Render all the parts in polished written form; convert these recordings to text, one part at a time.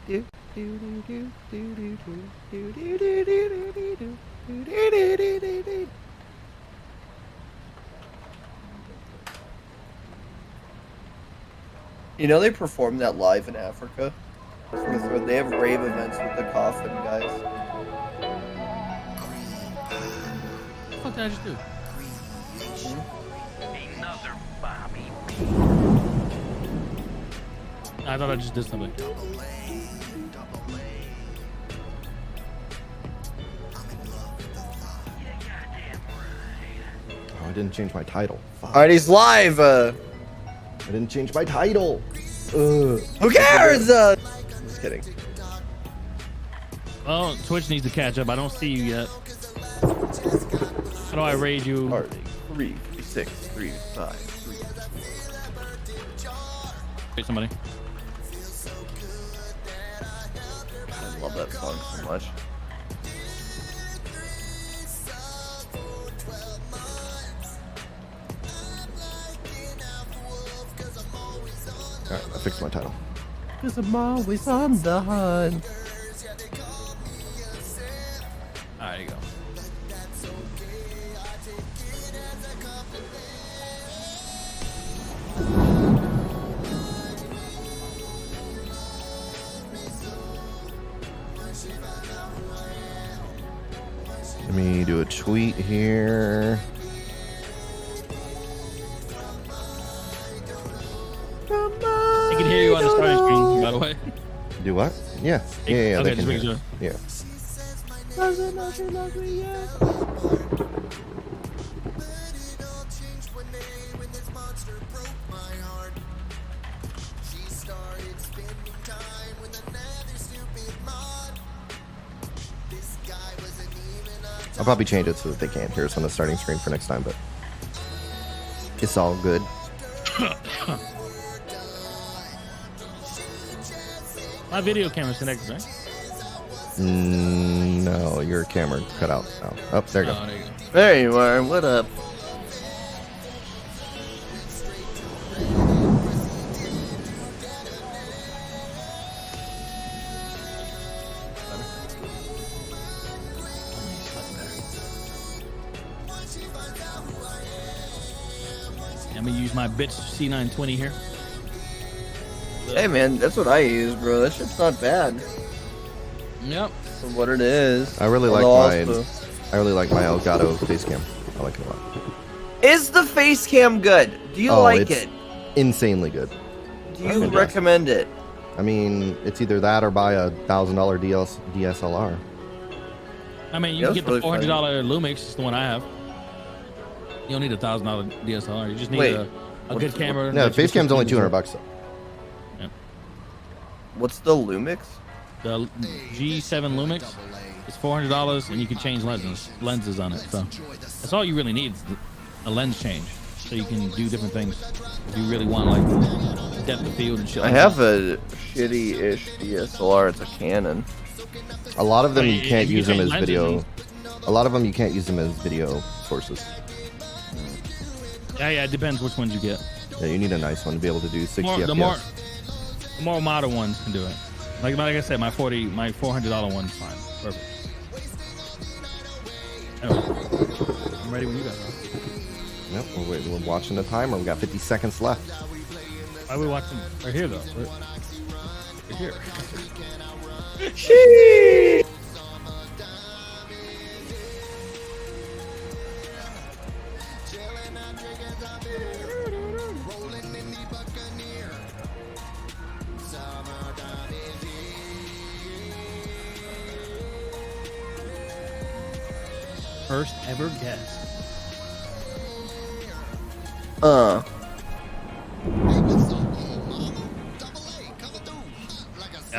You know they perform that live in Africa? They have rave events with the coffin guys. What the fuck did I just do? Another Bobby. I thought I just did something. Oh, I didn't change my title. Fuck. Alright, he's live! I didn't change my title. Who cares? Just kidding. Well, Twitch needs to catch up. I don't see you yet. How do I raid you? Alright, 3, 6, 3, 5, 3. Wait, somebody. I love that song so much. Alright, I fixed my title. Cause I'm always on the hunt. There you go. Let me do a tweet here. I can hear you on the starting screen, by the way. Do what? Yeah. Yeah. Okay, They just can making hear. sure. Yeah. I'll probably change it so that they can't hear us on the starting screen for next time, but it's all good. My video camera's connected, right? No, your camera cut out. Oh, there you go. Oh, there you go. There you are, what up? I'm gonna use my bitch C920 here. Hey man, that's what I use, bro. That shit's not bad Yep. for what it is. I really like Although my Elgato face cam. I like it a lot. Is the face cam good? Do you like it's it? insanely good. Do you recommend it? I mean, it's either that or buy a $1,000 DSLR. I mean, you Yeah, can that's get the really $400 Lumix, it's the one I have. You don't need a $1,000 DSLR. You just need Wait, a good camera. No, the face cam's only $200 though. What's the Lumix? The G7 Lumix is $400, and you can change lenses on it. So that's all you really need, is a lens change, so you can do different things. If you really want like depth of field and shit. I have a shitty-ish DSLR. It's a Canon. A lot of them But you can't you use them change as lenses video. A lot of them you can't use them as video sources. Yeah, it depends which ones you get. Yeah, you need a nice one to be able to do 60 FPS. The more modern ones can do it. Like I said, my $400 one's fine. Perfect. Anyway, I'm ready when you guys are. Yep, we're watching the timer. We got 50 seconds left. Why are we watching? Right here, though. Right here. Sheesh. First ever guest. I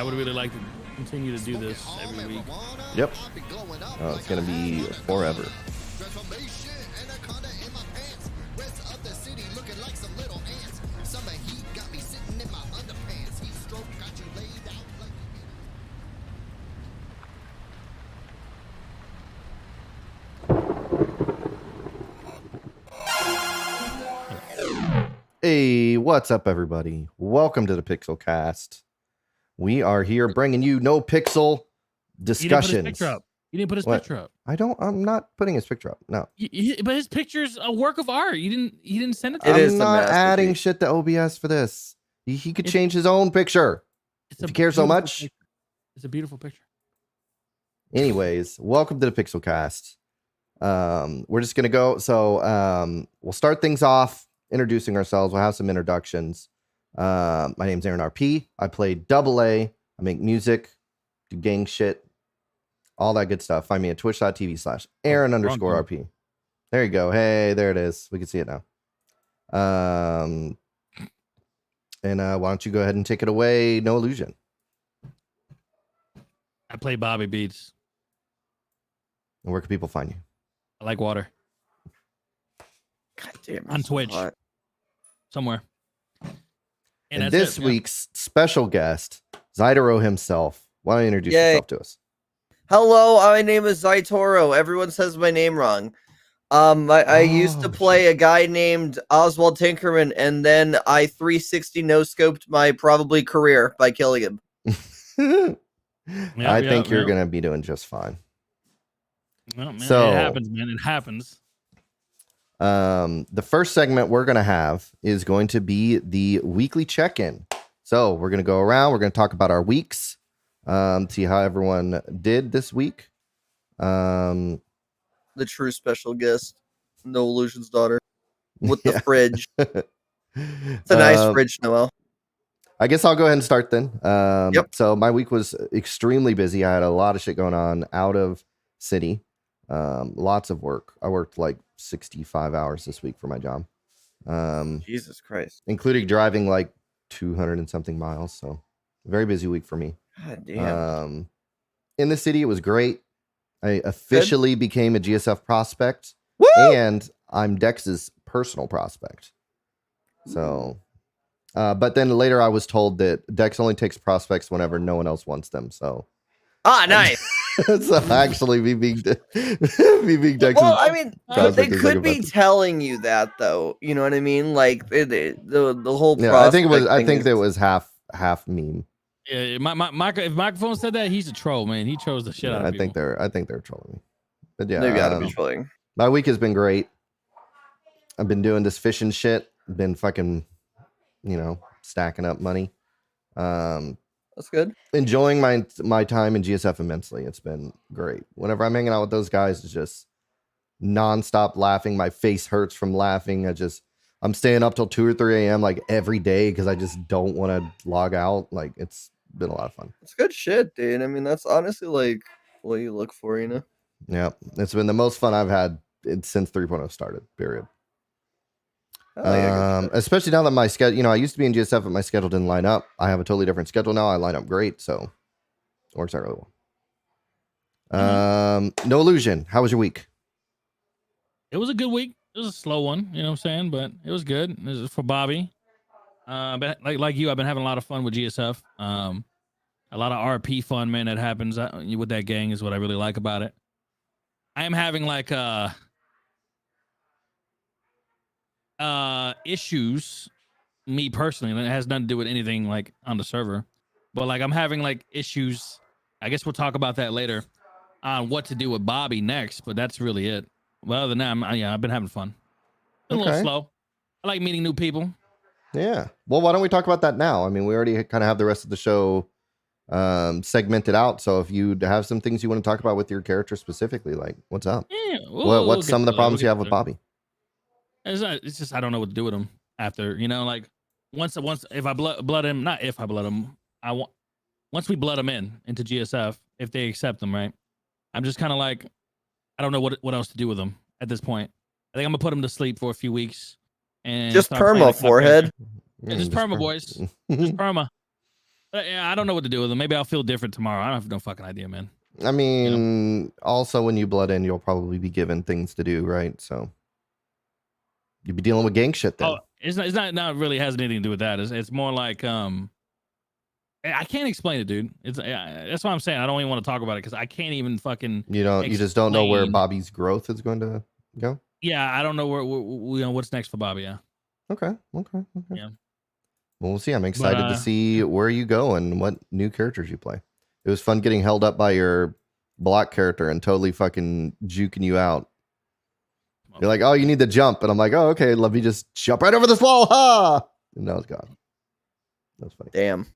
would really like to continue to do this every week. Yep. It's gonna be forever. Hey, what's up, everybody? Welcome to the Pixelcast. We are here bringing you no pixel discussions. You didn't put his What? picture up. I'm not putting his picture up. No. But his picture's a work of art. He didn't send it to It me. is I'm a not adding masterpiece. shit to OBS for this. He could change his own picture if you care so much. Picture. It's a beautiful picture. Anyways, welcome to the Pixelcast. We're just gonna go. So we'll start things off introducing ourselves. We'll have some introductions. My name's Aaron RP. I play AA. I make music, do gang shit, all that good stuff. Find me at twitch.tv/Aaron_RP. There you go. Hey, there it is. We can see it now. And why don't you go ahead and take it away? No illusion. I play Bobby Beats. And where can people find you? I like water. God damn. On Twitch. Somewhere. And this week's special guest, Zaitohro himself. Why don't you introduce yourself to us? Hello, my name is Zaitohro. Everyone says my name wrong. I used to play a guy named Oswald Tinkerman, and then I 360 no-scoped my probably career by killing him. I think you're going to be doing just fine. Well, man, So- it happens, man. It happens. The first segment we're going to have is going to be the weekly check-in. So we're going to go around. We're going to talk about our weeks, see how everyone did this week. The true special guest, No Illusion's daughter, with the fridge. It's a nice fridge, Noel. I guess I'll go ahead and start then. Yep. So my week was extremely busy. I had a lot of shit going on out of city. Lots of work. I worked like 65 hours this week for my job. Jesus Christ. Including driving like 200 and something miles. So very busy week for me. God damn. In the city, it was great. I officially became a GSF prospect. Woo! And I'm Dex's personal prospect. So, but then later I was told that Dex only takes prospects whenever no one else wants them. So, Nice. so actually, me being Dex's. Well, I mean, prospect they is like could a be message. telling you that, though. You know what I mean? Like the whole. Yeah, I think it was. prospect I thing think is- that was half meme. Yeah, if microphone said that, he's a troll, man. He chose the shit out of I people. think they're trolling me. But yeah, They've got to be trolling. my week has been great. I've been doing this fishing shit. Been fucking, stacking up money. That's good. Enjoying my time in GSF immensely. It's been great. Whenever I'm hanging out with those guys, it's just nonstop laughing. My face hurts from laughing. I'm staying up till 2 or 3 a.m. like every day because I just don't want to log out. Like it's been a lot of fun. It's good shit, dude. I mean, that's honestly like what you look for, you know. Yeah, it's been the most fun I've had since 3.0 started. Period. Hell yeah, good shit. Especially now that my schedule, I used to be in GSF, but my schedule didn't line up. I have a totally different schedule now. I line up great, so it works out really well. No illusion. How was your week? It was a good week. It was a slow one, you know what I'm saying? But it was good. It was for Bobby. But like you, I've been having a lot of fun with GSF. A lot of RP fun, man, that happens with that gang is what I really like about it. I am having like issues, me personally, and it has nothing to do with anything like on the server. But like I'm having like issues. I guess we'll talk about that later on what to do with Bobby next, but that's really it. Well, other than that, I've been having fun. A little Okay. slow. I like meeting new people. Yeah. Well, why don't we talk about that now? I mean, we already kind of have the rest of the show segmented out. So if you have some things you want to talk about with your character specifically, like what's up? Yeah. What's some of the problems you have with Bobby? It's just I don't know what to do with him after, like once if I blood him, not if I blood him, once we blood him into GSF, if they accept him, right? I'm just kind of like, I don't know what else to do with him at this point. I think I'm gonna put him to sleep for a few weeks and Just start playing perma like my forehead. Yeah, just perma, boys. Just perma. Yeah, I don't know what to do with him. Maybe I'll feel different tomorrow. I have no fucking idea, man. I mean, also when you blood in, you'll probably be given things to do, right? So you'll be dealing with gang shit then. Oh, it's not really has anything to do with that. It's more like I can't explain it, dude. That's why I'm saying I don't even want to talk about it because I can't even fucking. You just don't know where explain. Bobby's growth is going to go. Yeah, I don't know where what's next for Bobby. Yeah. Okay. Yeah. Well, we'll see. I'm excited to But, see where you go and what new characters you play. It was fun getting held up by your block character and totally fucking juking you out. You're like, oh, you need to jump. And I'm like, oh, okay, let me just jump right over this wall. Ha! And that was gone. That was funny. Damn.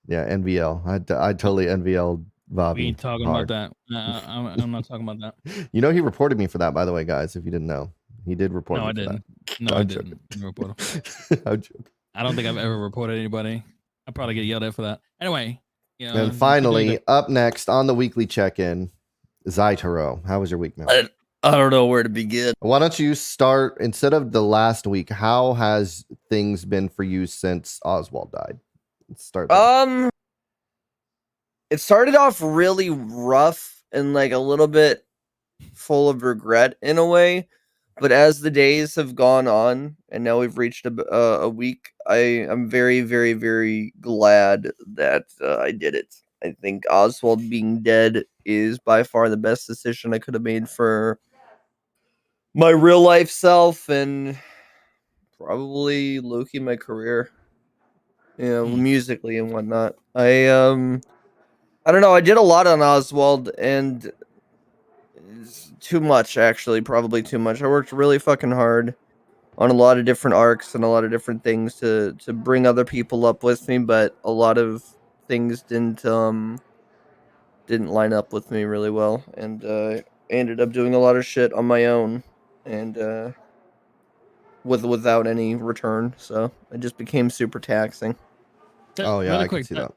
Yeah, NVL. I totally NVL Bobby. we ain't talking hard. about that. I'm not talking about that. You know, he reported me for that, by the way, guys, if you didn't know. He did report No, me I for didn't. that. No, I'm I didn't. Report him. I'm joking. I don't think I've ever reported anybody. I probably get yelled at for that. Anyway, you know, And finally, up next on the weekly check-in, Zaitohro. How was your week, man? I don't know where to begin. Why don't you start, instead of the last week, how has things been for you since Oswald died? Let's start there. It started off really rough and like a little bit full of regret in a way, but as the days have gone on and now we've reached a week, I'm very, very, very glad that I did it. I think Oswald being dead is by far the best decision I could have made for my real life self and probably Loki my career, you know, musically and whatnot. I don't know. I did a lot on Oswald, and it's too much, actually. Probably too much. I worked really fucking hard on a lot of different arcs and a lot of different things to bring other people up with me, but a lot of things didn't line up with me really well, and I ended up doing a lot of shit on my own, and without any return. So it just became super taxing. Oh yeah, really I quick, can see that.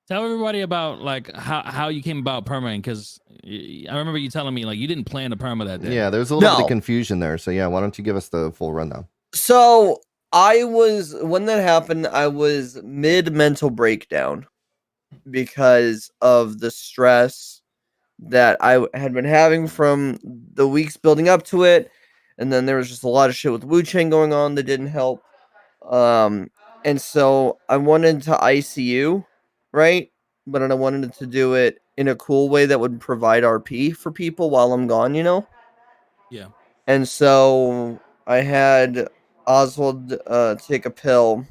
tell everybody about like how you came about permaing, because I remember you telling me like you didn't plan to perma that day. Yeah, there's a little bit No. of confusion there. So yeah, why don't you give us the full rundown? So when that happened, I was mid mental breakdown because of the stress that I had been having from the weeks building up to it. And then there was just a lot of shit with Wu Chang going on that didn't help. And so I wanted to ICU, right? But I wanted to do it in a cool way that would provide RP for people while I'm gone, you know? Yeah. And so I had Oswald take a pill,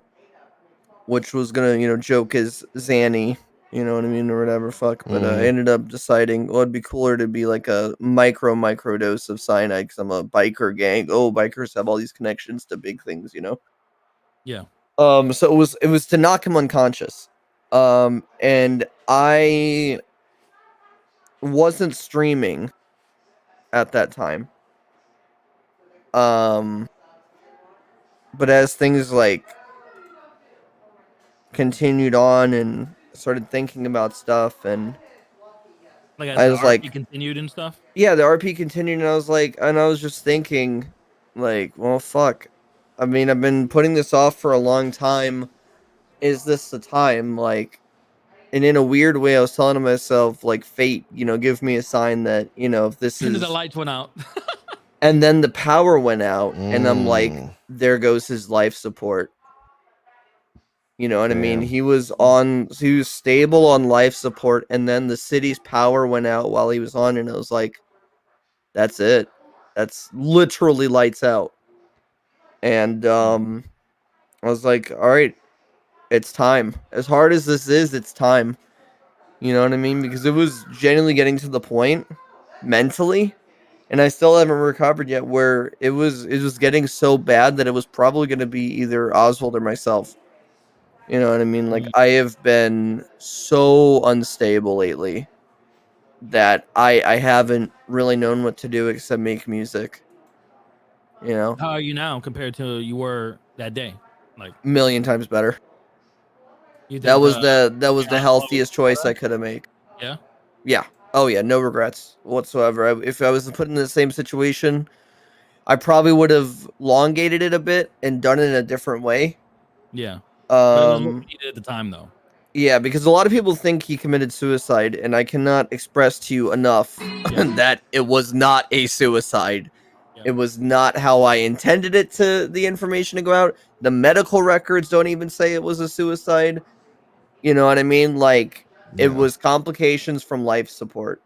which was gonna, you know, joke as Zanny, you know what I mean, or whatever, fuck. But I ended up deciding, well, it'd be cooler to be like a micro dose of cyanide because I'm a biker gang. Oh, bikers have all these connections to big things, you know. Yeah. So it was to knock him unconscious. And I wasn't streaming at that time. But as things like continued on and started thinking about stuff, and Like as I the was RP like, continued and stuff. yeah, the RP continued, and I was like, and I was just thinking, like, well, fuck. I mean, I've been putting this off for a long time. Is this the time? Like, and in a weird way, I was telling myself, like, fate, you know, give me a sign that, you know, if this And is. the lights went out. And then the power went out, and I'm like, there goes his life support. You know what I mean? He was stable on life support, and then the city's power went out while he was on, and I was like, that's it. That's literally lights out. And I was like, all right, it's time. As hard as this is, it's time. You know what I mean? Because it was genuinely getting to the point mentally, and I still haven't recovered yet, where it was getting so bad that it was probably going to be either Oswald or myself. You know what I mean? Like, I have been so unstable lately that I haven't really known what to do except make music. You know? How are you now compared to you were that day? Like A million times better. you That think was the Oswald healthiest was choice I could have made. Yeah. Yeah. Oh yeah, no regrets whatsoever. If I was put in the same situation, I probably would have elongated it a bit and done it in a different way. Yeah. But it was what you needed at the time, though. Yeah, because a lot of people think he committed suicide, and I cannot express to you enough that it was not a suicide. Yeah. It was not how I intended it the information to go out. The medical records don't even say it was a suicide. You know what I mean? Like, it was complications from life support.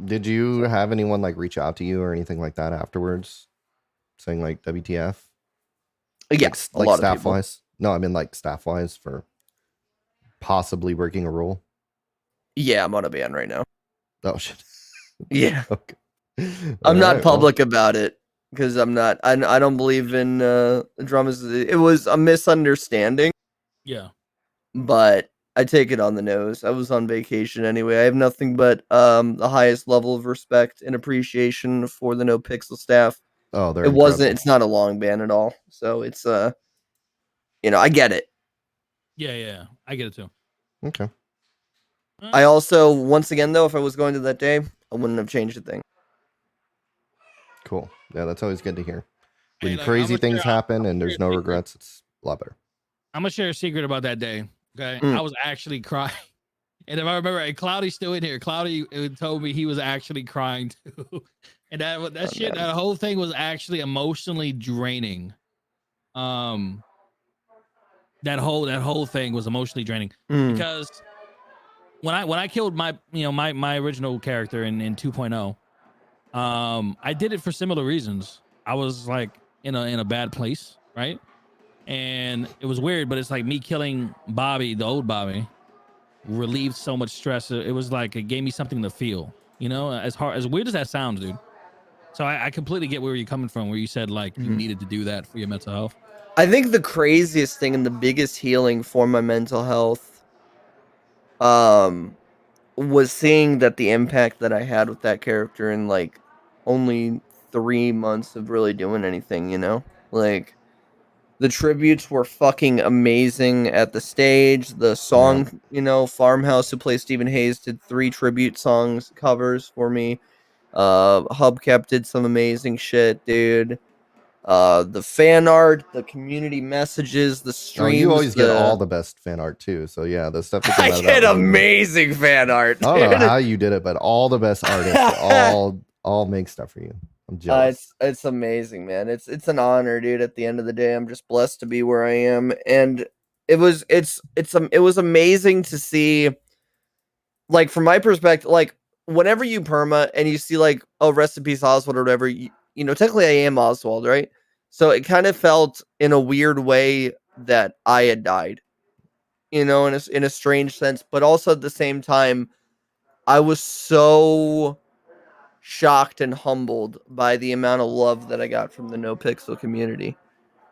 Did you have anyone like reach out to you or anything like that afterwards, saying like WTF? Yeah, like a lot staff of people. wise. No, I mean like staff wise for possibly working a role. Yeah, I'm on a ban right now. Oh shit. Yeah. Okay. I'm not Alright, well, public about it because I don't believe in dramas. It was a misunderstanding, Yeah. but I take it on the nose. I was on vacation anyway. I have nothing but the highest level of respect and appreciation for the No Pixel staff. oh, they're It wasn't. incredible. It's not a long ban at all. So it's I get it. Yeah. I get it too. Okay. I also, once again though, if I was going to that day, I wouldn't have changed a thing. Cool. Yeah, that's always good to hear. When Hey, look, crazy I'ma things share- happen I'ma and there's share no a secret. regrets, it's a lot better. I'm gonna share a secret about that day. Okay, Mm. I was actually crying, and if I remember, and Cloudy's still in here. Cloudy told me he was actually crying too, and that shit, that whole thing was actually emotionally draining. That whole thing was emotionally draining because when I killed my my original character in 2.0, I did it for similar reasons. I was like in a bad place, right? And it was weird, but it's like me killing Bobby, the old Bobby, relieved so much stress. It was like it gave me something to feel, as weird as that sounds, dude. So I completely get where you're coming from, where you said like you needed to do that for your mental health. I think the craziest thing and the biggest healing for my mental health was seeing that the impact that I had with that character in like only 3 months of really doing anything, Like the tributes were fucking amazing at the stage. The song, Farmhouse, who plays Stephen Hayes, did 3 tribute songs covers for me. Hubcap did some amazing shit, dude. The fan art, the community messages, the Oh, you streams. always get all the best fan art too. So yeah, the stuff that came I out of get that movie, amazing fan art. I don't know dude. how you did it, but all the best artists all make stuff for you. I'm jealous. It's amazing, man. It's an honor, dude. At the end of the day, I'm just blessed to be where I am, and it was amazing to see, like from my perspective, like whenever you perma and you see like, oh, rest in peace Oswald or whatever, technically I am Oswald, right? So it kind of felt in a weird way that I had died, in a strange sense, but also at the same time, I was so shocked and humbled by the amount of love that I got from the No Pixel community.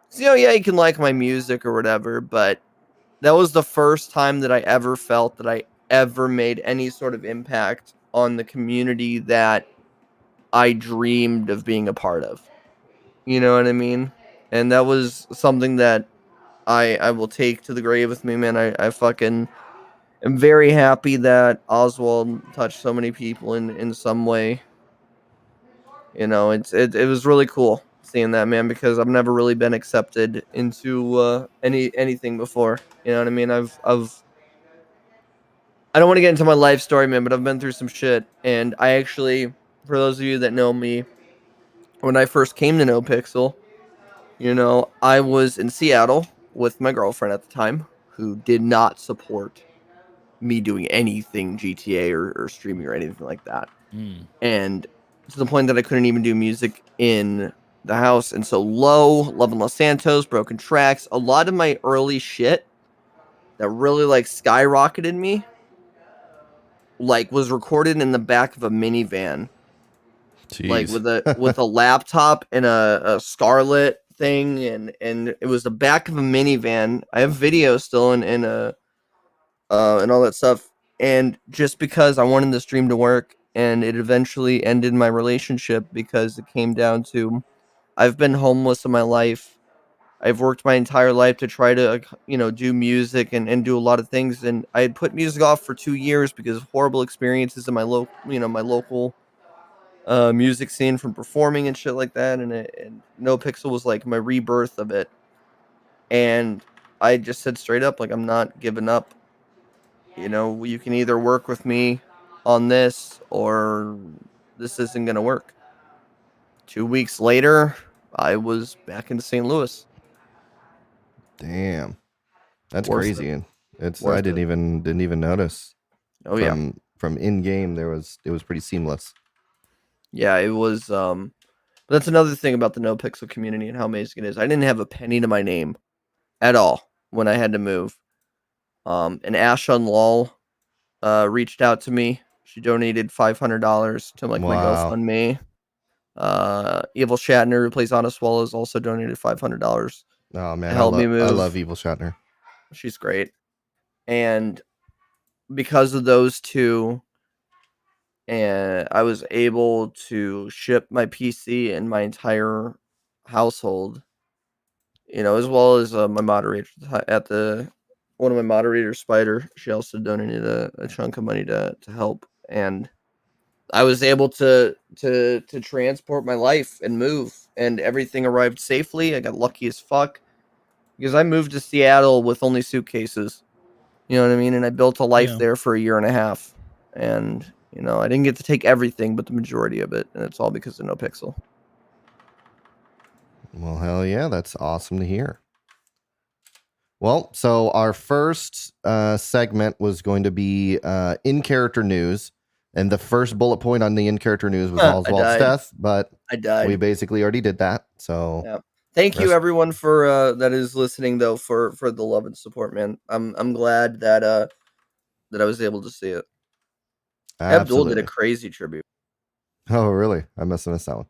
So, yeah, you can like my music or whatever, but that was the first time that I ever felt that I ever made any sort of impact on the community that I dreamed of being a part of. You know what I mean? And that was something that I will take to the grave with me, man. I fucking am very happy that Oswald touched so many people in some way. It was really cool seeing that, man, because I've never really been accepted into anything before. You know what I mean? I don't want to get into my life story, man, but I've been through some shit, and I actually, for those of you that know me, when I first came to No Pixel, I was in Seattle with my girlfriend at the time, who did not support me doing anything GTA or streaming or anything like that. And to the point that I couldn't even do music in the house. And so Love in Los Santos, Broken Tracks, a lot of my early shit that really like skyrocketed me, like was recorded in the back of a minivan, like Jeez. with a laptop and a Scarlet thing, and it was the back of a minivan. I have video still and all that stuff. And just because I wanted this dream to work, and it eventually ended my relationship because it came down to, I've been homeless in my life. I've worked my entire life to try to, do music and do a lot of things. And I had put music off for 2 years because of horrible experiences in my local music scene from performing and shit like that. And No Pixel was like my rebirth of it. And I just said straight up, like, I'm not giving up. You can either work with me on this or this isn't going to work. 2 weeks later, I was back in St. Louis. Damn. That's Worth crazy. it. And it's Worth I didn't even notice. Oh yeah. From in game it was pretty seamless. Yeah, it was but that's another thing about the No Pixel community and how amazing it is. I didn't have a penny to my name at all. when I had to move. And Ash on LOL reached out to me. She donated $500 to like my Wow. GoFundMe. Evil Shatner, who plays Honest Swallows, also donated $500 Oh to man, help me I move. love Evil Shatner. She's great. And because of those two, and I was able to ship my PC and my entire household, as well as my moderator at the one of my moderators, Spider. She also donated a chunk of money to help, and I was able to transport my life and move, and everything arrived safely. I got lucky as fuck because I moved to Seattle with only suitcases. You know what I mean? And I built a life Yeah. there for a year and a half. And, I didn't get to take everything, but the majority of it. And it's all because of NoPixel. Well, hell yeah, that's awesome to hear. Well, so our first segment was going to be in-character news. And the first bullet point on the in-character news was Oswald's death, but I died. we basically already did that. So yeah. Thank you everyone for that is listening though for the love and support, man. I'm glad that I was able to see it. Abdul did a crazy tribute. Oh, really? I must have missed that one.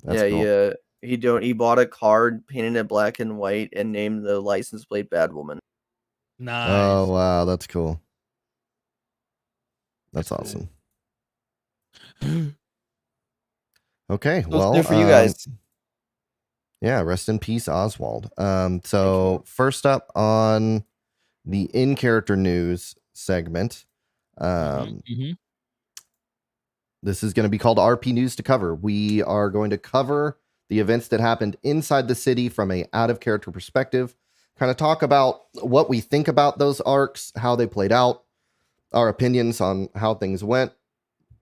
That's cool. He bought a card, painted it black and white, and named the license plate Badwoman. Nice. Oh wow, that's cool. That's Cool. awesome. Okay, So well, it's new for you guys. Yeah, rest in peace, Oswald. So first up on the in-character news segment, this is going to be called RP News to Cover. We are going to cover the events that happened inside the city from a out-of-character perspective, kind of talk about what we think about those arcs, how they played out, our opinions on how things went,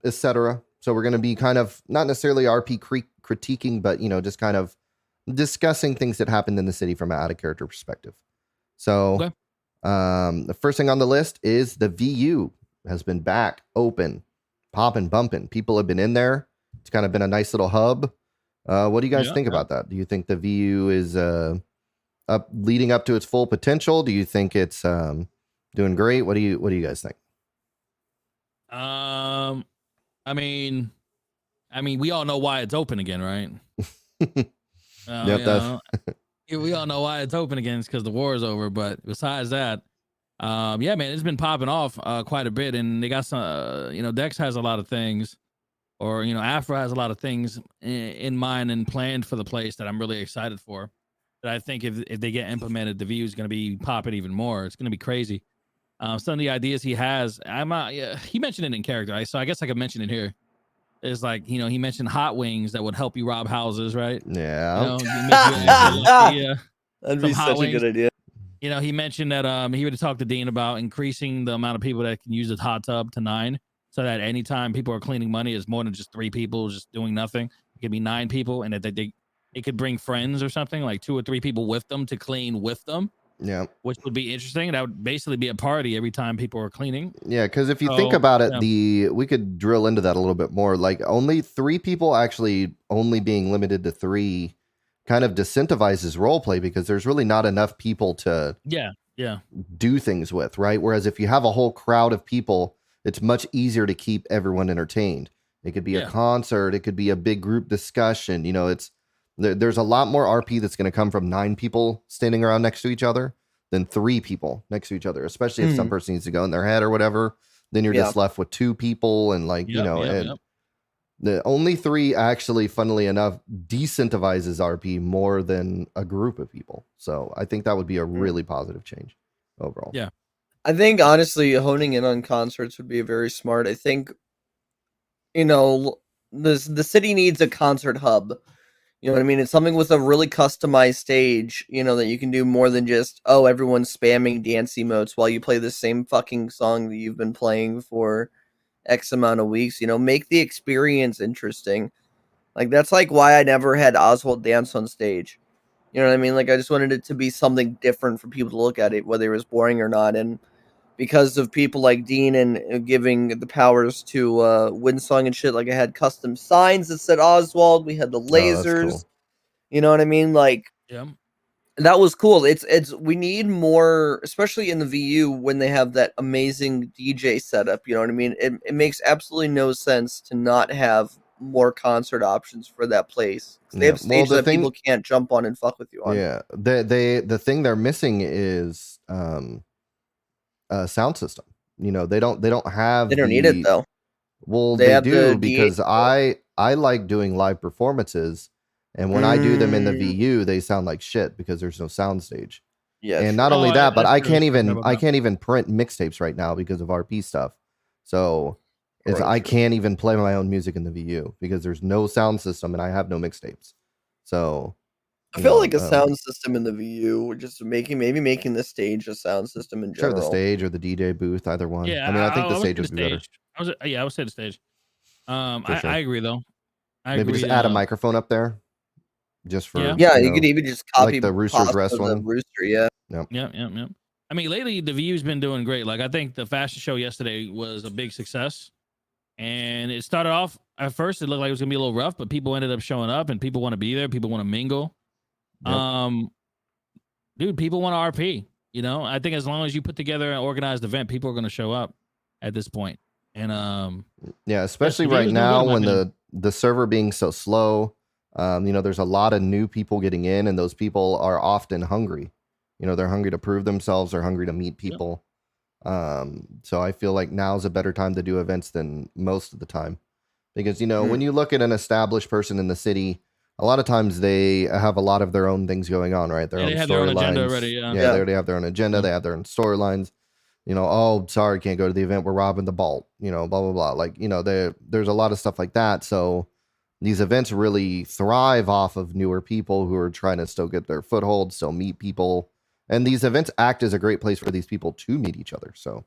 etc. So we're going to be kind of not necessarily RP critiquing, but just kind of discussing things that happened in the city from an out-of-character perspective. So the first thing on the list is the VU has been back open, popping, bumping. People have been in there. It's kind of been a nice little hub. What do you guys think about that? Do you think the VU is leading up to its full potential? Do you think it's doing great? What do you guys think? I mean, we all know why it's open again, right? We all know why it's open again. It's because the war is over. But besides that, man, it's been popping off quite a bit, and they got some. Dex has a lot of things, or Afro has a lot of things in mind and planned for the place that I'm really excited for. That I think if they get implemented, the view is going to be popping even more. It's going to be crazy. Some of the ideas he has, he mentioned it in character, so I guess I could mention it here. It's like, he mentioned hot wings that would help you rob houses, right? Yeah. That'd be such a good idea. He mentioned that he would talk to Dean about increasing the amount of people that can use the hot tub to 9, so that anytime people are cleaning money, it's more than just 3 people just doing nothing. It could be 9 people, and that it could bring friends or something, like 2 or 3 people with them to clean with them. Yeah, which would be interesting. That would basically be a party every time people are cleaning. Yeah, because if you think about it, we could drill into that a little bit more. Like only 3 people actually only being limited to 3 kind of disincentivizes roleplay because there's really not enough people to do things with, right? Whereas if you have a whole crowd of people, it's much easier to keep everyone entertained. It could be a concert, it could be a big group discussion. There's a lot more RP that's going to come from 9 people standing around next to each other than 3 people next to each other, especially if some person needs to go in their head or whatever. Then you're just left with 2 people and the only 3 actually, funnily enough, decentivizes RP more than a group of people. So I think that would be a really positive change overall. Yeah. I think honestly honing in on concerts would be very smart. I think, the city needs a concert hub. You know what I mean? It's something with a really customized stage, that you can do more than just, everyone's spamming dance emotes while you play the same fucking song that you've been playing for X amount of weeks. Make the experience interesting. Like, that's like why I never had Oswald dance on stage. You know what I mean? Like, I just wanted it to be something different for people to look at it, whether it was boring or not. And because of people like Dean and giving the powers to Windsong and shit, like I had custom signs that said Oswald. We had the lasers. Cool. You know what I mean? Like, that was cool. It's we need more, especially in the VU when they have that amazing DJ setup. You know what I mean? It makes absolutely no sense to not have more concert options for that place. They have stages that people can't jump on and fuck with you on. Yeah, the thing they're missing is a sound system. You know, they don't have. They don't need it though. Well, they do because I like doing live performances, and when I do them in the VU, they sound like shit because there's no sound stage. Yeah, and not only that, but I can't even print mixtapes right now because of RP stuff. So I can't even play my own music in the VU because there's no sound system and I have no mixtapes. So I feel like a sound system in the VU, just making the stage a sound system in general. Sure, the stage or the DJ booth, either one. Yeah, I mean, I think the stage would be better. I would say the stage. I agree thoh. Maybe just add a microphone up there, just for you could even just copy like the Rooster's Rest one. Rooster, yeah. Yep. I mean, lately the VU's been doing great. Like I think the fashion show yesterday was a big success, and it started off at first it looked like it was gonna be a little rough, but people ended up showing up, and people want to be there. People want to mingle. Yep. Dude, people want to RP. You know, I think as long as you put together an organized event, people are gonna show up at this point. And yeah, especially right now when the server being so slow, you know, there's a lot of new people getting in, and those people are often hungry. You know, they're hungry to prove themselves, they're hungry to meet people. So I feel like now's a better time to do events than most of the time, because you know, when you look at an established person in the city, a lot of times they have a lot of their own things going on, right? Their own storylines. They already have their own agenda. They have their own storylines. You know, oh, sorry, can't go to the event. We're robbing the vault. You know, blah, blah, blah. Like, you know, there's a lot of stuff like that. So these events really thrive off of newer people who are trying to still get their foothold, still meet people. And these events act as a great place for these people to meet each other. So,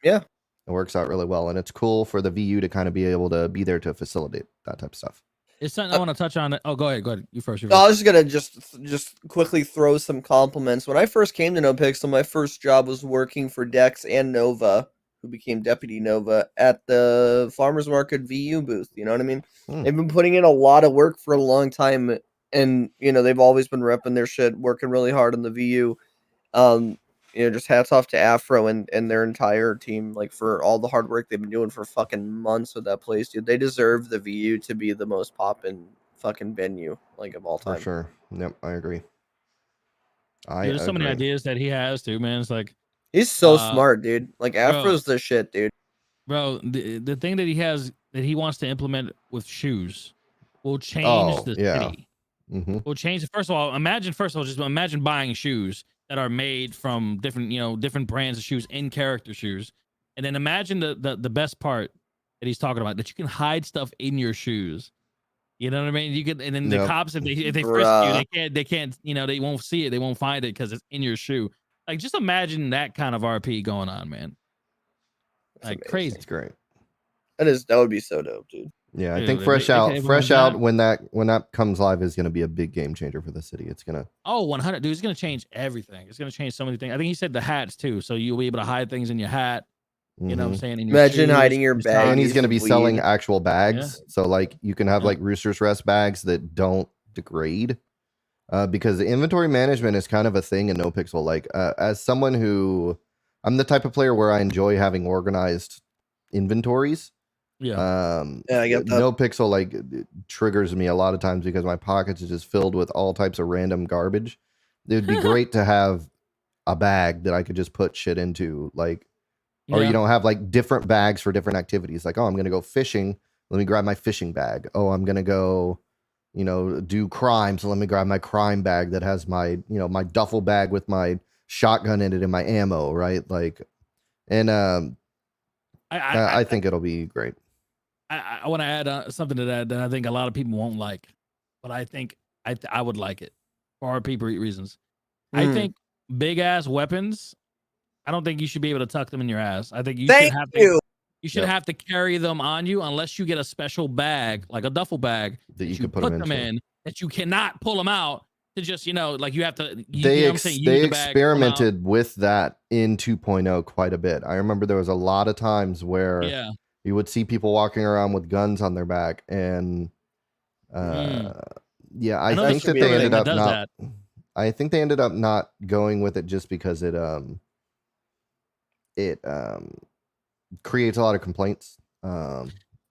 yeah, it works out really well. And it's cool for the VU to kind of be able to be there to facilitate that type of stuff. It's something I want to touch on. Oh, go ahead. You first. I was just gonna just quickly throw some compliments. When I first came to NoPixel, my first job was working for Dex and Nova, who became Deputy Nova, at the Farmers Market VU booth. You know what I mean? They've been putting in a lot of work for a long time, and you know they've always been repping their shit, working really hard on the VU. You know, just hats off to Afro and their entire team, like for all the hard work they've been doing for fucking months with that place, dude. They deserve the VU to be the most poppin' fucking venue, like, of all time. For sure. Yep, I agree. There's so many ideas that he has too, man. It's like he's so smart, dude. Like Afro's the shit, dude. Bro, the thing that he has that he wants to implement with shoes will change the city. Will change. First of all, just imagine buying shoes that are made from different brands of shoes, in character shoes, and then imagine the best part that he's talking about, that you can hide stuff in your shoes. You know what I mean? You could, and then the cops, if they frisk you, they can't, you know, they won't see it, they won't find it because it's in your shoe. Like, just imagine that kind of RP going on, man. Like, crazy. It's great. That would be so dope, dude. Yeah, I think Fresh Out when that comes live is going to be a big game changer for the city. It's going to 100, dude. It's going to change everything. It's going to change so many things. I think he said the hats too, so you'll be able to hide things in your hat. You know what I'm saying? Imagine hiding your bag. And he's going to be selling actual bags, so like you can have like Rooster's Rest bags that don't degrade, because the inventory management is kind of a thing in NoPixel. Like as someone who, I'm the type of player where I enjoy having organized inventories. I get that. NoPixel like triggers me a lot of times because my pockets are just filled with all types of random garbage. It would be great to have a bag that I could just put shit into, like, or you know, have like different bags for different activities. Like, oh, I'm gonna go fishing. Let me grab my fishing bag. Oh, I'm gonna go, you know, do crime. So let me grab my crime bag that has my, you know, my duffel bag with my shotgun in it and my ammo, right? Like, and I think it'll be great. I want to add something to that I think a lot of people won't like, but I think I would like it for RP reasons. I think big ass weapons, I don't think you should be able to tuck them in your ass. I think you should have to carry them on you unless you get a special bag, like a duffel bag that you can put them in, that you cannot pull them out. To just, you know, like you have to. They experimented with that in 2.0 quite a bit. I remember there was a lot of times where you would see people walking around with guns on their back, and I think that they ended up not. I think they ended up not going with it just because it creates a lot of complaints.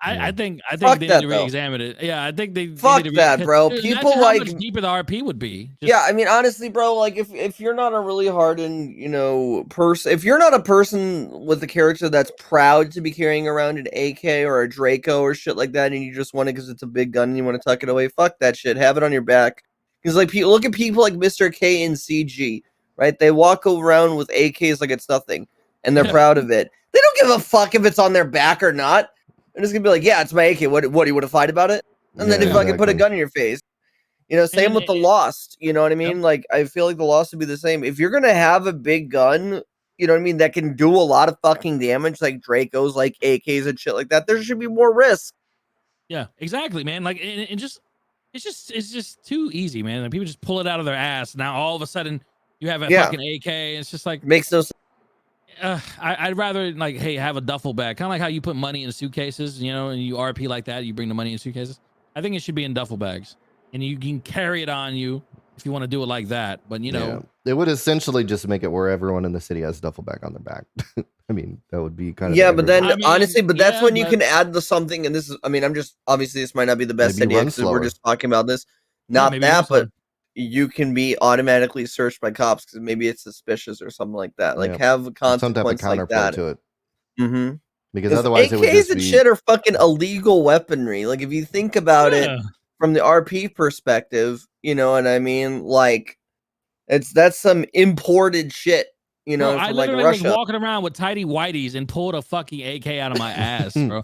I think Fuck they need that, to though. re-examine it. Yeah, I think they Fuck need to that, bro. dude, People imagine how like much deeper the RP would be. yeah, I mean, honestly, bro, like if you're not a really hardened, person, if you're not a person with a character that's proud to be carrying around an AK or a Draco or shit like that, and you just want it because it's a big gun and you want to tuck it away, fuck that shit. Have it on your back. Because like, look at people like Mr. K in CG, right? They walk around with AKs like it's nothing, and they're proud of it. They don't give a fuck if it's on their back or not. They're just gonna be like, yeah, it's my AK. What do you want to fight about it? And then Yeah, if I can put a exactly. gun in your face. Same with the Lost. You know what I mean? Like, I feel like the Lost would be the same. If you're gonna have a big gun, you know what I mean, that can do a lot of fucking damage, like Dracos, like AKs and shit like that, there should be more risk. Yeah, exactly, man. Like, it's just too easy, man. Like, people just pull it out of their ass. Now all of a sudden you have a fucking AK. It's just like Makes no sense. I'd rather like, hey, have a duffel bag, kind of like how you put money in suitcases, and you RP like that. You bring the money in suitcases. I think it should be in duffel bags, and you can carry it on you if you want to do it like that. But it would essentially just make it where everyone in the city has a duffel bag on their back. I mean, that would be kind of but then honestly, that's when you but- can add the something. And this is, I mean, I'm just obviously this might not be the best Maybe idea run because we're slower. just talking about this, not maybe run that, slower. but you can be automatically searched by cops because maybe it's suspicious or something like that. Like, have a some type of consequence like counterflow that. to it. Mm-hmm. Because otherwise, it would AKs just and be shit are fucking illegal weaponry. Like, if you think about it from the RP perspective, you know what I mean? Like, that's some imported shit, Bro, I from like literally was Russia. walking around with tidy whities and pulled a fucking AK out of my ass, bro.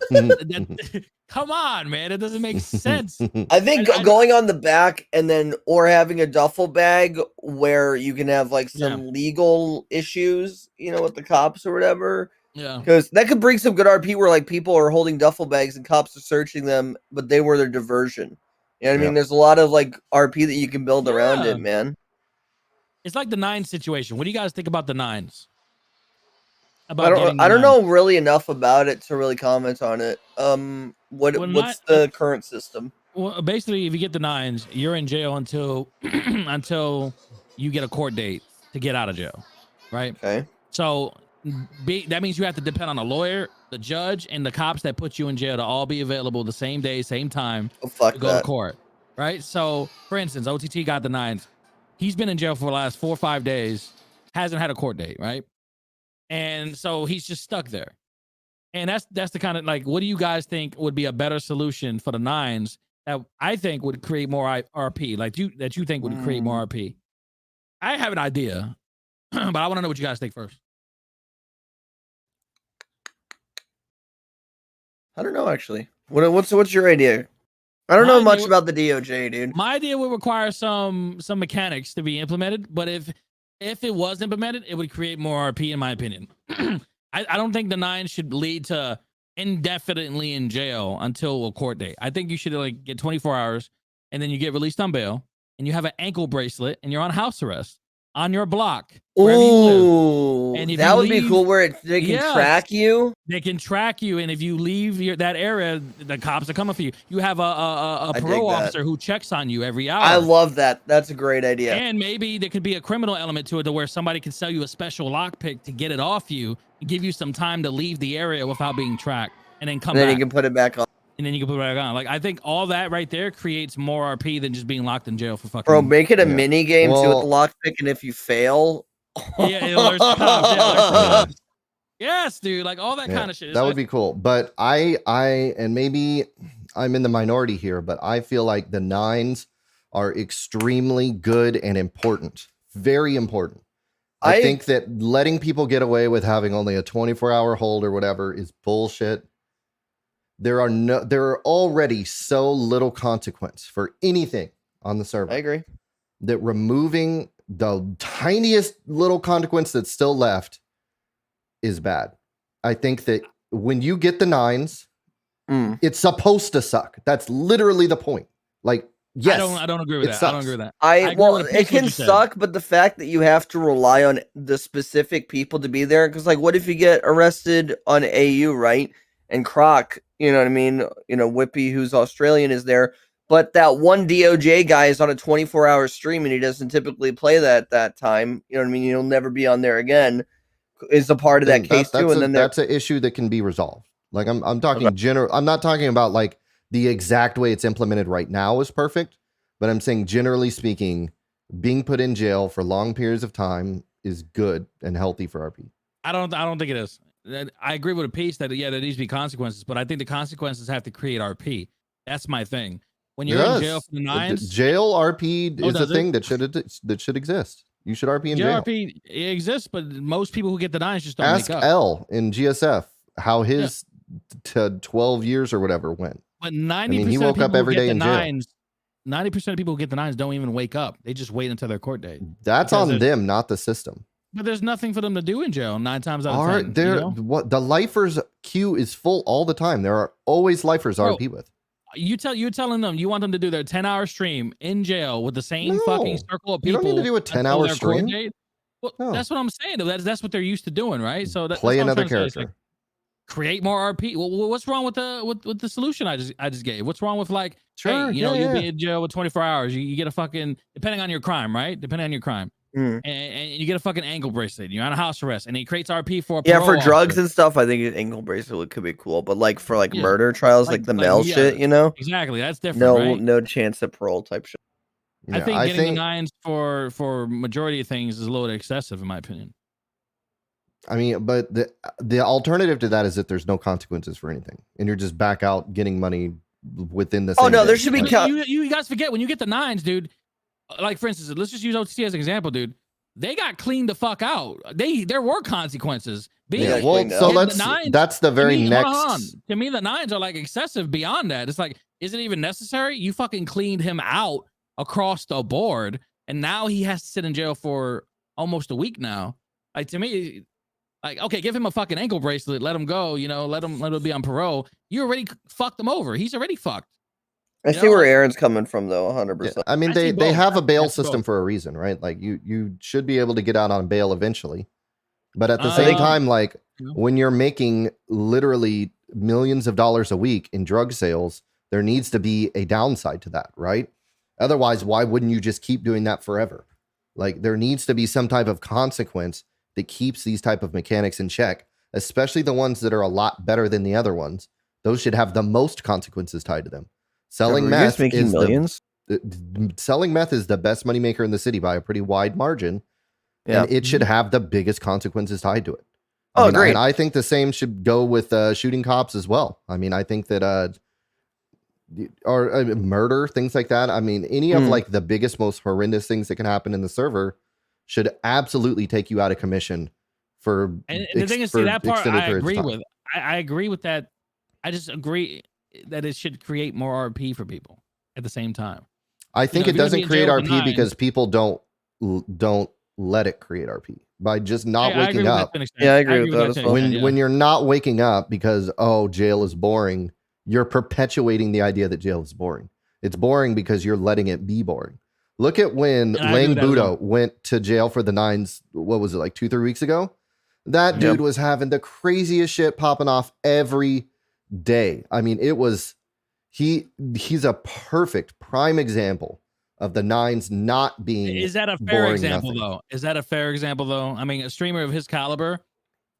Come on, man. It doesn't make sense. I think going on the back and then, or having a duffel bag where you can have like some legal issues, with the cops or whatever. Yeah. Because that could bring some good RP where like people are holding duffel bags and cops are searching them, but they were their diversion. You know what I mean? There's a lot of like RP that you can build around it, man. It's like the 9 situation. What do you guys think about the 9s? I don't know really enough about it to really comment on it. What's the current system? Well, basically, if you get the 9s, you're in jail until until you get a court date to get out of jail, right? Okay. So that means you have to depend on a lawyer, the judge, and the cops that put you in jail to all be available the same day, same time to go to court, right? So, for instance, OTT got the 9s. He's been in jail for the last 4 or 5 days, hasn't had a court date, right? And so he's just stuck there. And that's the kind of, like, what do you guys think would be a better solution for the 9s that I think would create more RP, that you think would create more RP? I have an idea, but I want to know what you guys think first. I don't know, actually. What's your idea? I don't know much about the DOJ, dude. My idea would require some mechanics to be implemented, but if it was implemented, it would create more RP, in my opinion. I don't think the 9 should lead to indefinitely in jail until a court date. I think you should like get 24 hours and then you get released on bail and you have an ankle bracelet and you're on house arrest on your block. Ooh, and if that you would leave, be cool where they can track you. They can track you, and if you leave that area, the cops are coming for you. You have a parole officer who checks on you every hour. I love that. That's a great idea. And maybe there could be a criminal element to it, to where somebody can sell you a special lockpick to get it off you and give you some time to leave the area without being tracked, and then come back. And then you can put it back on. And then you can put it back on. Like, I think all that right there creates more RP than just being locked in jail for fucking. Bro, make it a mini game too with the lockpick, and if you fail, it alerts the cops. Yeah, alerts the cops. Yes, dude. Like all that kind of shit. That would be cool. But I and maybe I'm in the minority here, but I feel like the 9s are extremely good and important. Very important. I think that letting people get away with having only a 24-hour hold or whatever is bullshit. There are already so little consequence for anything on the server. I agree. That removing the tiniest little consequence that's still left is bad. I think that when you get the 9s, it's supposed to suck. That's literally the point. Like, yes, I don't agree with that. Sucks. I don't agree with that. It can suck, but the fact that you have to rely on the specific people to be there, because like, what if you get arrested on AU, right? And Croc, you know what I mean? Whippy, who's Australian, is there, but that one DOJ guy is on a 24-hour stream and he doesn't typically play that time. You know what I mean? He'll never be on there again. Is a part of that case too. And then that's an issue that can be resolved. Like I'm talking general. I'm not talking about like the exact way it's implemented right now is perfect, but I'm saying generally speaking, being put in jail for long periods of time is good and healthy for RP. I don't think it is. I agree with a piece that there needs to be consequences, but I think the consequences have to create RP. That's my thing. When you're in jail for the nines, jail RP is a thing that should exist. You should RP in jail. RP exists, but most people who get the nines just don't Ask wake up. L in GSF how his 12 years or whatever went. But 90% he woke up every day in jail. 90% of people who get the nines don't even wake up. They just wait until their court date. That's on them, not the system. But there's nothing for them to do in jail 9 times out of 10. What the lifers queue is full all the time. There are always lifers RP with. You're telling them you want them to do their 10-hour stream in jail with the same fucking circle of people. You don't need to do a 10-hour stream. Well, that's what I'm saying. That's what they're used to doing, right? So play another character. Create more RP. Well, what's wrong with the solution I just gave? What's wrong with like, hey, you be in jail with 24 hours. You get a fucking, depending on your crime, right? Depending on your crime. And you get a fucking ankle bracelet. You're on a house arrest, and he creates RP for for drugs and stuff. I think an ankle bracelet could be cool, but like for murder trials, like the mail shit, exactly. That's different. No chance at parole type shit. I think getting the nines for majority of things is a little excessive, in my opinion. I mean, but the alternative to that is that there's no consequences for anything, and you're just back out getting money within the. Oh no, there should be. You guys forget when you get the nines, dude. Like, for instance, let's just use OTC as an example, dude. They got cleaned the fuck out. There were consequences. That's the very next. To me, the nines are like excessive beyond that. It's like, is it even necessary? You fucking cleaned him out across the board, and now he has to sit in jail for almost a week now. Like, to me, like, okay, give him a fucking ankle bracelet, let him go, let him be on parole. You already fucked him over. He's already fucked. I see where Aaron's coming from, though, 100%. I mean, they have a bail system for a reason, right? Like, you should be able to get out on bail eventually. But at the same time, like, when you're making literally millions of dollars a week in drug sales, there needs to be a downside to that, right? Otherwise, why wouldn't you just keep doing that forever? Like, there needs to be some type of consequence that keeps these type of mechanics in check, especially the ones that are a lot better than the other ones. Those should have the most consequences tied to them. Selling meth is millions. Selling meth is the best moneymaker in the city by a pretty wide margin, and it should have the biggest consequences tied to it. Great. And I think the same should go with shooting cops as well. I mean, I think that or murder, things like that. I mean, any of like the biggest, most horrendous things that can happen in the server should absolutely take you out of commission for. And the thing is, that part I agree with. I agree with that. I just agree that it should create more RP for people at the same time. I think it doesn't create RP because people don't let it create RP by just not waking up. Yeah, I agree with that as well. When you're not waking up because jail is boring, you're perpetuating the idea that jail is boring. It's boring because you're letting it be boring. Look at when Lang Budo went to jail for the nines. What was it, like 2-3 weeks ago? That dude was having the craziest shit popping off every day. I mean, it was he's a perfect prime example of the nines not being. Is that a fair example though? Is that a fair example though? I mean, a streamer of his caliber,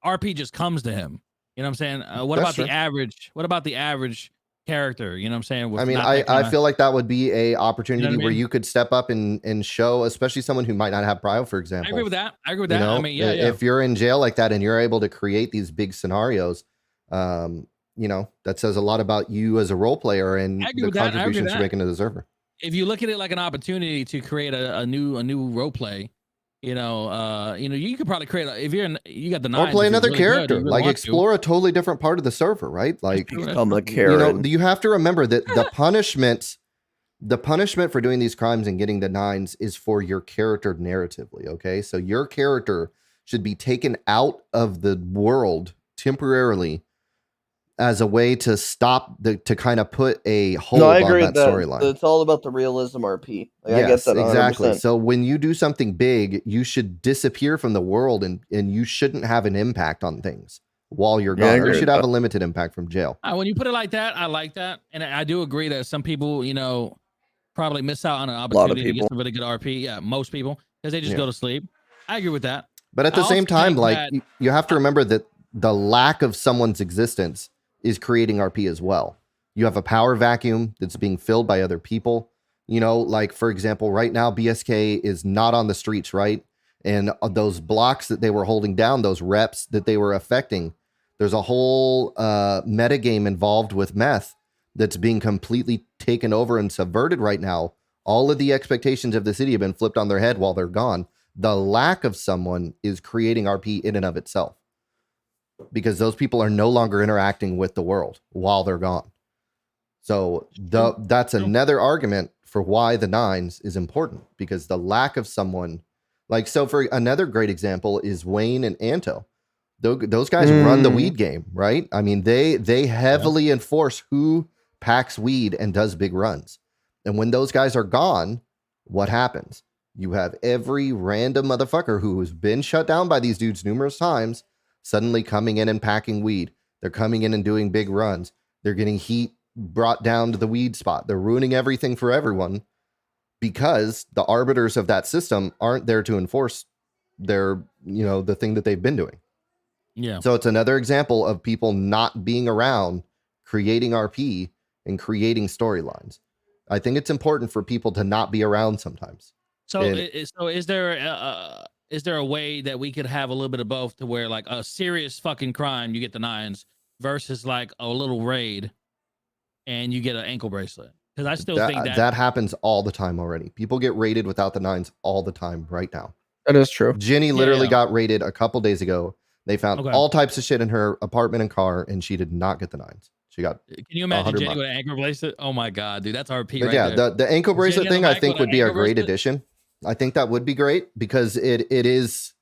RP just comes to him. You know what I'm saying? What about the average? What about the average character? You know what I'm saying? I mean, I feel like that would be a opportunity where you could step up and show, especially someone who might not have prio, for example. I agree with that. I mean, if you're in jail like that and you're able to create these big scenarios, that says a lot about you as a role player and the contributions you're making to the server. If you look at it like an opportunity to create a new role play, you could probably create you got the nines, or play another character, like explore a totally different part of the server, right? Like become a Karen. You have to remember that the punishment for doing these crimes and getting the nines is for your character narratively. Okay, so your character should be taken out of the world temporarily as a way to stop to kind of put a hold on that storyline. It's all about the realism RP. I get that 100%. Exactly. So when you do something big, you should disappear from the world and you shouldn't have an impact on things. while you're Yeah, I gone, agree or should with have a limited impact from jail. When you put it like that, I like that, and I do agree that some people, probably miss out on an opportunity to get people. some really good RP. Yeah, most people, because they just go to sleep. I agree with that. But at I the same also time, think like that- you have to remember that the lack of someone's existence is creating RP as well. You have a power vacuum that's being filled by other people. Like for example, right now BSK is not on the streets, right? And those blocks that they were holding down, those reps that they were affecting, there's a whole meta game involved with meth that's being completely taken over and subverted right now. All of the expectations of the city have been flipped on their head while they're gone. The lack of someone is creating RP in and of itself, because those people are no longer interacting with the world while they're gone. So that's another argument for why the nines is important, because the lack of someone, like, so for another great example is Wayne and Anto. Those guys run the weed game, right? I mean, they heavily enforce who packs weed and does big runs. And when those guys are gone, what happens? You have every random motherfucker who has been shut down by these dudes numerous times suddenly coming in and packing weed. They're coming in and doing big runs. They're getting heat brought down to the weed spot. They're ruining everything for everyone because the arbiters of that system aren't there to enforce their, the thing that they've been doing. Yeah. So it's another example of people not being around, creating RP and creating storylines. I think it's important for people to not be around sometimes. So is there a way that we could have a little bit of both, to where like a serious fucking crime, you get the nines, versus like a little raid and you get an ankle bracelet? Because I still think that happens all the time already. People get raided without the nines all the time right now. That is true. Jenny literally got raided a couple days ago. They found all types of shit in her apartment and car, and she did not get the nines. She got. Can you imagine Jenny with an ankle bracelet? Oh my god, dude, that's RP right there. The ankle bracelet thing I think would be a great bracelet? addition. I think that would be great because it is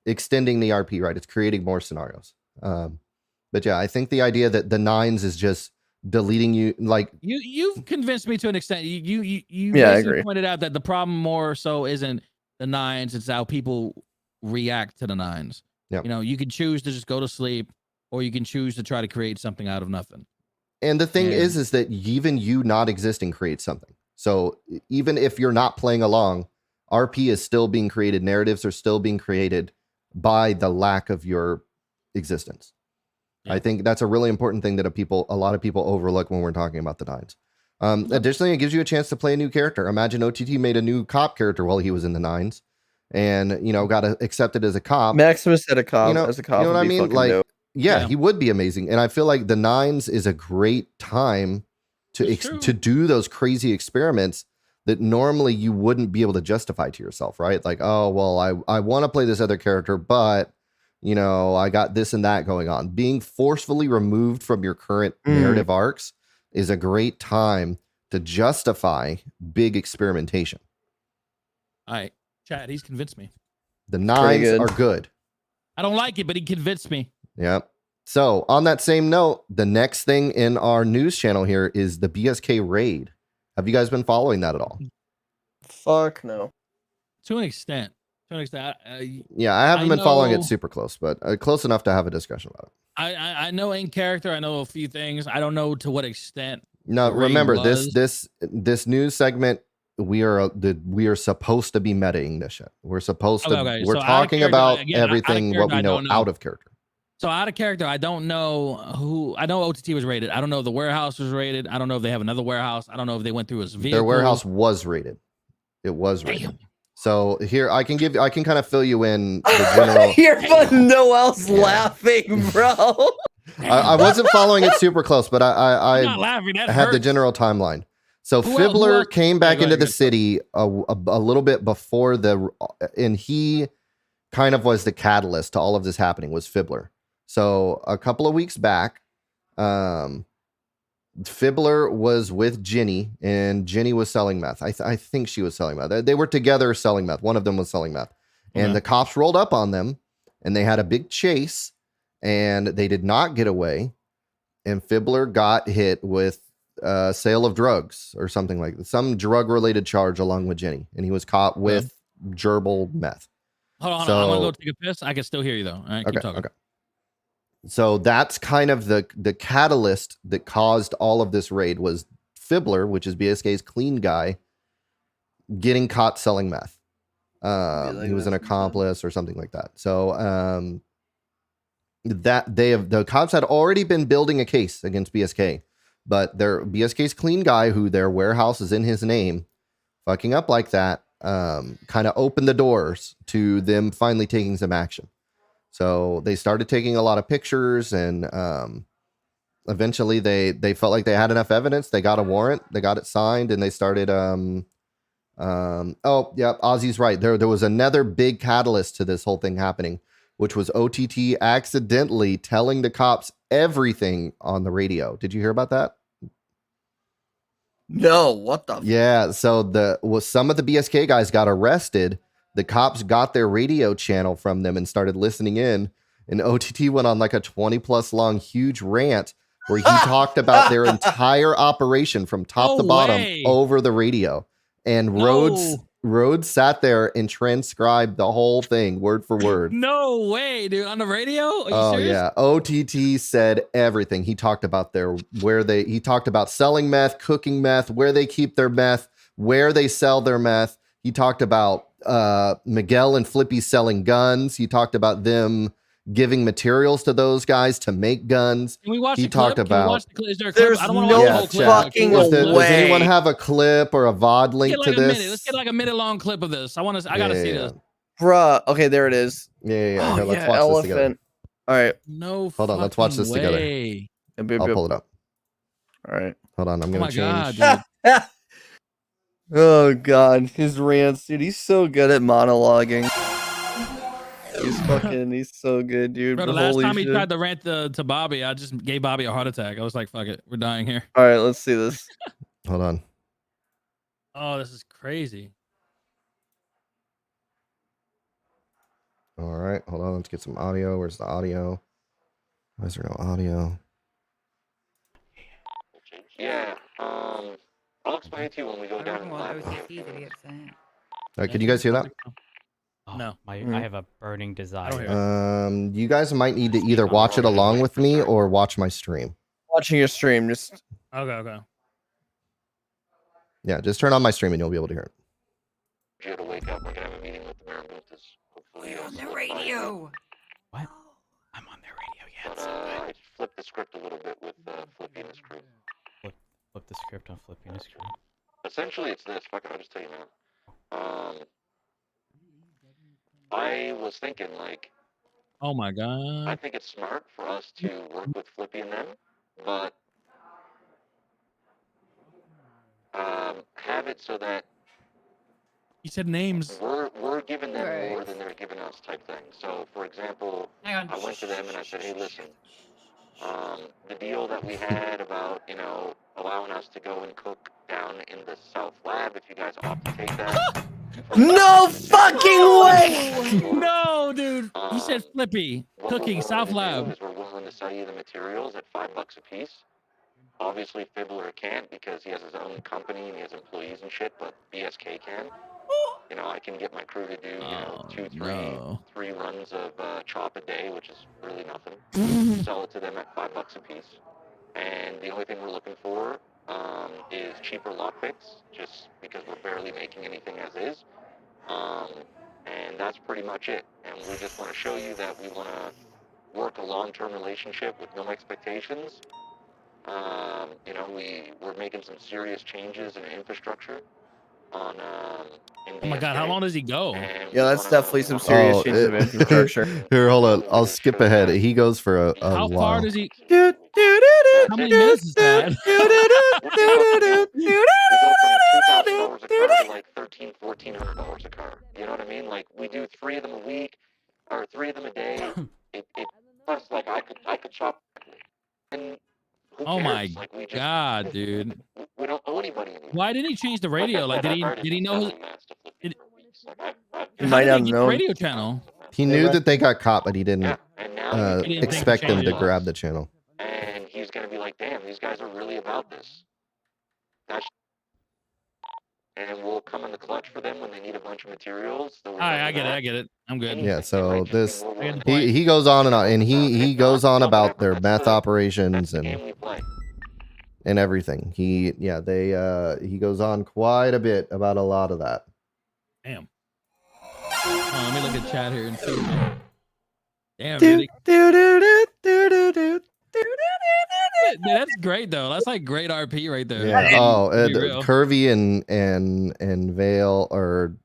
extending the RP, right? It's creating more scenarios. But yeah, I think the idea that the nines is just deleting you, like you've convinced me to an extent. You basically pointed out that the problem more so isn't the nines, it's how people react to the nines. Yeah. You can choose to just go to sleep, or you can choose to try to create something out of nothing. And the thing is that even you not existing creates something. So even if you're not playing along, RP is still being created. Narratives are still being created by the lack of your existence. Yeah. I think that's a really important thing that a lot of people overlook when we're talking about the nines. Additionally, it gives you a chance to play a new character. Imagine OTT made a new cop character while he was in the nines, and got accepted as a cop. Maximus had a cop as a cop. You know what I mean? Like, dope. Yeah, he would be amazing. And I feel like the nines is a great time to do those crazy experiments that normally you wouldn't be able to justify to yourself, right? Like, oh, well, I want to play this other character, but, I got this and that going on. Being forcefully removed from your current narrative arcs is a great time to justify big experimentation. All right, Chad, he's convinced me. The nines are good. I don't like it, but he convinced me. Yep. So on that same note, the next thing in our news channel here is the BSK raid. Have you guys been following that at all? Fuck no. To an extent. Yeah, I haven't been following it super close, but close enough to have a discussion about it. I know in character, I know a few things. I don't know to what extent. No, remember this news segment. We are supposed to be metaing this shit. We're supposed to. Okay. We're talking about everything what we know out of character. So out of character, I don't know who. I know OTT was raided. I don't know if the warehouse was raided. I don't know if they have another warehouse. I don't know if they went through his vehicle. Their warehouse was raided. It was raided. So here I can kind of fill you in the general. You're fun. No else laughing, bro. I wasn't following it super close, but I not laughing. That had hurts. the general timeline. So Fibbler came back into the city a little bit before and he kind of was the catalyst to all of this happening, was Fibbler. So a couple of weeks back, Fibbler was with Ginny, and Ginny was selling meth. I think she was selling meth. They were together selling meth. One of them was selling meth. And the cops rolled up on them, and they had a big chase, and they did not get away. And Fibbler got hit with sale of drugs or something like that. Some drug-related charge along with Ginny. And he was caught with gerbil meth. Hold on, I'm going to go take a piss. I can still hear you, though. All right, keep talking. Okay. So that's kind of the catalyst that caused all of this raid was Fibbler, which is BSK's clean guy, getting caught selling meth. He was an accomplice or something like that. So that the cops had already been building a case against BSK, but their BSK's clean guy, who their warehouse is in his name, fucking up like that, kind of opened the doors to them finally taking some action. So they started taking a lot of pictures, and eventually they felt like they had enough evidence. They got a warrant, they got it signed, and they started. Oh yeah, Ozzy's right. There was another big catalyst to this whole thing happening, which was OTT accidentally telling the cops everything on the radio. Did you hear about that? No, what the? Yeah, so some of the BSK guys got arrested. The cops got their radio channel from them and started listening in. And OTT went on like a 20+ long huge rant where he talked about their entire operation from top to bottom over the radio. And Rhodes sat there and transcribed the whole thing word for word. No way, dude. On the radio? Are you serious? Yeah. OTT said everything. He talked about he talked about selling meth, cooking meth, where they keep their meth, where they sell their meth. He talked about Miguel and Flippy selling guns. He talked about them giving materials to those guys to make guns. Can we watch he the talked clip? about. Is there a clip? There's I don't want no to watch the whole clip. fucking Does way. anyone have a clip or a VOD link to this? Let's get like a minute long clip of this. I gotta see this. Bruh. Okay, there it is. Yeah. Here, let's watch this together. All right. No. Hold on. Let's watch this together. I'll pull it up. All right. Hold on. I'm gonna change. God, dude. Oh god, his rants, dude. He's so good at monologuing. He's so good, dude. Bro, the last time he tried to rant to Bobby, I just gave Bobby a heart attack. I was like, fuck it, we're dying here. All right, let's see this. Hold on. Oh, this is crazy. All right, hold on. Let's get some audio. Where's the audio? Why is there no audio? Yeah, I'll explain it to you when we go down. Can you guys hear that? Oh, no. I have a burning desire. You guys might need to either watch it along with me or watch my stream. Watching your stream, just okay. Yeah, just turn on my stream and you'll be able to hear it. You to wake up. We're gonna have a meeting with the mayor about this. Hopefully, on the radio. What? I'm on their radio yet. I just flipped the script a little bit with Flippy and his crew. Flip the script on Flippy and his crew. Essentially, it's this. Fuck it, I'll just tell you now. I was thinking, like, oh my god, I think it's smart for us to work with Flippy and them, but have it so that he said names. We're giving them more than they're giving us, type thing. So, for example, I went to them and I said, hey, listen, the deal that we had about, allowing us to go and cook down in the South Lab, if you guys opt to take that. no fucking way! No, dude. He said Flippy cooking South Lab. We're willing to sell you the materials at $5 a piece. Obviously, Fibbler can't because he has his own company and he has employees and shit, but BSK can. I can get my crew to do, three runs of chop a day, which is really nothing. Sell it to them at $5 a piece. And the only thing we're looking for is cheaper lockpicks, just because we're barely making anything as is. And that's pretty much it. And we just want to show you that we want to work a long-term relationship with no expectations. We're making some serious changes in infrastructure. Oh my god, how long does he go? Yeah, that's definitely some serious changes of infrastructure. Here, hold on. I'll skip ahead. He goes for a how while. Far does he? How many minutes is that? We go from $2,000 a car to like $1,300, $1,400 a car. You know what I mean? Like we do 3 of them a week or 3 of them a day. It plus like I could shop. And oh my god, dude! We don't owe anybody anymore. Why didn't he change the radio? Like, did he know? He might not know. Radio channel. He knew that they got caught, but he didn't he didn't expect them to it. grab the channel. And he's gonna be like, "Damn, these guys are really about this." and we'll come in the clutch for them when they need a bunch of materials. So All right, I get it. I'm good. Yeah, so this I get the point. he goes on and he goes on about their meth operations and everything. He goes on quite a bit about a lot of that. Damn. Let me look at chat here and see. Damn, Do, dude. do. Dude, that's great though. That's like great RP right there. Yeah. Be real. Curvy and Vale or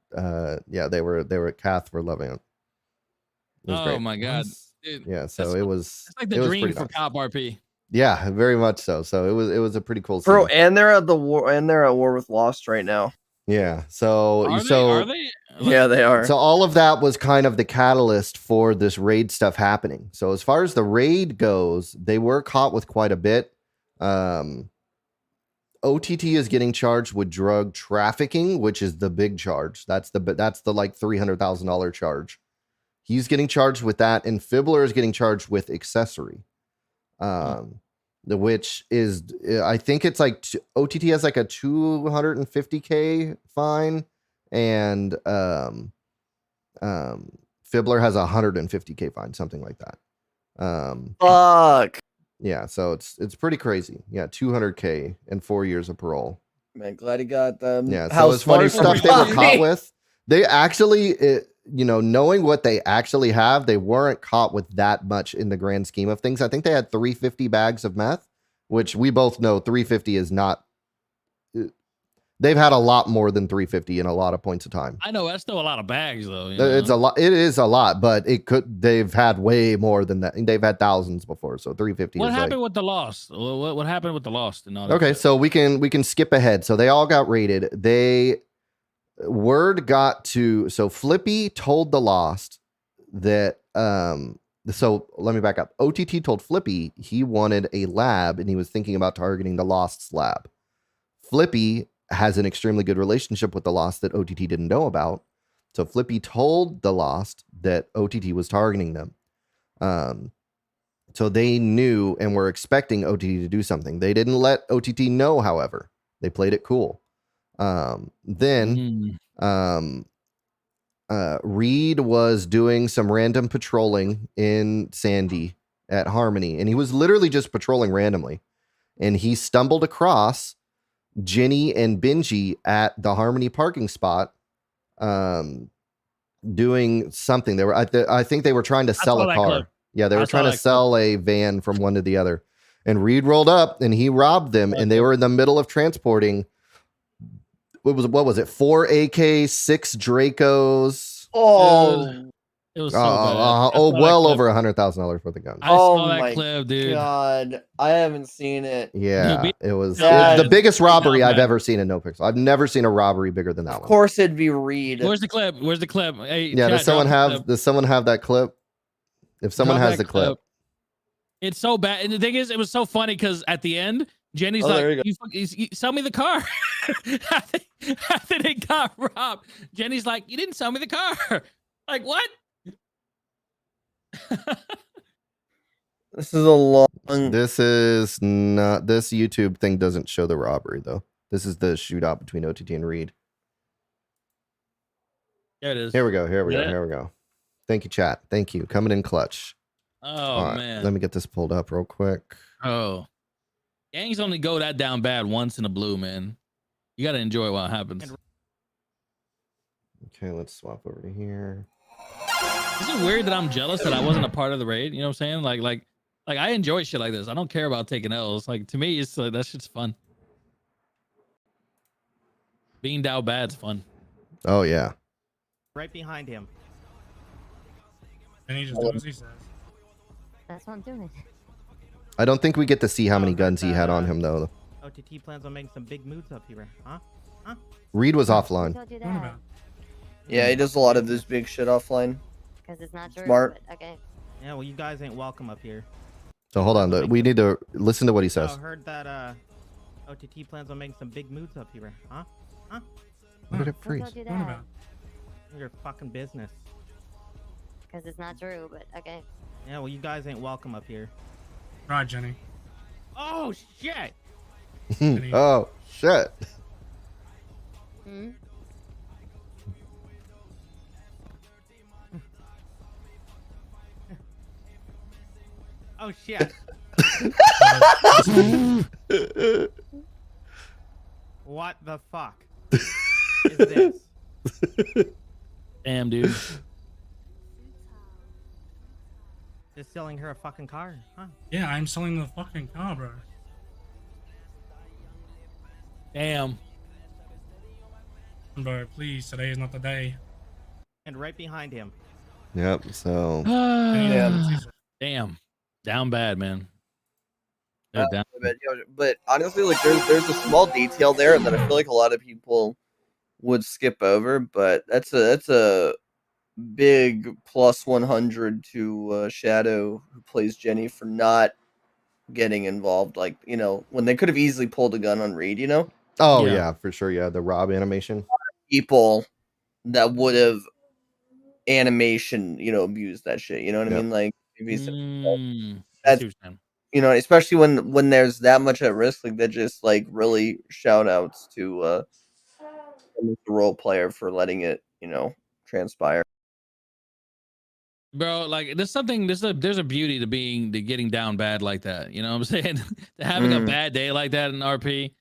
they were Kath were loving it. It was Oh great. my god. Dude, Yeah, so it was. it's like the it was dream pretty for nice. cop RP. Yeah, very much so. So it was a pretty cool scene. Bro, and they're at war with Lost right now. Yeah. So Are they? Yeah, they are. So all of that was kind of the catalyst for this raid stuff happening. So as far as the raid goes, they were caught with quite a bit. OTT is getting charged with drug trafficking, which is the big charge. That's the like $300,000 charge. He's getting charged with that, and Fibbler is getting charged with accessory. Which is, I think it's like OTT has like a $250K fine, and Fibbler has a $150K fine, something like that. Fuck. Yeah, so it's pretty crazy. Yeah, $200K and 4 years of parole. Man, glad he got them. Yeah, so house as far money as for stuff they were money. caught with, they actually, knowing what they actually have, they weren't caught with that much in the grand scheme of things. I think they had 350 bags of meth, which we both know 350 is not. They've had a lot more than 350 in a lot of points of time. I know that's still a lot of bags though. It's a lot. It is a lot, but they've had way more than that. They've had thousands before. So 350. What is happened like, with the Lost? What happened with the Lost and all that? okay, so we can skip ahead. So they all got raided. Word got to, so Flippy told the Lost that so let me back up. OTT told Flippy he wanted a lab and he was thinking about targeting the Lost's lab. Flippy has an extremely good relationship with the Lost that OTT didn't know about. So Flippy told the Lost that OTT was targeting them. So they knew and were expecting OTT to do something. They didn't let OTT know, however. They played it cool. Then Reed was doing some random patrolling in Sandy at Harmony, and he was literally just patrolling randomly. And he stumbled across Jenny and Benji at the Harmony parking spot, doing something. They were, I think they were trying to sell a car. Clip. Yeah, they were trying to sell a van from one to the other. And Reed rolled up and he robbed them, and they were in the middle of transporting. What was it? 4 AK, 6 Dracos. Oh, It was so bad. Well over $100,000 worth of guns. I saw Oh that my clip, dude. God, I haven't seen it. Yeah, it was Yeah. the biggest robbery Yeah, I've man. ever seen in No Pixel. I've never seen a robbery bigger than that Of one. course, it'd be Reed. Where's the clip? Hey, Yeah, chat, does someone drop the clip. have that clip? If someone Drop has that the clip. It's so bad. And the thing is, it was so funny because at the end, Jenny's Oh, there you like, you sell me the car. After they got robbed, Jenny's like, you didn't sell me the car. Like, what? This is a long. This is not, this YouTube thing doesn't show the robbery though. This is the shootout between OTT and Reed. There it is. Here we go. Yeah. Thank you, chat. Thank you. Coming in clutch. Oh, All right, man. let me get this pulled up real quick. Oh. Gangs only go that down bad once in a blue, man. You got to enjoy what happens. Okay, let's swap over to here. Is it weird that I'm jealous that I wasn't a part of the raid? You know what I'm saying? Like I enjoy shit like this. I don't care about taking L's. Like, to me, it's like, that shit's fun. Being down bad's fun. Oh yeah. Right behind him. And he just does as he says. That's what I'm doing. I don't think we get to see how many guns he had on him though. OTT plans on making some big moves up here, huh? Reed was offline. Told you What that. about? Yeah, he does a lot of this big shit offline. Because it's not true. Smart. But okay. Yeah, well, you guys ain't welcome up here. So hold on. We need to listen to what he I says. heard that OTT plans on making some big moves up here, huh? Look at it Who freeze. told you What that? about? Your fucking business. Because it's not true, but okay. Yeah, well, you guys ain't welcome up here. Right, Jenny. Oh shit! Oh shit. Hmm? Oh shit! What the fuck is this? Damn, dude. Just selling her a fucking car, huh? Yeah, I'm selling the fucking car, bro. Damn. Bro, please, today is not the day. And right behind him. Yep. So Damn. Down bad, man. They're down. But honestly, like there's a small detail there that I feel like a lot of people would skip over, but that's a big plus 100 to Shadow, who plays Jenny, for not getting involved. Like, when they could have easily pulled a gun on Reed, oh Yeah. yeah, for sure. Yeah, the Rob animation. people that would have animation, abused that shit. You know what I Yep. mean? Like, if he's, I see that's, what you're saying. especially when there's that much at risk, like that just like really shout outs to the role player for letting it, transpire. Bro, like there's a beauty to getting down bad like that. You know what I'm saying? To having a bad day like that in RP.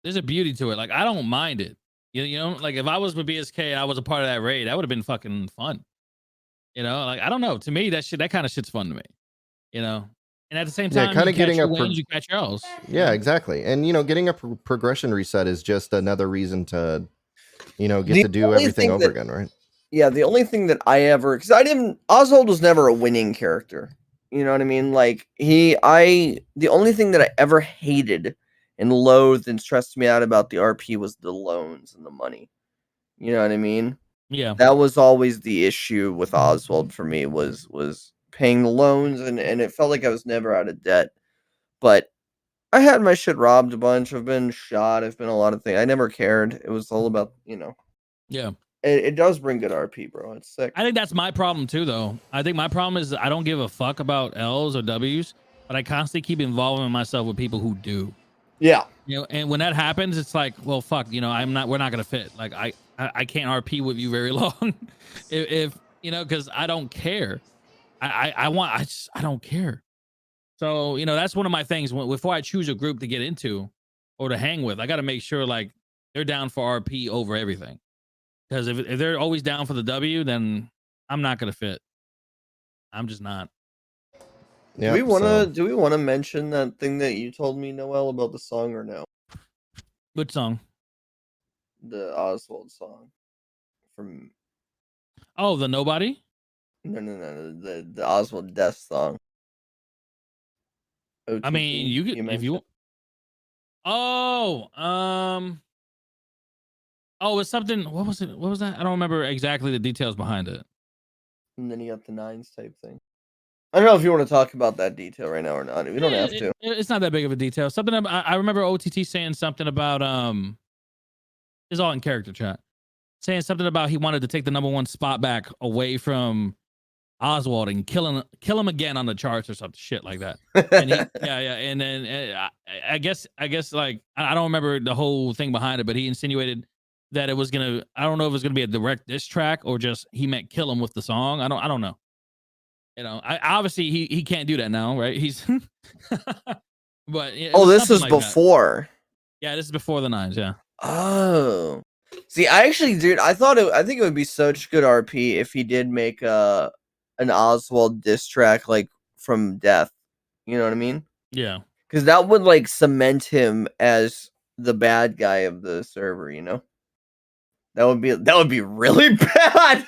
There's a beauty to it. Like I don't mind it. You know, like if I was with BSK and I was a part of that raid, that would have been fucking fun. Like I don't know. To me, that kind of shit's fun to me. And at the same time, kind of getting wins, you catch your L's. Yeah, exactly. And getting a progression reset is just another reason to, get to do everything over again, right? Yeah, the only thing that because Oswald was never a winning character. You know what I mean? Like the only thing that I ever hated and loathed and stressed me out about the RP was the loans and the money. You know what I mean? Yeah. That was always the issue with Oswald for me was paying the loans, and it felt like I was never out of debt. But I had my shit robbed a bunch. I've been shot. I've been a lot of things. I never cared. It was all about, Yeah. It does bring good RP, bro. It's sick. I think that's my problem too, though. I think my problem is I don't give a fuck about L's or W's, but I constantly keep involving myself with people who do. Yeah. And when that happens, it's like, well, fuck, we're not gonna fit. Like I can't RP with you very long, if because I don't care. I don't care. So that's one of my things. Before I choose a group to get into or to hang with, I got to make sure like they're down for RP over everything. Because if they're always down for the W, then I'm not gonna fit. I'm just not. Yep, do we wanna mention that thing that you told me, Noel, about the song or no? Which song? The Oswald song. From the Nobody? No, the Oswald Death song. OTT, I mean, you could if you. It's something. What was it? What was that? I don't remember exactly the details behind it. And then you got the nines type thing. I don't know if you want to talk about that detail right now or not. We don't have to. It's not that big of a detail. Something I remember OTT saying something about It's all in character chat. Saying something about he wanted to take the #1 spot back away from Oswald and kill him again on the charts or some shit like that. And and then I guess like I don't remember the whole thing behind it, but he insinuated that it was gonna. I don't know if it was gonna be a direct diss track or just he meant kill him with the song. I don't know. Obviously he can't do that now, right? He's but this is like before. Yeah, this is before the nines. Yeah. Oh, see, I think it would be such good RP if he did make an Oswald diss track like from Death. You know what I mean? Yeah. Because that would like cement him as the bad guy of the server. That would be really bad.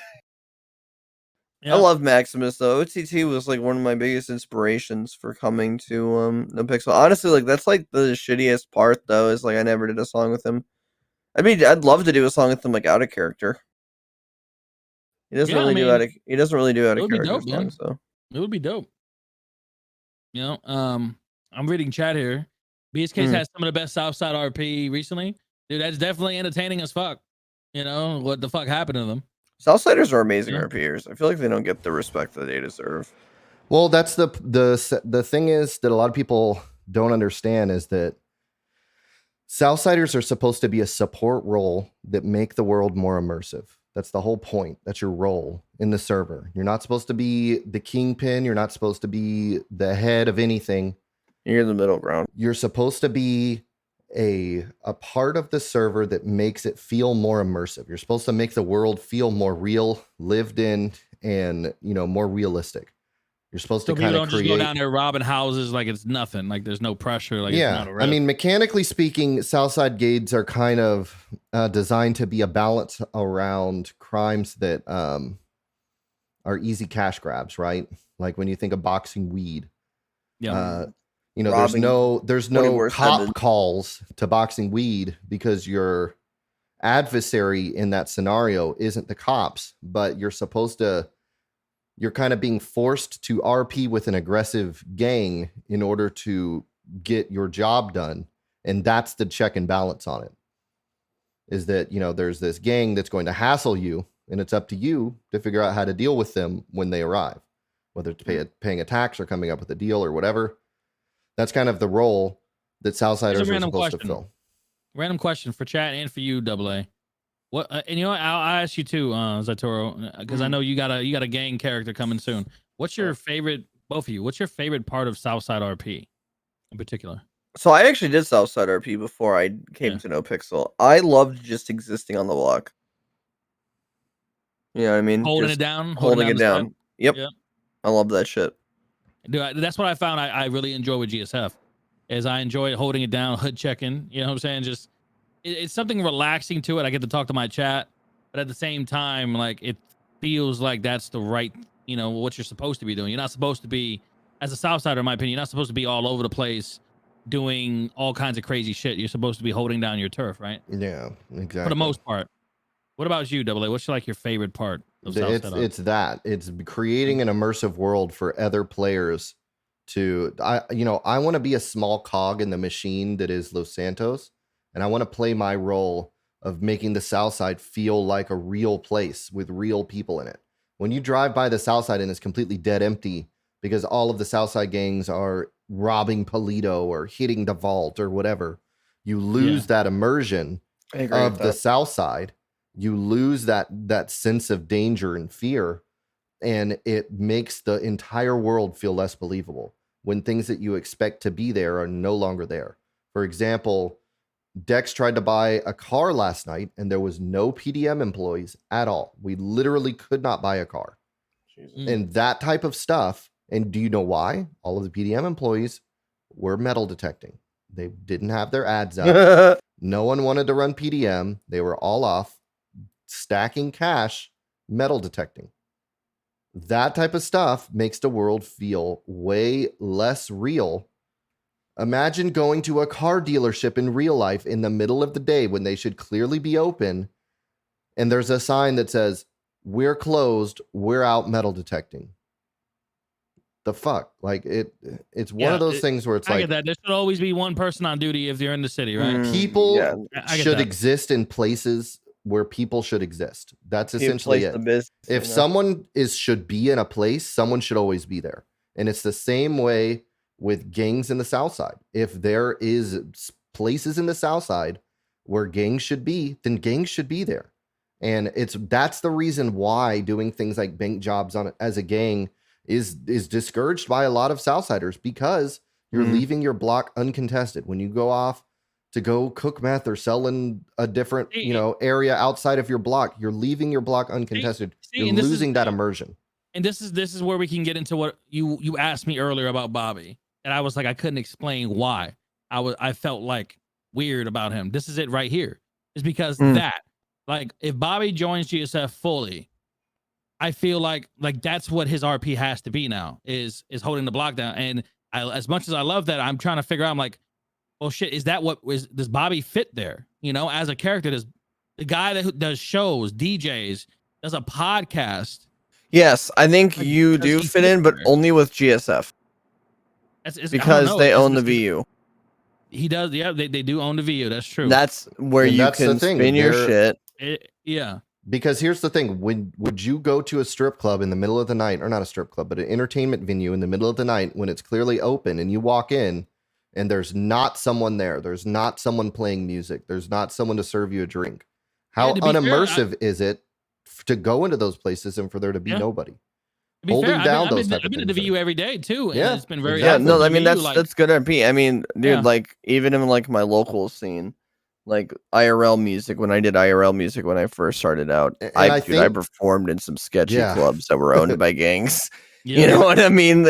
Yep. I love Maximus though. OTT was like one of my biggest inspirations for coming to No Pixel. Honestly, like that's like the shittiest part though, is like I never did a song with him. I'd love to do a song with him like out of character. He doesn't really do out of character songs, so it would be dope. I'm reading chat here. BSK's has some of the best Southside RP recently. Dude, that's definitely entertaining as fuck. What the fuck happened to them? Southsiders are amazing RPers. I feel like they don't get the respect that they deserve. Well, that's the thing is that a lot of people don't understand is that Southsiders are supposed to be a support role that make the world more immersive. That's the whole point. That's your role in the server. You're not supposed to be the kingpin. You're not supposed to be the head of anything. You're in the middle ground. You're supposed to be a part of the server that makes it feel more immersive. You're supposed to make the world feel more real, lived in, and more realistic. You're supposed So to people kind don't of just create. go down there robbing houses like it's nothing. Like there's no pressure. Like it's not a I risk. mean, mechanically speaking, Southside games are kind of designed to be a balance around crimes that are easy cash grabs, right? Like when you think of boxing weed. Yeah. There's Robbing no 24/7. cop calls to boxing weed because your adversary in that scenario isn't the cops, but you're kind of being forced to RP with an aggressive gang in order to get your job done. And that's the check and balance on it. Is that, there's this gang that's going to hassle you, and it's up to you to figure out how to deal with them when they arrive, whether it's paying a tax or coming up with a deal or whatever. That's kind of the role that Southsiders are supposed to fill. Random question for chat and for you, AA. What and I'll ask you too, Zaitohro, because I know you got a gang character coming soon. What's your favorite, both of you? What's your favorite part of Southside RP in particular? So I actually did Southside RP before I came to know Pixel. I loved just existing on the block. You know what I mean? Holding Just it down, holding it the down. side? Yep. Yep. I love that shit. Dude, that's what I found I really enjoy with GSF, is I enjoy holding it down, hood checking. You know what I'm saying? Just it's something relaxing to it. I get to talk to my chat, but at the same time, like it feels like that's the right, what you're supposed to be doing. You're not supposed to be, as a Southsider, in my opinion, you're not supposed to be all over the place doing all kinds of crazy shit. You're supposed to be holding down your turf, right? Yeah, exactly. For the most part. What about you, AA? What's like your favorite part of Southside? It's creating an immersive world for other players to. I want to be a small cog in the machine that is Los Santos, and I want to play my role of making the Southside feel like a real place with real people in it. When you drive by the Southside and it's completely dead empty because all of the Southside gangs are robbing Polito or hitting the vault or whatever, you lose that immersion of the Southside. You lose that sense of danger and fear, and it makes the entire world feel less believable when things that you expect to be there are no longer there. For example, Dex tried to buy a car last night, and there was no PDM employees at all. We literally could not buy a car. And that type of stuff. And do you know why? All of the PDM employees were metal detecting. They didn't have their ads up. No one wanted to run PDM. They were all off stacking cash, metal detecting. That type of stuff makes the world feel way less real. Imagine going to a car dealership in real life in the middle of the day when they should clearly be open, and there's a sign that says, "We're closed, we're out metal detecting." The fuck? Like it's one of those things where it's I like get that. There should always be one person on duty if you're in the city, right? People I get should that. exist in places where people should exist. That's essentially it. Business, If someone should be in a place, someone should always be there. And it's the same way with gangs in the South Side. If there is places in the South Side where gangs should be, then gangs should be there. And that's the reason why doing things like bank jobs as a gang is discouraged by a lot of Southsiders, because you're leaving your block uncontested. When you go off to go cook meth or sell in a different, area outside of your block, you're leaving your block uncontested. You're losing that immersion. And this is where we can get into what you asked me earlier about Bobby. And I was like, I couldn't explain why. I felt like weird about him. This is it right here. It's because that, like, if Bobby joins GSF fully, I feel like that's what his RP has to be now, is holding the block down. And as much as I love that, I'm trying to figure out, I'm like, well, shit, is that does Bobby fit there? As a character, does the guy that does shows, DJs, does a podcast? Yes, I think you do fit in, but only with GSF. Because they own the VU. He does, yeah. They do own the VU. That's true. That's where you can spin your shit. Yeah. Because here's the thing: would you go to a strip club in the middle of the night, or not a strip club, but an entertainment venue in the middle of the night when it's clearly open, and you walk in, and there's not someone there. There's not someone playing music. There's not someone to serve you a drink. How to be fair, unimmersive is it to go into those places and for there to be nobody? To be Holding fair, down I've those been, type I've been of to things. VU every day too, and Yeah, it's been very Yeah, exactly. no, I helpful. mean VU, that's good RP. I mean, dude, Yeah. like even in like my local scene, like IRL music. When I did IRL music when I first started out, And I I I think- performed in some sketchy Yeah. clubs that were owned by gangs. Yeah. You know what I mean?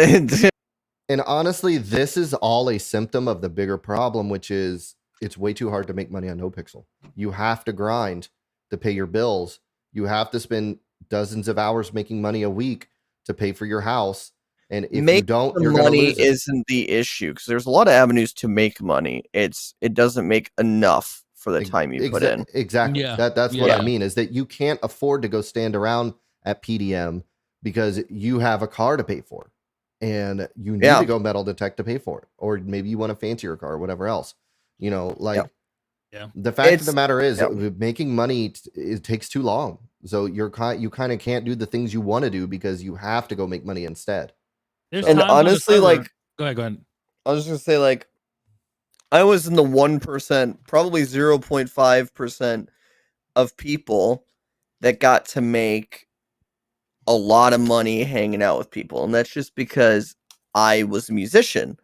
And honestly, this is all a symptom of the bigger problem, which is it's way too hard to make money on NoPixel. You have to grind to pay your bills. You have to spend dozens of hours making money a week to pay for your house. And if you don't, you're going to money lose it. isn't the issue because there's a lot of avenues to make money. It doesn't make enough for the time you put in. Exactly. Yeah. That's what I Yeah. mean, is that you can't afford to go stand around at PDM because you have a car to pay for. And you need to go metal detect to pay for it. Or maybe you want a fancier car or whatever else. You know, like the fact of the matter is making money, it takes too long. So you kind of can't do the things you want to do because you have to go make money instead. There's And times on the honestly, server- like, go ahead. I was just gonna say, like, I was in the 1%, probably 0.5% of people that got to make a lot of money hanging out with people, and that's just because I was a musician,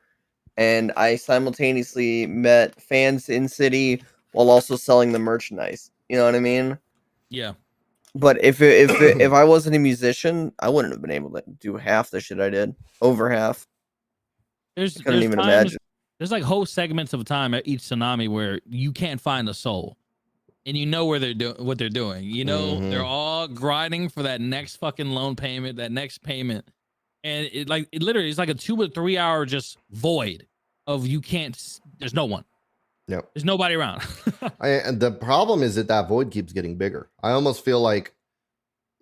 and I simultaneously met fans in city while also selling the merchandise. You know what I mean? Yeah. But if I wasn't a musician, I wouldn't have been able to do half the shit I did. Over half. There's Couldn't even times- imagine. There's like whole segments of time at each tsunami where you can't find a soul, and you know where they're doing what they're doing. You know they're all grinding for that next fucking loan payment, that next payment, and it literally is like a 2 or 3 hour just void of you can't. There's no one. No, there's nobody around. And the problem is that void keeps getting bigger. I almost feel like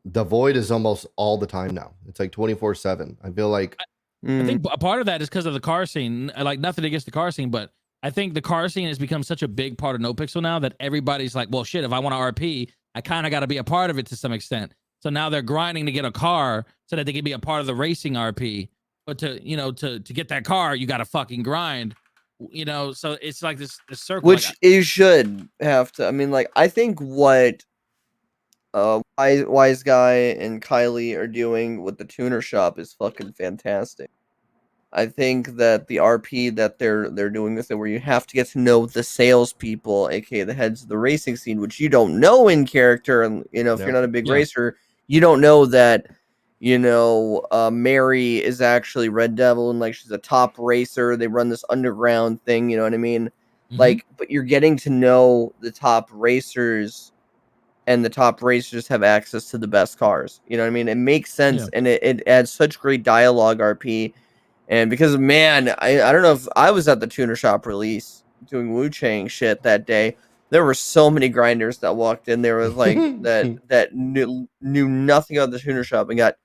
the void is almost all the time now. It's like 24/7. I feel like I think a part of that is because of the car scene. Like nothing against the car scene, but I think the car scene has become such a big part of NoPixel now that everybody's like, well, shit, if I want to RP, I kind of got to be a part of it to some extent. So now they're grinding to get a car so that they can be a part of the racing RP. But to get that car, you got to fucking grind. You know, so it's like this circle. Which you should have to. I mean, like, I think what Wise Guy and Kylie are doing with the tuner shop is fucking fantastic. I think that the RP that they're doing this, where you have to get to know the salespeople, aka the heads of the racing scene, which you don't know in character, and if you're not a big racer, you don't know that. Mary is actually Red Devil, and like she's a top racer. They run this underground thing, you know what I mean? Like, but you're getting to know the top racers, and the top racers have access to the best cars. You know what I mean? It makes sense, and it adds such great dialogue RP. And because, man, I don't know if I was at the tuner shop release doing Wu Chang shit that day. There were so many grinders that walked in. There was like that knew nothing about the tuner shop and got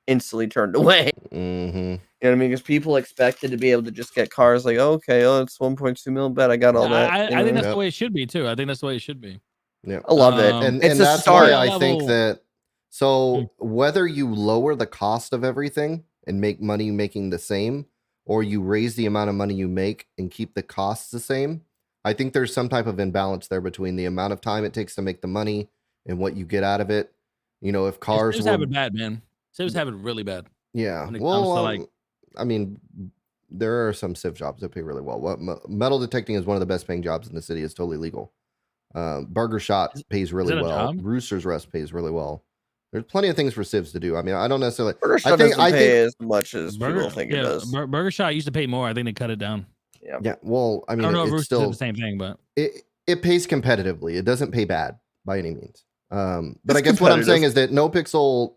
instantly turned away. You know what I mean? Because people expected to be able to just get cars like, it's 1.2 mil bet. I got all that. I think that's the way it should be too. I think that's the way it should be. Yeah, I love it. And It's a that's start. why I think that. So whether you lower the cost of everything and make money making the same, or you raise the amount of money you make and keep the costs the same, I think there's some type of imbalance there between the amount of time it takes to make the money and what you get out of it. If cars Civs have it bad, man. Civs have it really bad. Yeah. When it comes to, like, I mean, there are some civ jobs that pay really well. Metal detecting is one of the best paying jobs in the city. It's totally legal. Burger Shot pays really well. Rooster's Rest pays really well. There's plenty of things for civs to do. I mean, I don't necessarily. Burger Shot doesn't pay as much as people think it does. Burger Shot used to pay more. I think they cut it down. Yeah. Well, I mean, I don't know if it's Rooster still did the same thing, but it pays competitively. It doesn't pay bad by any means. But I guess what I'm saying is that NoPixel,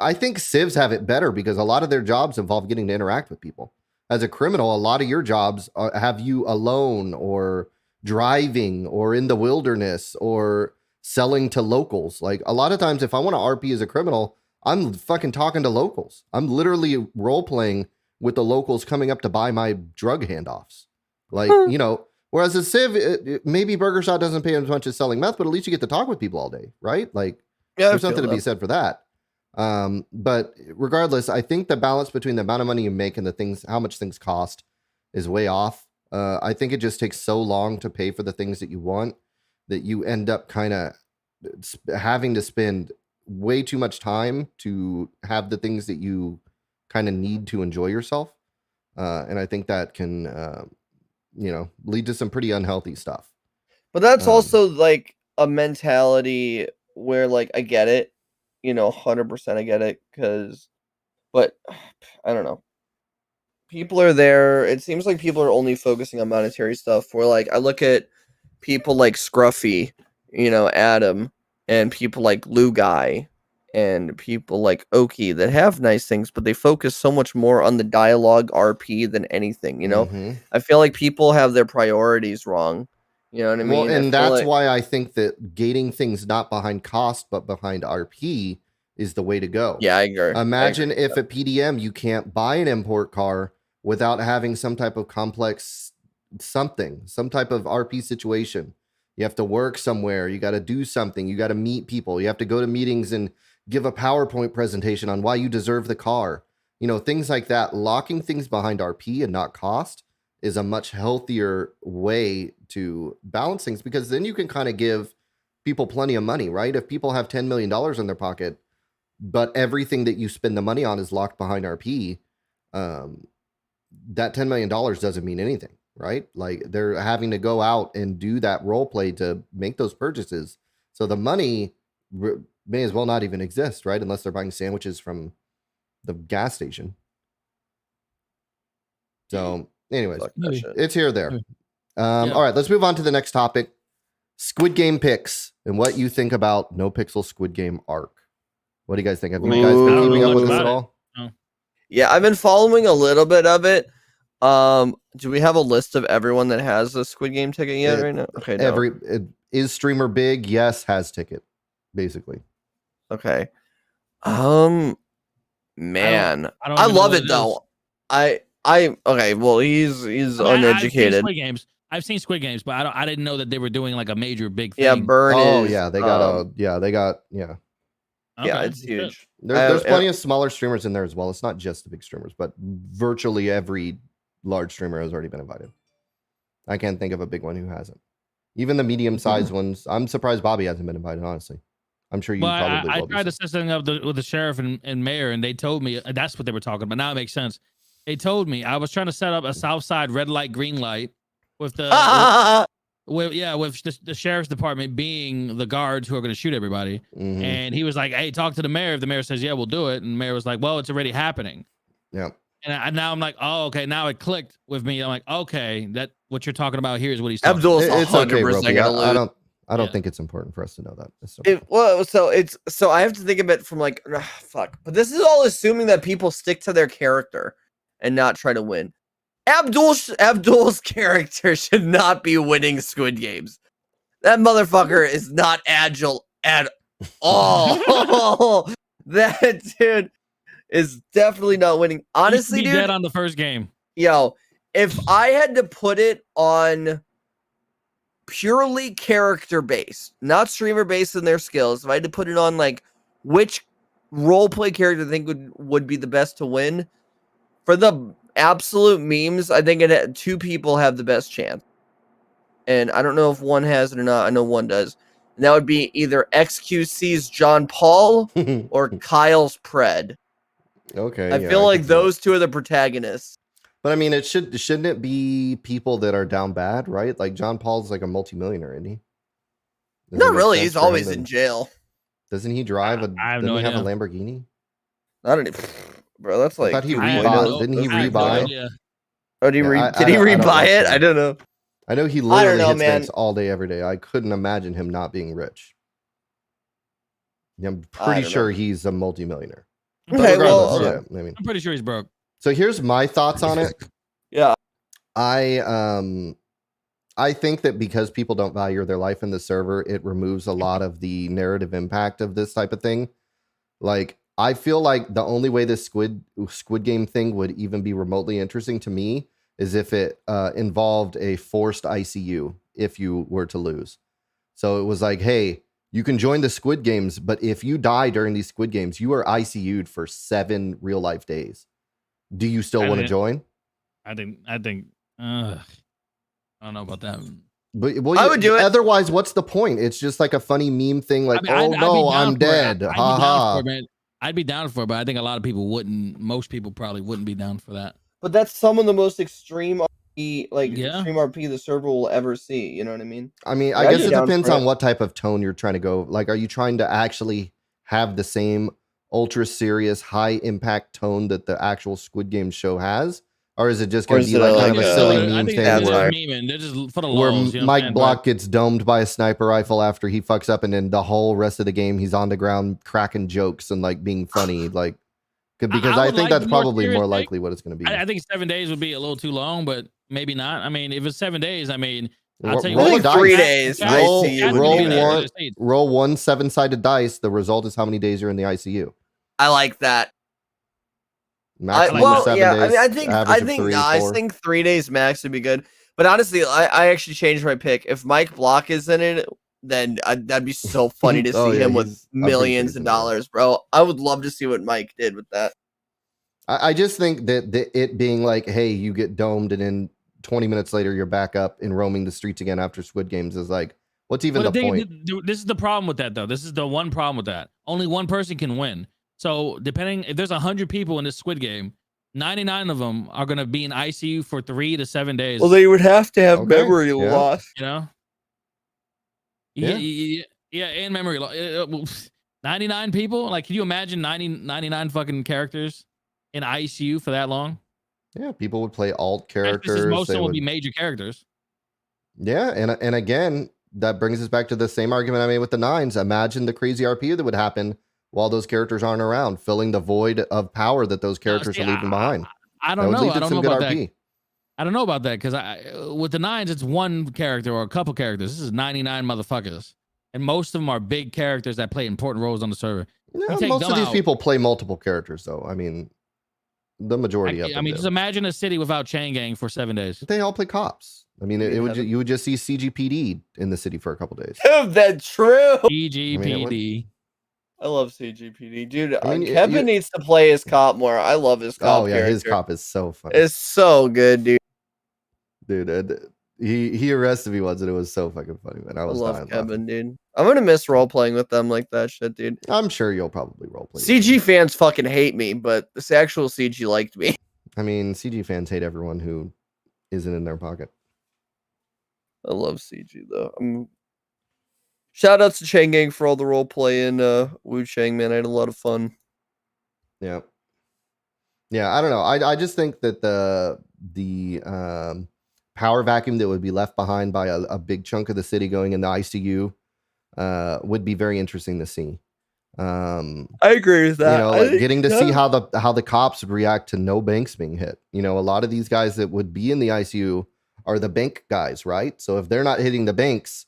I think civs have it better because a lot of their jobs involve getting to interact with people. As a criminal, a lot of your jobs have you alone or driving or in the wilderness or selling to locals. Like a lot of times, if I want to RP as a criminal, I'm fucking talking to locals. I'm literally role playing with the locals coming up to buy my drug handoffs. Like, whereas a civ, maybe Burger Shot doesn't pay as much as selling meth, but at least you get to talk with people all day, right? Like, there's something to be said for that. But regardless, I think the balance between the amount of money you make and the things, how much things cost, is way off. I think it just takes so long to pay for the things that you want that you end up kind of having to spend way too much time to have the things that you kind of need to enjoy yourself. And I think that can, lead to some pretty unhealthy stuff. But that's also like a mentality where like I get it, 100% I get it but I don't know. People are there. It seems like people are only focusing on monetary stuff. Where like I look at people like Scruffy, Adam, and people like Lou Guy, and people like Oki that have nice things, but they focus so much more on the dialogue RP than anything. Mhm. I feel like people have their priorities wrong. You know what I mean? Well, I and feel that's like- why I think that gating things not behind cost but behind RP is the way to go. Yeah, I agree. Imagine if at PDM you can't buy an import car without having some type of complex some type of RP situation. You have to work somewhere, you got to do something, you got to meet people, you have to go to meetings and give a PowerPoint presentation on why you deserve the car. Things like that. Locking things behind RP and not cost is a much healthier way to balance things, because then you can kind of give people plenty of money, right? If people have $10 million in their pocket, but everything that you spend the money on is locked behind RP, that $10 million doesn't mean anything, right? Like they're having to go out and do that role play to make those purchases. So the money may as well not even exist, right? Unless they're buying sandwiches from the gas station. So anyways, it's here or there. All right, let's move on to the next topic. Squid Game picks and what you think about No Pixel Squid Game arc. What do you guys think? Have you guys been keeping up with this at all? Yeah, I've been following a little bit of it. Do we have a list of everyone that has a Squid Game ticket yet right now? Okay, no. Is streamer big? Yes, has ticket, basically. Okay. Man, I love it though. Okay. Well, he's uneducated. I've seen Squid Games, but I didn't know that they were doing like a major big thing. Yeah, Burn is. Yeah, they got Yeah, Okay, it's huge. There's plenty of smaller streamers in there as well. It's not just the big streamers, but virtually every large streamer has already been invited. I can't think of a big one who hasn't. Even the medium-sized ones. I'm surprised Bobby hasn't been invited, honestly. I'm sure you probably will. I tried to set something up with the sheriff and mayor, and they told me that's what they were talking about. Now it makes sense. They told me I was trying to set up a Southside red light, green light with the with the sheriff's department being the guards who are going to shoot everybody. Mhm. And he was like, "Hey, talk to the mayor." If the mayor says, "Yeah, we'll do it," and the mayor was like, "Well, it's already happening." Yeah. And now I'm like, "Oh, okay." Now it clicked with me. I'm like, "Okay, that what you're talking about here is what he's talking Abdul's about." It's okay, 100% Ropey. gonna lose. I don't think it's important for us to know that. So I have to think of it from like fuck. But this is all assuming that people stick to their character and not try to win. Abdul's character should not be winning Squid Games. That motherfucker is not agile at all. That dude is definitely not winning. Honestly, dude, dead on the first game. Yo, if I had to put it on purely character based, not streamer based in their skills, if I had to put it on like which roleplay character I think would be the best to win, for the absolute memes, I think two people have the best chance. And I don't know if one has it or not. I know one does. And that would be either XQC's John Paul or Kyle's Pred. Okay. I feel like those two are the protagonists. But I mean, shouldn't it be people that are down bad, right? Like John Paul's like a multimillionaire, isn't he? Not really. He's always in jail. Doesn't he drive I have no idea. have a Lamborghini? Not any, bro. That's like. I thought he didn't he rebuy? Oh, did he rebuy it? I don't know. I know he literally hits banks all day, every day. I couldn't imagine him not being rich. I'm pretty sure he's a multimillionaire. Okay, well, yeah, I mean, I'm pretty sure he's broke. So here's my thoughts on it. Yeah. I think that because people don't value their life in the server, it removes a lot of the narrative impact of this type of thing. Like, I feel like the only way this Squid Game thing would even be remotely interesting to me is if it involved a forced ICU if you were to lose. So it was like, hey, You can join the Squid Games, but if you die during these Squid Games, you are ICU'd for 7 real life days. Do you still want to join? I think. I don't know about that. But I would do it. Otherwise, what's the point? It's just like a funny meme thing, like, I'm dead. Ha ha. I'd be down for it, but I think a lot of people wouldn't. Most people probably wouldn't be down for that. But that's some of the most extreme extreme RP the server will ever see. You know what I mean? I mean, I guess it depends on what type of tone you're trying to go. Like, are you trying to actually have the same ultra serious, high impact tone that the actual Squid Game show has? Or is it just going to be like kind of a silly meme thing they're just for the lulls, where Mike Block gets domed by a sniper rifle after he fucks up, and then the whole rest of the game he's on the ground cracking jokes and like being funny, like because I think that's probably more likely what it's going to be. I think 7 days would be a little too long, but maybe not. I mean, if it's 7 days, I mean, I'll tell you what, 3 days. Roll one 7-sided dice. The result is how many days you're in the ICU. I like that. I think 3 days max would be good. But honestly, I actually changed my pick. If Mike Block is in it, then that'd be so funny to see him with millions of dollars, bro. I would love to see what Mike did with that. I just think that it being like, hey, you get domed, and then 20 minutes later you're back up and roaming the streets again after Squid Games is like, what's even the point? This is the problem with that, though. This is the one problem with that. Only one person can win. So depending, if there's 100 people in this Squid Game, 99 of them are going to be in ICU for 3 to 7 days. Well, they would have to have memory loss. You know? Yeah, and memory loss. 99 people? Like, can you imagine 99 fucking characters in ICU for that long? Yeah, people would play alt characters. Most of them would be major characters. Yeah, and again, that brings us back to the same argument I made with the nines. Imagine the crazy RP that would happen while those characters aren't around, filling the void of power that those characters are leaving behind. I don't know. I don't know about that. I don't know about that because with the nines, it's one character or a couple characters. This is 99 motherfuckers, and most of them are big characters that play important roles on the server. Yeah, most of these people play multiple characters, though. I mean, the majority of them. I mean, just imagine a city without Chain Gang for 7 days. They all play cops. I mean, you would just see CGPD in the city for a couple days. That's true. CGPD. I love CGPD, dude. Kevin needs to play his cop more. I love his cop. Oh yeah, character. His cop is so funny. It's so good, dude. Dude, he arrested me once, and it was so fucking funny, man. I love Kevin, dude. I'm gonna miss role playing with them like that shit, dude. I'm sure you'll probably role play. CG fans fucking hate me, but this actual CG liked me. I mean, CG fans hate everyone who isn't in their pocket. I love CG though. Shout out to Chain Gang for all the role play in Wu Chang, man. I had a lot of fun. Yeah. I don't know. I just think that the power vacuum that would be left behind by a big chunk of the city going in the ICU would be very interesting to see. I agree with that. You know, like getting to see how the cops would react to no banks being hit. You know, a lot of these guys that would be in the ICU are the bank guys, right? So if they're not hitting the banks,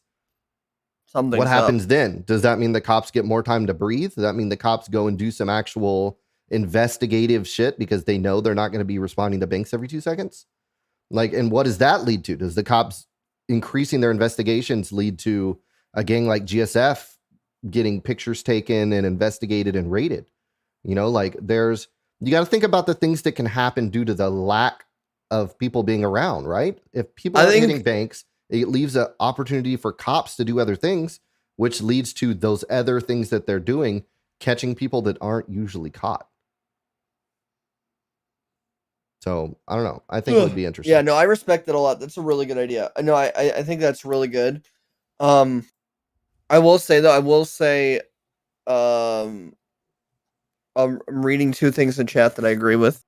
what happens then? Does that mean the cops get more time to breathe? Does that mean the cops go and do some actual investigative shit because they know they're not going to be responding to banks every 2 seconds? Like, and what does that lead to? Does the cops increasing their investigations lead to a gang like GSF getting pictures taken and investigated and raided? You know, like you got to think about the things that can happen due to the lack of people being around, right? If people are hitting banks, it leaves an opportunity for cops to do other things, which leads to those other things that they're doing, catching people that aren't usually caught. So I don't know. I think it would be interesting. Yeah, no, I respect it a lot. That's a really good idea. No, I think that's really good. I will say though, I'm reading 2 things in chat that I agree with.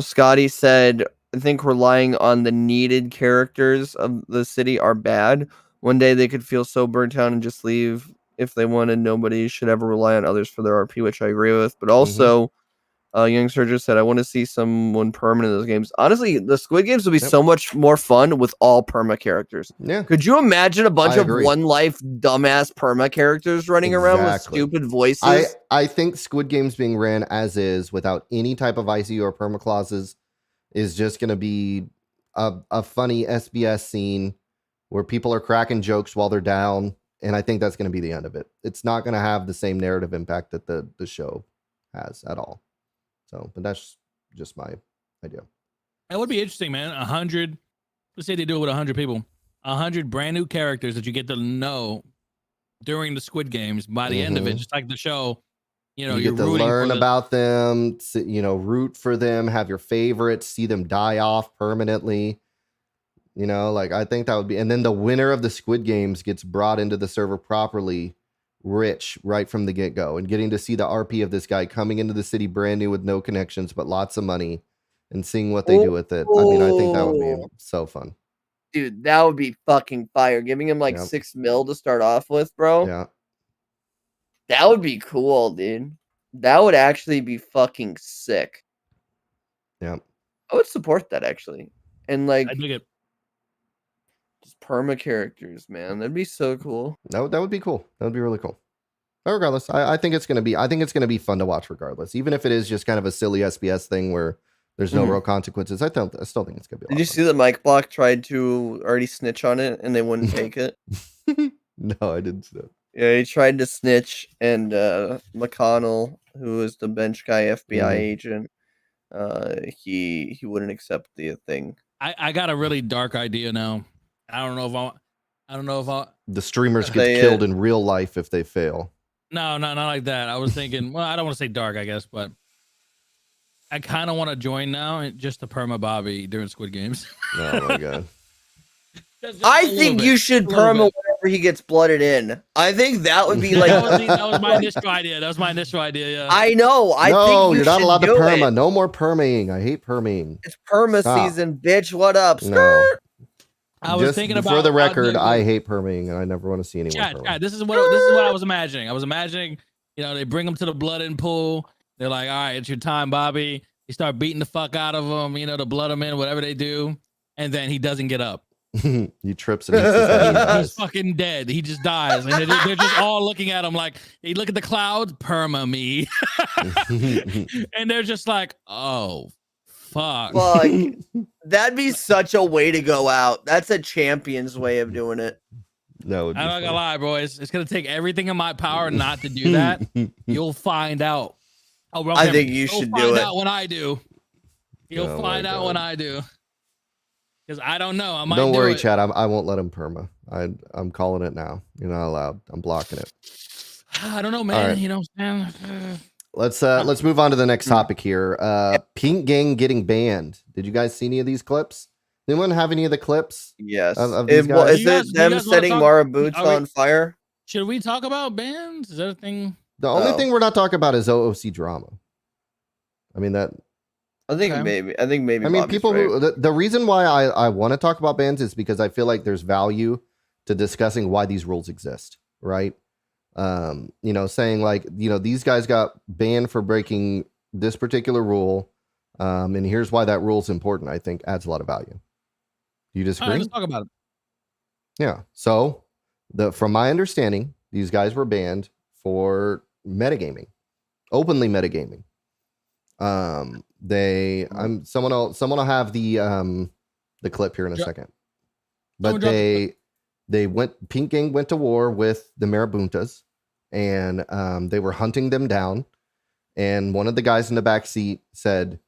Scotty said, I think relying on the needed characters of the city are bad. One day they could feel so burnt out and just leave if they wanted. Nobody should ever rely on others for their RP, which I agree with. But also, Young Surger said, I want to see someone permanent in those games. Honestly, the Squid Games would be so much more fun with all perma characters. Yeah. Could you imagine a bunch of one life dumbass perma characters running around with stupid voices? I think Squid Games being ran as is without any type of ICU or perma clauses is just going to be a funny SBS scene where people are cracking jokes while they're down And I think that's going to be the end of it. It's not going to have the same narrative impact that the show has at all. So, but that's just my idea. That would be interesting, man. 100. Let's say they do it with 100 people. 100 brand new characters that you get to know during the Squid Games. By the end of it, just like the show, you know, you get to rooting learn for about them, you know, root for them, have your favorites, see them die off permanently. You know, like I think that would be, and then the winner of the Squid Games gets brought into the server properly, rich right from the get go, and getting to see the RP of this guy coming into the city brand new with no connections but lots of money, and seeing what they do with it. I mean, I think that would be so fun. Dude, that would be fucking fire. Giving him like 6 mil to start off with, bro. Yeah. That would be cool, dude. That would actually be fucking sick. Yeah. I would support that actually. And like I dig it. Just perma characters, man. That'd be so cool. That would be cool. That would be really cool. But regardless, I think it's gonna be fun to watch regardless. Even if it is just kind of a silly SBS thing where there's no real consequences. I still think it's gonna be Did you see that Mike Block tried to already snitch on it and they wouldn't take it? No, I didn't see that. Yeah, he tried to snitch, and McConnell, who is the bench guy FBI agent, he wouldn't accept the thing. I got a really dark idea now. I don't know if I the streamers get killed in real life if they fail. No, not like that. I was thinking, well, I don't want to say dark, I guess, but I kind of want to join now just to perma Bobby during Squid Games. Oh my god. I think you should perma whenever he gets blooded in. I think that would be like that was my initial idea. That was my initial idea. Yeah. I know. I think you're not allowed to perma. It. No more permaing. I hate permaing. It's perma season, bitch. What up? Skirt? I was thinking about. For the record, I hate permaing, and I never want to see anyone perma. This is what I was imagining. I was imagining, you know, they bring him to the blood in pool. They're like, all right, it's your time, Bobby. They start beating the fuck out of him, you know, to blood him in, whatever they do, and then he doesn't get up. He trips and hits his head. He's fucking dead. He just dies, and they're just all looking at him like they look at the clouds, perma me, and they're just like, oh. Fuck. That'd be such a way to go out. That's a champion's way of doing it. No, I'm not gonna lie, boys. It's gonna take everything in my power not to do that. You'll find out. Oh, I think you should do it. You'll find out when I do. You'll find out when I do. Because I don't know. I might don't worry, it. Chad. I won't let him perma. I'm calling it now. You're not allowed. I'm blocking it. I don't know, man. Right. You know, man. Let's move on to the next topic here. Pink Gang getting banned. Did you guys see any of these clips? Anyone have any of the clips? Yes. Of these guys? Is it them setting Mara Boots on fire? Should we talk about bans? Is that a thing? The only thing we're not talking about is OOC drama. I mean that. I think maybe. I mean, Bobby's people who the reason why I want to talk about bans is because I feel like there's value to discussing why these rules exist, right? You know, saying like, you know, these guys got banned for breaking this particular rule, and here's why that rule is important. I think adds a lot of value. Do you disagree? All right, let's talk about it. Yeah. So from my understanding, these guys were banned for metagaming, openly metagaming. Someone will have the clip here in a second, but Pink Gang went to war with the Marabuntas, and they were hunting them down. And one of the guys in the back seat said,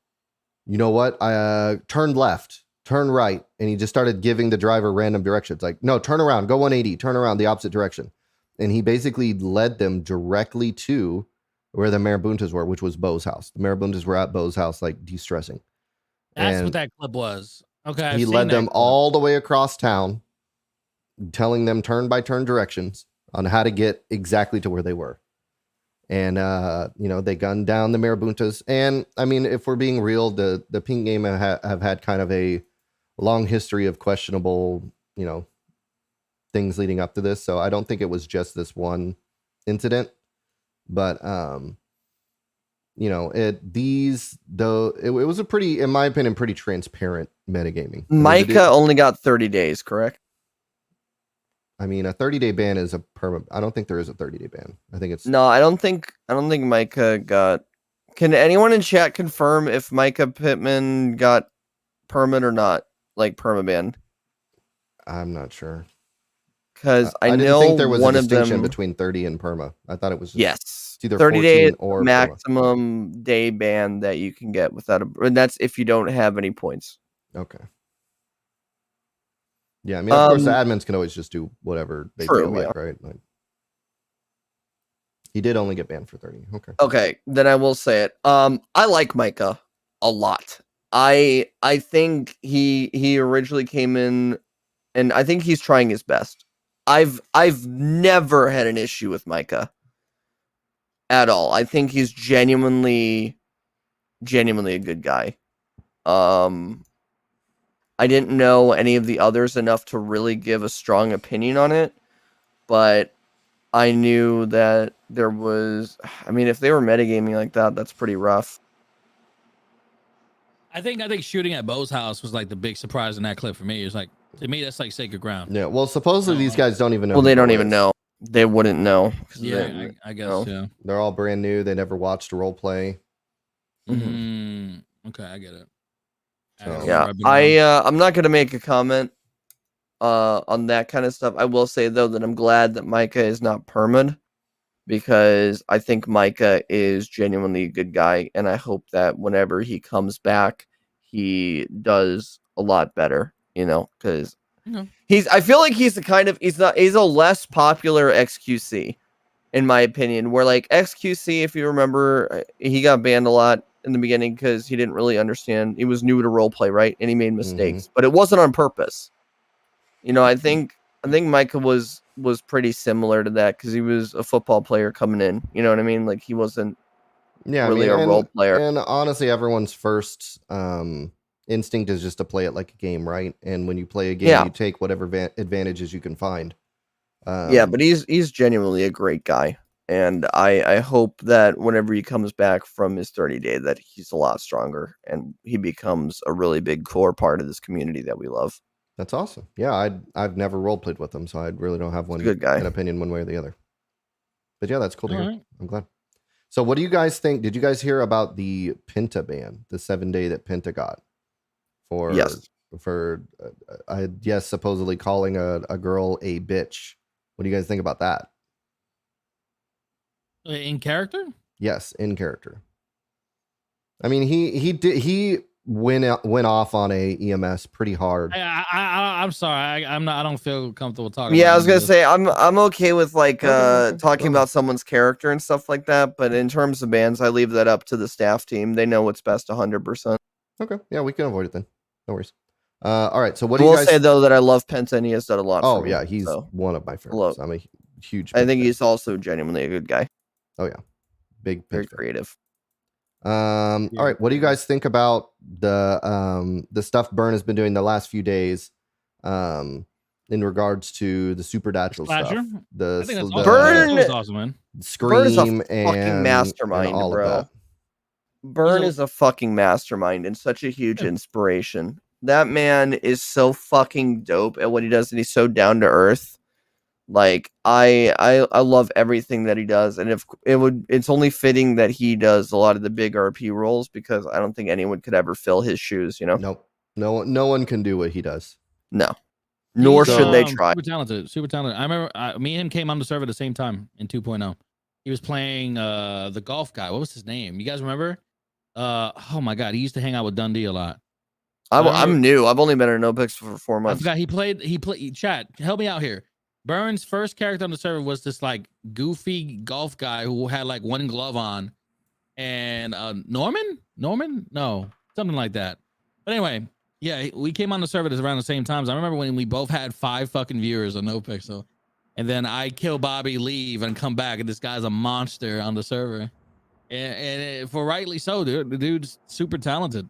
"You know what? Turn left, turn right," and he just started giving the driver random directions, like, "No, turn around, go 180, turn around the opposite direction." And he basically led them directly to where the Marabuntas were, which was Bo's house. The Marabuntas were at Bo's house, like de-stressing. That's what that clip was. Okay. He led them all the way across town, telling them turn by turn directions on how to get exactly to where they were. And, you know, they gunned down the Marabuntas. And I mean, if we're being real, the Pink Game have had kind of a long history of questionable, you know, things leading up to this. So I don't think it was just this one incident, but, you know, it was a pretty, in my opinion, pretty transparent metagaming. Micah only got 30 days, correct? I mean, a 30-day ban is a permanent. I don't think there is a 30-day ban. I think it's no. I don't think Micah got. Can anyone in chat confirm if Micah Pittman got permit or not? Like permaban? I'm not sure. because I didn't know think there was a one of distinction them. between 30 and perma. I thought it was just Yes, either 30 days 14 or perma. maximum day ban that you can get without a, and that's if you don't have any points. Okay. Yeah, I mean, of course, the Um, admins can always just do whatever they True, feel like, yeah. right? Like, he did only get banned for 30. Okay. Okay, then I will say it. I like Micah a lot. I think he originally came in, and I think he's trying his best. I've never had an issue with Micah at all. I think he's genuinely a good guy. I didn't know any of the others enough to really give a strong opinion on it, but I knew that there was, I mean, if they were metagaming like that, that's pretty rough. I think shooting at Bo's house was like the big surprise in that clip for me. It's like, to me, that's like sacred ground. Yeah. Well, supposedly these guys don't even know. Well, who they don't Bo even is. know. They wouldn't know. Yeah, I guess. know. Yeah. They're all brand new. They never watched role play. Okay, I get it. So, Yeah, I'm not gonna make a comment on that kind of stuff. I will say though that I'm glad that Micah is not permed, because I think Micah is genuinely a good guy, and I hope that whenever he comes back, he does a lot better. You know, because I feel like he's a less popular XQC, in my opinion. Where like XQC, if you remember, he got banned a lot in the beginning because he didn't really understand. He was new to roleplay, right? And he made mistakes, but it wasn't on purpose. You know, I think Micah was pretty similar to that because he was a football player coming in. You know what I mean? Like he wasn't really a role player. And honestly, everyone's first instinct is just to play it like a game, right? And when you play a game, you take whatever advantages you can find. Yeah, but he's genuinely a great guy. And I hope that whenever he comes back from his 30-day, that he's a lot stronger and he becomes a really big core part of this community that we love. That's awesome. Yeah, I've never role played with him, so I really don't have an opinion one way or the other. But yeah, that's cool to hear. Right. I'm glad. So what do you guys think? Did you guys hear about the Pinta ban, the 7-day that Pinta got for supposedly calling a girl a bitch? What do you guys think about that? In character? Yes, in character. I mean, he went off on a EMS pretty hard. I'm sorry. I don't feel comfortable talking. Yeah, I was gonna say I'm okay with like talking about someone's character and stuff like that, but in terms of bans, I leave that up to the staff team. They know what's best 100%. Okay, yeah, we can avoid it then. No worries. All right. So what I do you will guys say though that I love Penta and he has done a lot. Oh for me, yeah, he's so. one of my favorites. I'm a huge. I think he's also genuinely a good guy. Oh yeah, very creative. All right, what do you guys think about the stuff Burn has been doing the last few days, in regards to the supernatural stuff? Burn is awesome, man. Scream Burn is a fucking mastermind, and all bro. of that. Burn is a fucking mastermind and such a huge inspiration. That man is so fucking dope at what he does, and he's so down to earth. Like I love everything that he does, and it's only fitting that he does a lot of the big RP roles, because I don't think anyone could ever fill his shoes. You know, nope, no one can do what he does. No, nor should they try. Super talented. I remember me and him came on the server at the same time in 2.0. He was playing the golf guy. What was his name? You guys remember? Oh my god, he used to hang out with Dundee a lot. I'm new. I've only been in NoPix for 4 months. I forgot he played. Chat, help me out here. Burns' first character on the server was this like goofy golf guy who had like one glove on, and Norman, no, something like that. But anyway, yeah, we came on the server around the same times. I remember when we both had 5 fucking viewers on NoPixel, and then I kill Bobby, leave, and come back, and this guy's a monster on the server, and for rightly so, dude. The dude's super talented.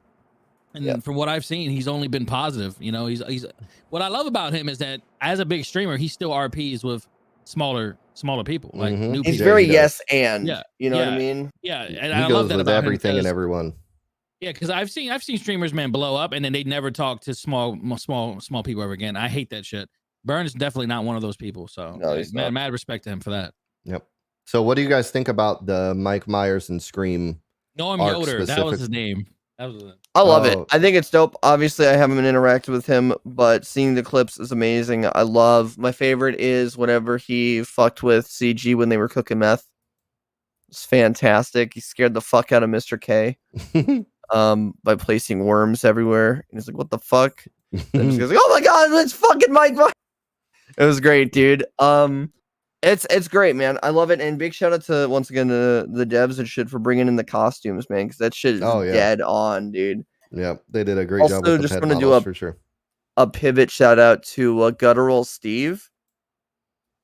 And from what I've seen, he's only been positive. You know, he's what I love about him is that as a big streamer, he still RPs with smaller people, like new people. He's very yes and you know what I yeah, mean? Yeah, and he I goes love that with about everything and everyone. Yeah, because I've seen streamers, man, blow up and then they never talk to small people ever again. I hate that shit. Burn is definitely not one of those people. So mad respect to him for that. Yep. So what do you guys think about the Mike Myers and Scream? Norm Yoder, that was his name. That was I love it. Oh. I think it's dope. Obviously, I haven't interacted with him, but seeing the clips is amazing. I love. My favorite is whenever he fucked with CG when they were cooking meth. It's fantastic. He scared the fuck out of Mr. K. By placing worms everywhere. And he's like, "What the fuck?" And just goes like, "Oh my god, it's fucking Mike." It was great, dude. It's great, man. I love it. And big shout out to once again the devs and shit for bringing in the costumes, man, because that shit is dead on, dude. Yeah, they did a great job. Also, With the just pet want to do models, for sure. a pivot shout out to Guttural Steve,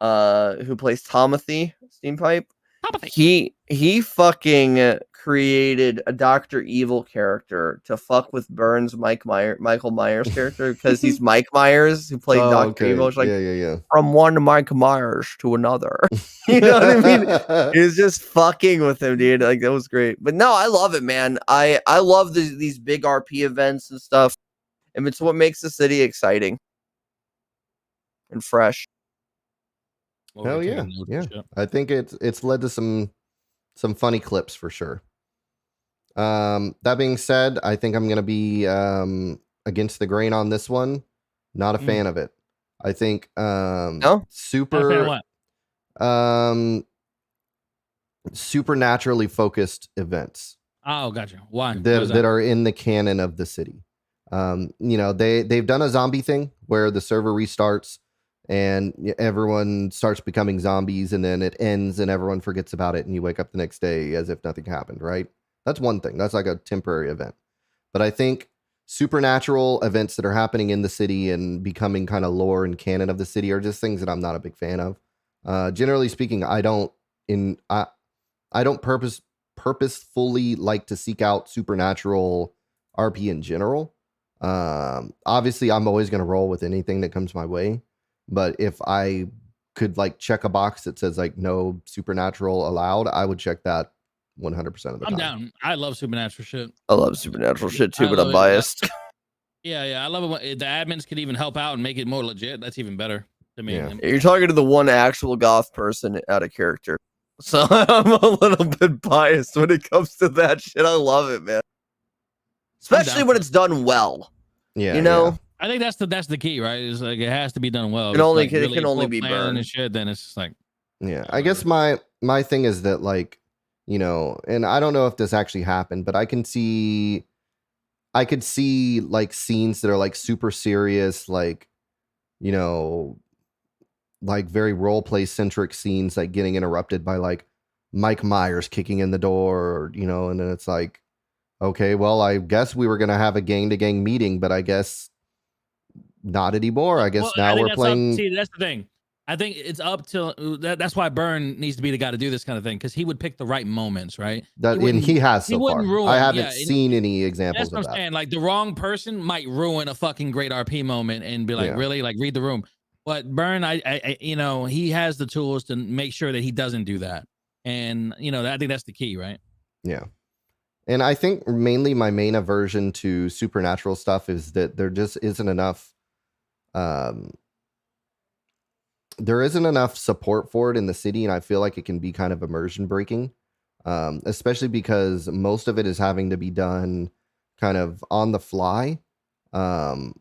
who plays Tomothy Steampipe. He fucking created a Dr. Evil character to fuck with Burns' Michael Myers character because he's Mike Myers who played Dr. Evil. It's like, yeah. from one Mike Myers to another. You know what I mean? He was just fucking with him, dude. Like, that was great. But no, I love it, man. I love these big RP events and stuff. And it's what makes the city exciting and fresh. Hell yeah, yeah. I think it's led to some funny clips for sure. That being said, I think I'm gonna be against the grain on this one. Not a fan of it. I think no? super supernaturally focused events. Oh, gotcha. Why? That are in the canon of the city. You know, they've done a zombie thing where the server restarts and everyone starts becoming zombies, and then it ends and everyone forgets about it, and you wake up the next day as if nothing happened, right? That's one thing. That's like a temporary event. But I think supernatural events that are happening in the city and becoming kind of lore and canon of the city are just things that I'm not a big fan of. Generally speaking, I don't purposefully like to seek out supernatural RP in general. Obviously, I'm always going to roll with anything that comes my way. But if I could like check a box that says like no supernatural allowed, I would check that 100% of the time. I'm down. I love supernatural shit. I love supernatural shit too, but I'm biased. Yeah, I love it when the admins could even help out and make it more legit. That's even better to me. Yeah. You're talking to the one actual goth person out of character. So I'm a little bit biased when it comes to that shit. I love it, man. Especially when it's done well. Yeah. You know? Yeah. I think that's the key, right? It's like it has to be done well. It can only be burned and shit. Then it's just like, yeah. I guess my thing is that, like, you know, and I don't know if this actually happened, but I could see like scenes that are like super serious, like, you know, like very role play centric scenes, like getting interrupted by like Mike Myers kicking in the door, or, you know, and then it's like, okay, well, I guess we were gonna have a gang to gang meeting, but I guess not anymore. I guess now we're playing. See, that's the thing. I think it's up to that's why Byrne needs to be the guy to do this kind of thing, because he would pick the right moments, right? And he has so far. Ruin, I haven't seen any examples that's what of I'm that. saying. Like the wrong person might ruin a fucking great RP moment and be like, really, like read the room. But Byrne, I you know, he has the tools to make sure that he doesn't do that, and you know, I think that's the key, right? Yeah. And I think mainly my main aversion to supernatural stuff is that there just isn't enough. There isn't enough support for it in the city, and I feel like it can be kind of immersion breaking, especially because most of it is having to be done kind of on the fly, and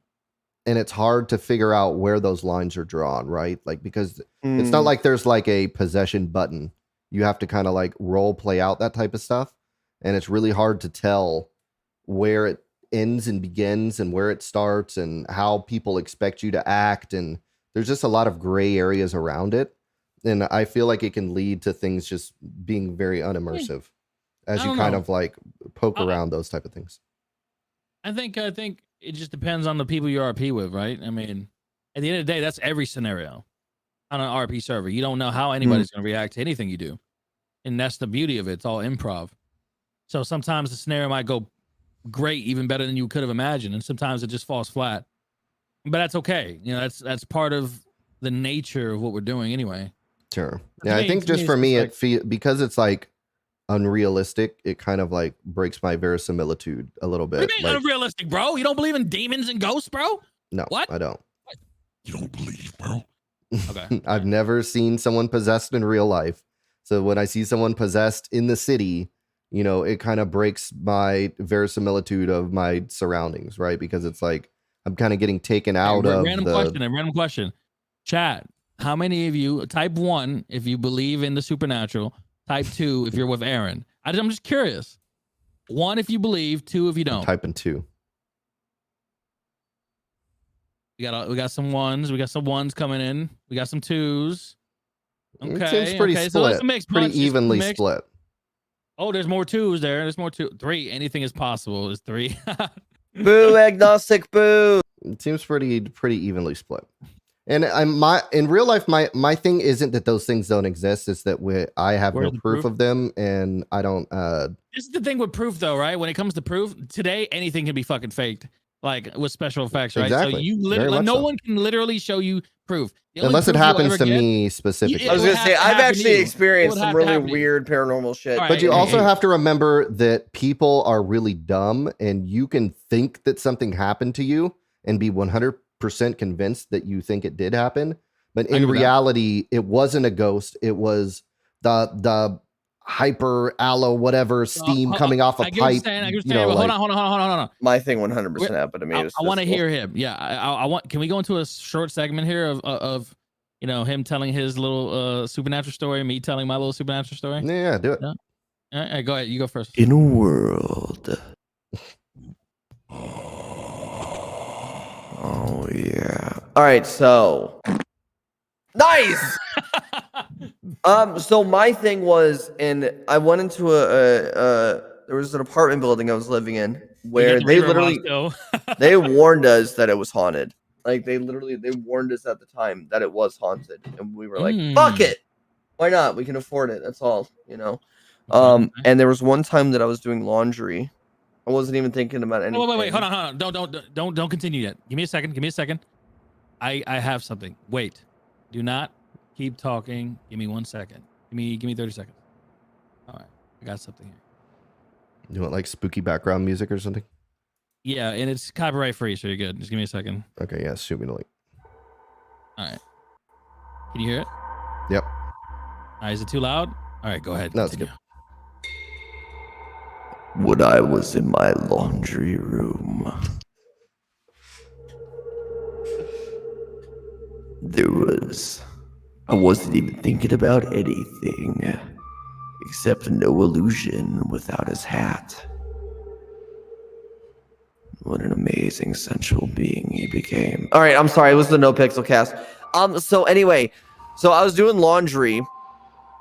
it's hard to figure out where those lines are drawn, right? Like, because it's not like there's like a possession button. You have to kind of like role play out that type of stuff, and it's really hard to tell where it ends and begins and where it starts and how people expect you to act, and there's just a lot of gray areas around it, and I feel like it can lead to things just being very unimmersive as you kind of like poke around those type of things. I think it just depends on the people you RP with, right? I mean, at the end of the day, that's every scenario on an RP server. You don't know how anybody's going to react to anything you do, and that's the beauty of it. It's all improv. So sometimes the scenario might go great, even better than you could have imagined, and sometimes it just falls flat. But that's okay. You know, that's part of the nature of what we're doing anyway. Sure. Yeah, I think just for me, because it's like unrealistic, it kind of like breaks my verisimilitude a little bit. What do you mean like, unrealistic, bro? You don't believe in demons and ghosts, bro? No, what? I don't. You don't believe, bro? Okay. I've never seen someone possessed in real life. So when I see someone possessed in the city, you know, it kind of breaks my verisimilitude of my surroundings, right? Because it's like I'm kind of getting taken out of random question. Chat, how many of you, type 1 if you believe in the supernatural, type 2 if you're with Aaron? I'm just curious. 1 if you believe, 2 if you don't. I'm typing 2. We got some 1s. We got some 1s coming in. We got some 2s. Okay. It seems pretty okay. split. So it's a mixed pretty bunch. evenly split. Oh, there's more 2s there. There's more 2. 3. Anything is possible. Is 3. Boo, agnostic, boo. It seems pretty evenly split. And in real life, my thing isn't that those things don't exist. It's that I have Where's no the proof proof? of them, and I don't. This is the thing with proof, though, right? When it comes to proof, today anything can be fucking faked, like with special effects, right? Exactly. So you Very literally, much no so. one can literally show you proof. The only Unless it proof you'll happens ever to get- me specifically. I was It gonna would say have to I've happen to actually you. It experienced would some have to really happen to you. weird paranormal shit. All right, But you hey, also hey. have to remember that people are really dumb, and you can think that something happened to you and be 100% convinced that you think it did happen. But I in agree with that. reality, it wasn't a ghost. It was the hyper aloe whatever steam coming off a I get what you're pipe. saying, I get what You you're know, saying, but like, hold on. My thing 100% happened to me. I want to hear him. Yeah, I want. Can we go into a short segment here of you know, him telling his little supernatural story, me telling my little supernatural story? yeah, do it. Yeah. All right, go ahead. You go first. In a world. Oh yeah. All right, so nice. So my thing was, and I went into there was an apartment building I was living in where the they reverb literally on still. they warned us that it was haunted. Like they warned us at the time that it was haunted, and we were like, "Fuck it, why not? We can afford it. That's all, you know." And there was one time that I was doing laundry. I wasn't even thinking about anything. Oh, wait, hold on. Don't continue yet. Give me a second. I have something. Wait. Do not keep talking. Give me 1 second. Give me 30 seconds. All right. I got something here. You want like spooky background music or something? Yeah, and it's copyright free, so you're good. Just give me a second. Okay, yeah, shoot me the link. All right. Can you hear it? Yep. All right, is it too loud? All right, go ahead. No, it's Continue. When I was in my laundry room, I wasn't even thinking about anything except no illusion without his hat. What an amazing sensual being he became. All right, I'm sorry. It was the No Pixelcast. So anyway, so I was doing laundry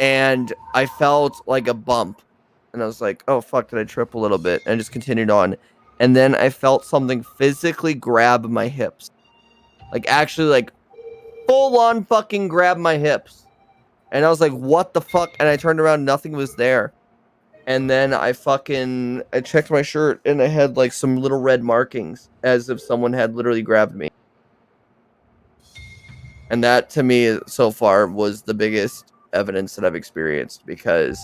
and I felt like a bump. And I was like, oh, fuck, did I trip a little bit? And I just continued on. And then I felt something physically grab my hips. Like, actually, like, full-on fucking grab my hips. And I was like, what the fuck? And I turned around, nothing was there. And then I checked my shirt, and I had, like, some little red markings, as if someone had literally grabbed me. And that, to me, so far, was the biggest evidence that I've experienced, because...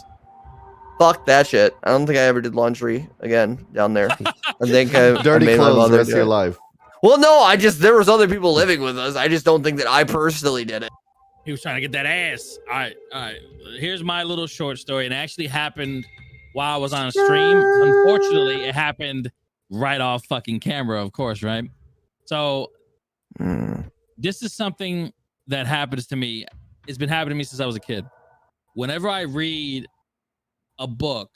fuck that shit. I don't think I ever did laundry again down there. I think I Dirty made my clothes the mother rest do of your it. life. Well, no, there was other people living with us. I just don't think that I personally did it. He was trying to get that ass. All right. Here's my little short story. And it actually happened while I was on a stream. Unfortunately, it happened right off fucking camera, of course, right? So this is something that happens to me. It's been happening to me since I was a kid. Whenever I read a book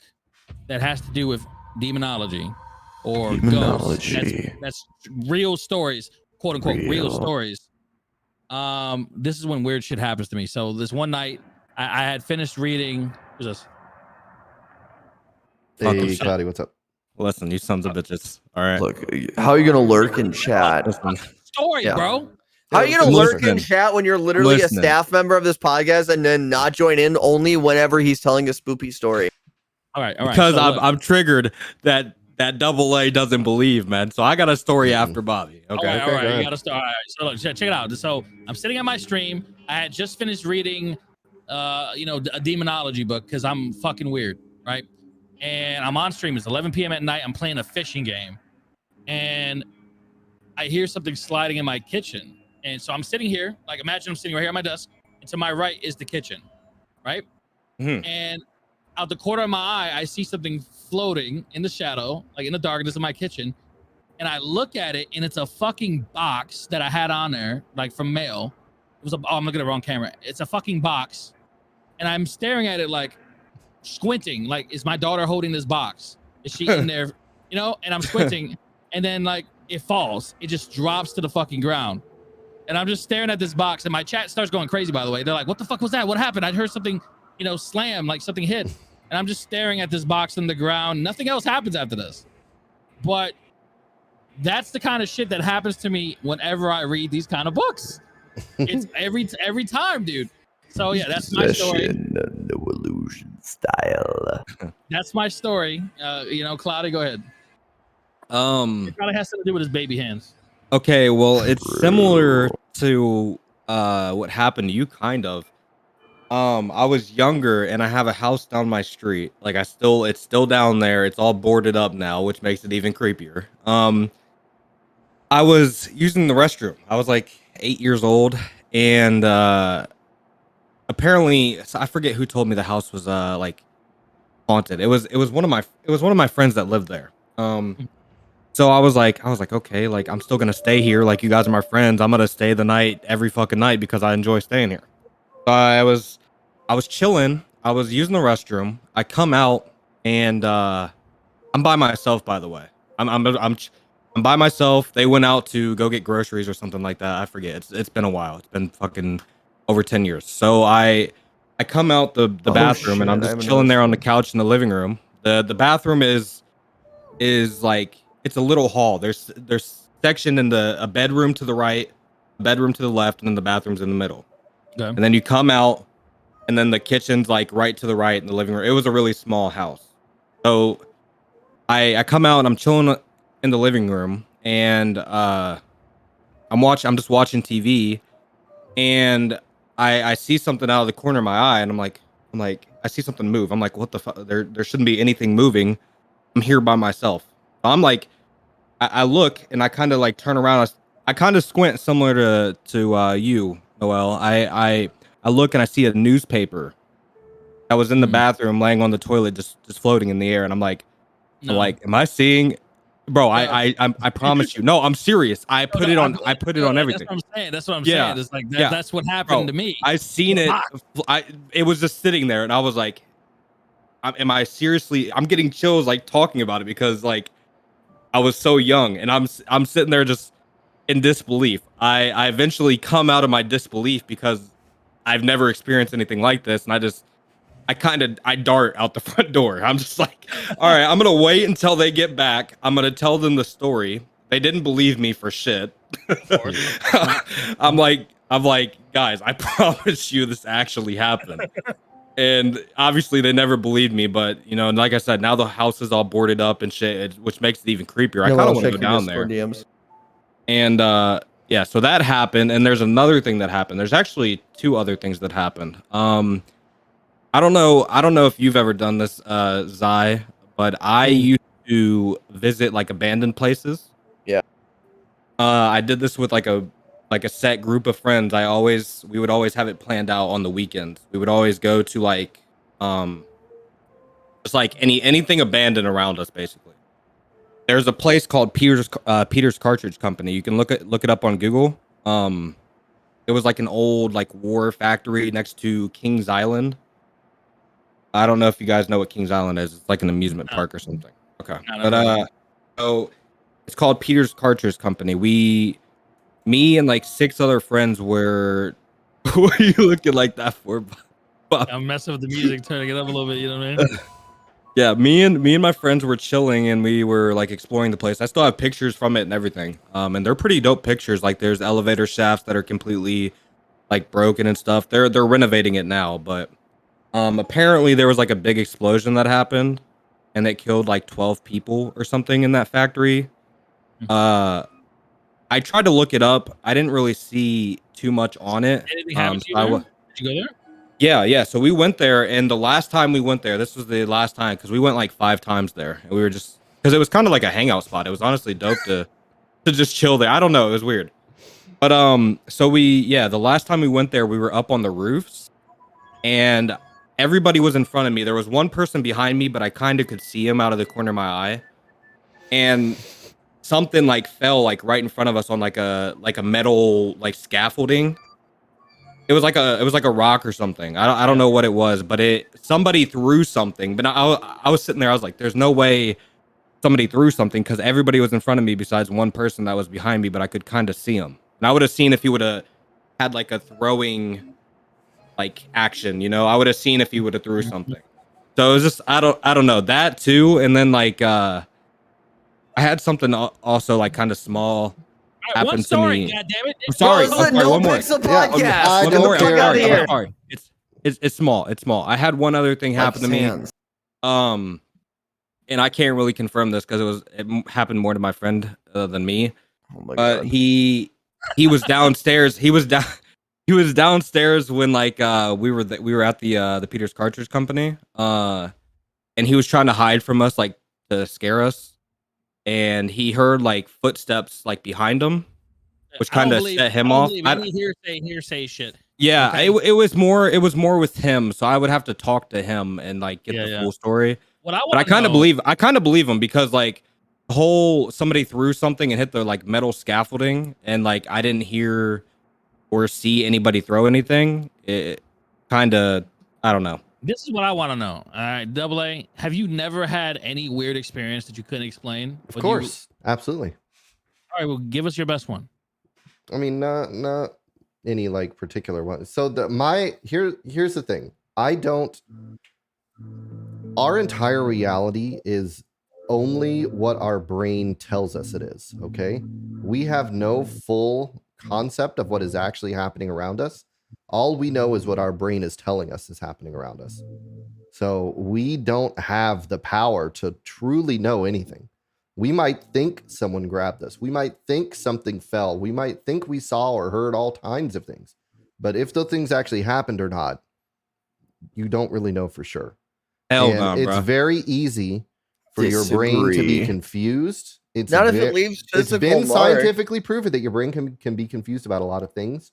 that has to do with demonology or ghosts, that's real stories, quote unquote, real stories. This is when weird shit happens to me. So this one night, I had finished reading. Who's this? Hey, Cloudy, what's up? Listen, you sons of bitches. All right. Look, how are you gonna lurk in chat? Story, bro. How are you gonna lurk in Listen. chat when you're literally Listen. a staff member of this podcast and then not join in only whenever he's telling a spoopy story? All right. Because So look. I'm triggered that double A doesn't believe, man. So I got a story after Bobby. Okay. All right. You gotta start. All right. So look, check it out. So I'm sitting on my stream. I had just finished reading, a demonology book because I'm fucking weird, right? And I'm on stream. It's 11 p.m. at night. I'm playing a fishing game, and I hear something sliding in my kitchen. And so I'm sitting here, like imagine I'm sitting right here at my desk, and to my right is the kitchen, right? Mhm. And out the corner of my eye, I see something floating in the shadow, like in the darkness of my kitchen. And I look at it, and it's a fucking box that I had on there, like from mail. It was I'm looking at the wrong camera. It's a fucking box. And I'm staring at it like squinting, like, is my daughter holding this box? Is she in there? You know, and I'm squinting, and then like it falls. It just drops to the fucking ground. And I'm just staring at this box, and my chat starts going crazy, by the way. They're like, what the fuck was that? What happened? I heard something, you know, slam, like something hit. And I'm just staring at this box in the ground. Nothing else happens after this. But that's the kind of shit that happens to me whenever I read these kind of books. It's every time, dude. So yeah, that's my story. No illusion style. That's my story. You know, Cloudy, go ahead. It probably has something to do with his baby hands. Okay, well, it's similar to what happened to you, kind of. I was younger, and I have a house down my street. Like, it's still down there. It's all boarded up now, which makes it even creepier. I was using the restroom. I was like 8 years old, and apparently, I forget who told me the house was like haunted. It was one of my friends that lived there. So I was like, okay, like I'm still gonna stay here. Like, you guys are my friends. I'm gonna stay the night every fucking night because I enjoy staying here. So I was chilling. I was using the restroom. I come out, and I'm by myself. By the way, I'm by myself. They went out to go get groceries or something like that. I forget. It's been a while. It's been fucking over 10 years. So I come out the bathroom, and I'm just chilling there on the couch in the living room. The bathroom is like, it's a little hall. There's section in a bedroom to the right, a bedroom to the left, and then the bathroom's in the middle. Okay. And then you come out, and then the kitchen's like right to the right in the living room. It was a really small house. So I come out, and I'm chilling in the living room, and I'm just watching TV, and I see something out of the corner of my eye, and I'm like I see something move. I'm like, what the fuck? There shouldn't be anything moving. I'm here by myself. I'm like, I look, and I kind of like turn around. I kind of squint, similar to you, Noel. I look, and I see a newspaper that was in the bathroom, laying on the toilet, just floating in the air. And I'm like, am I seeing? Bro, I promise you. No, I'm serious. I put it on everything. That's what I'm saying. That's what I'm saying. It's like that's what happened to me. I seen it. It was just sitting there, and I was like, am I seriously? I'm getting chills like talking about it, because like I was so young, and I'm sitting there just in disbelief. I eventually come out of my disbelief because I've never experienced anything like this, and I dart out the front door. I'm just like, all right, I'm gonna wait until they get back. I'm gonna tell them the story. They didn't believe me for shit. I'm like, guys, I promise you this actually happened. And obviously they never believed me, but you know, and like I said, now the house is all boarded up and shit, which makes it even creepier. I kind of want to go down there. DMs. And yeah, so that happened, and there's another thing that happened. There's actually two other things that happened. I don't know if you've ever done this, Zai, but I used to visit like abandoned places. Yeah. I did this with like a set group of friends. We would always have it planned out on the weekends. We would always go to like just like anything abandoned around us, basically. There's a place called Peter's Cartridge Company. You can look it up on Google. It was like an old like war factory next to Kings Island. I don't know if you guys know what Kings Island is. It's like an amusement park or something. Okay. But so it's called Peter's Cartridge Company. Me and like 6 other friends were. What are you looking like that for? I'm messing with the music, turning it up a little bit. You know what I mean? Yeah, me and my friends were chilling, and we were like exploring the place. I still have pictures from it and everything. And they're pretty dope pictures. Like, there's elevator shafts that are completely like broken and stuff. They're renovating it now, but apparently there was like a big explosion that happened, and it killed like 12 people or something in that factory. I tried to look it up. I didn't really see too much on it. Anything happened to you there? Did you go there? Yeah. So we went there, and the last time we went there, this was the last time, because we went like 5 times there, and we were just, because it was kind of like a hangout spot. It was honestly dope to just chill there. I don't know, it was weird. But so the last time we went there, we were up on the roofs, and everybody was in front of me. There was one person behind me, but I kind of could see him out of the corner of my eye. And something like fell like right in front of us on like a metal like scaffolding. It was like a rock or something. I don't know what it was, but somebody threw something. But I was sitting there. I was like, "There's no way somebody threw something," because everybody was in front of me besides one person that was behind me. But I could kind of see him, and I would have seen if he would have had like a throwing like action. I would have seen if he would have threw something. So it was just I don't know that too. And then like I had something also like kind of small. One story, God damn it! I'm sorry. Bro, this is a No Pixel podcast. Get the fuck out of here. I'm sorry. It's small. It's small. I had one other thing happen to me. And I can't really confirm this because it happened more to my friend than me. Oh my God. He was downstairs. He was downstairs when like we were at the Peters Cartridge Company. And he was trying to hide from us, like to scare us. And he heard like footsteps like behind him, which kind of set him off. Any hearsay shit. Yeah, Okay. it was more with him, so I would have to talk to him and like get the full story. But I kind of believe him because like somebody threw something and hit the like metal scaffolding, and like I didn't hear or see anybody throw anything. It kind of, I don't know. This is what I want to know. All right, Double A, have you never had any weird experience that you couldn't explain? Of course, absolutely. All right, well, give us your best one. I mean, not any like particular one. So here's the thing. Our entire reality is only what our brain tells us it is. Okay, we have no full concept of what is actually happening around us. All we know is what our brain is telling us is happening around us. So we don't have the power to truly know anything. We might think someone grabbed us. We might think something fell. We might think we saw or heard all kinds of things. But if those things actually happened or not, you don't really know for sure. It's very easy for your brain to be confused. It's not if it leaves physical. It's been scientifically proven that your brain can be confused about a lot of things.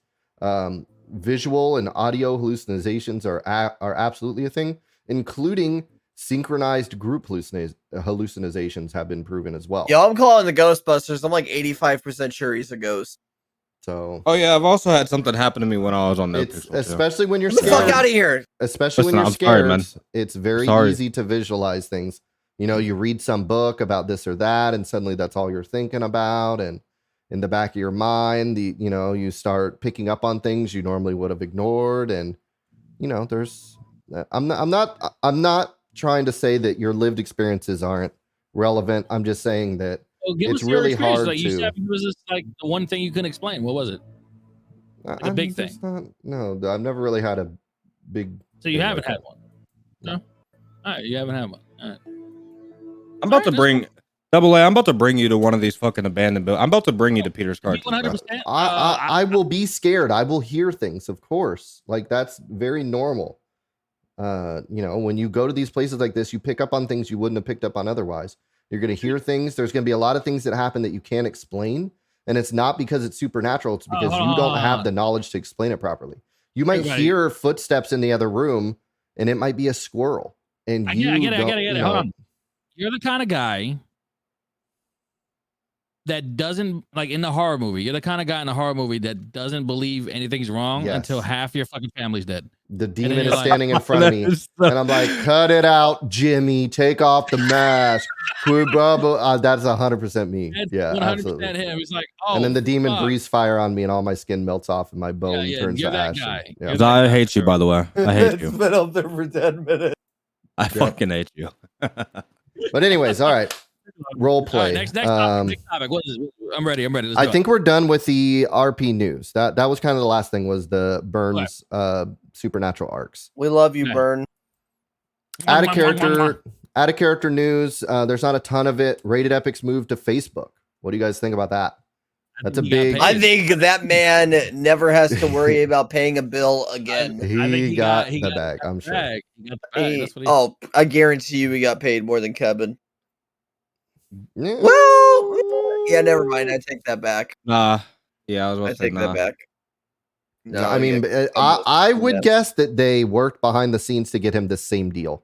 Visual and audio hallucinations are absolutely a thing, including synchronized group hallucinations have been proven as well. Yo, I'm calling the Ghostbusters. I'm like 85% sure he's a ghost. So. Oh yeah, I've also had something happen to me when I was on NoPixel. Especially when you're Get scared. the fuck out of here. Especially when you're scared. It's very easy to visualize things. You read some book about this or that, and suddenly that's all you're thinking about, and in the back of your mind, you start picking up on things you normally would have ignored. And, I'm not trying to say that your lived experiences aren't relevant. I'm just saying that it's really hard to. You said it was just like the one thing you couldn't explain. What was it? Like a big thing. No, I've never really had a big. So you haven't had one? No? All right, you haven't had one. All right. I'm about to bring Double A. I'm about to bring you to one of these fucking abandoned buildings. I'm about to bring you to Peters Cartridge. 100%. I will be scared. I will hear things, of course. Like that's very normal. When you go to these places like this, you pick up on things you wouldn't have picked up on otherwise. You're going to hear things. There's going to be a lot of things that happen that you can't explain. And it's not because it's supernatural. It's because you don't have the knowledge to explain it properly. You might hear footsteps in the other room, and it might be a squirrel. And I get it. Hold on. You're the kind of guy that doesn't, like in the horror movie, you're the kind of guy in the horror movie that doesn't believe anything's wrong until half your fucking family's dead. The demon is standing in front of me, and I'm like, cut it out, Jimmy. Take off the mask. That's 100% me. Yeah, 100% absolutely. Him. He's like, oh, and then the demon breathes fire on me, and all my skin melts off, and my bone turns to ash. Yeah. I hate you, by the way. I hate you. It's been up there for 10 minutes. I fucking hate you. But anyways, all right. Role play. Next topic. What is it? I'm ready. I think we're done with the RP news. That was kind of the last thing, was the Burns supernatural arcs. We love you, Burn. Add a character news. There's not a ton of it. Rated Epic's move to Facebook. What do you guys think about that? That's a big. I think that man never has to worry about paying a bill again. He got the bag. I'm sure. I guarantee you, he got paid more than Kevin. Yeah. Well, yeah, never mind. I take that back. Yeah, I was about to take that back. No, I mean, I would guess that they worked behind the scenes to get him the same deal.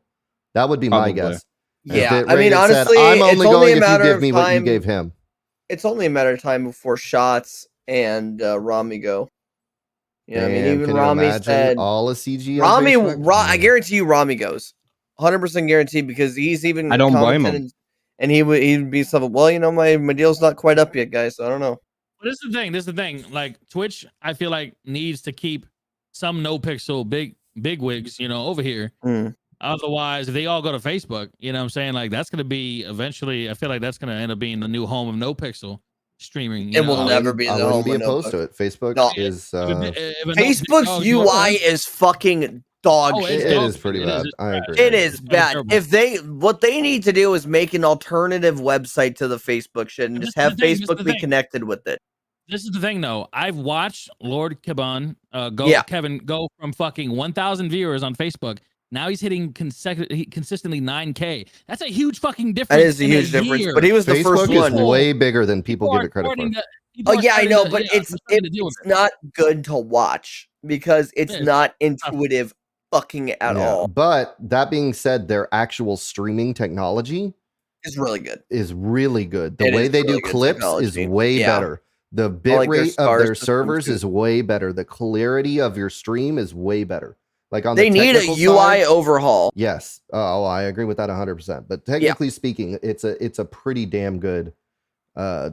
That would be my Probably. guess. Yeah, I mean, honestly, I'm only it's going only a if you matter give of me what you time. gave him. It's only a matter of time before Shots and Rami go. Yeah, I mean, Damn, even can you Rami imagine said all a CG on Rami. Facebook? I guarantee you, Rami goes 100% guaranteed because he's even. I don't blame commented him. And he'd be something. Well, you know, my deal's not quite up yet, guys. So I don't know. But this is the thing. This is the thing. Like Twitch, I feel like needs to keep some no pixel big wigs, you know, over here. Otherwise, if they all go to Facebook, you know what I'm saying? Like that's gonna be eventually, I feel like that's gonna end up being the new home of no pixel streaming. It will never be the I home wouldn't be of no opposed to it. Facebook No. is Facebook's UI is fucking dog shit. it is pretty bad. I agree. It is bad. If what they need to do is make an alternative website to the Facebook shit and just have Facebook be connected with it. This is the thing, though. I've watched Lord Kaban Kevin go from fucking 1,000 viewers on Facebook. Now he's hitting consistently 9K. That's a huge fucking difference. That is a huge difference. But he was the first Facebook one. is way bigger than people give it credit for. Oh yeah, I know, but it's not good to watch because it's not intuitive fucking at all. But that being said, their actual streaming technology is really good. The way they do clips is way better. The bit rate of their servers is way better. The clarity of your stream is way better. Like on they need a UI overhaul. Yes. Oh, I agree with that 100%. But technically speaking, it's a pretty damn good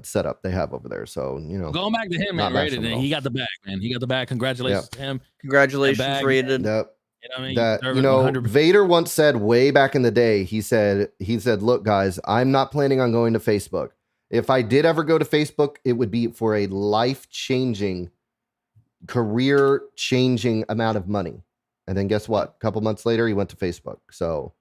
setup they have over there. So, you know, going back to him, man, Rated, he got the bag, man. He got the bag. Congratulations to him. Congratulations, Rated. Yep. You know what I mean? That, Vader once said way back in the day, he said, look, guys, I'm not planning on going to Facebook. If I did ever go to Facebook, it would be for a life-changing, career-changing amount of money. And then guess what? A couple months later, he went to Facebook. So,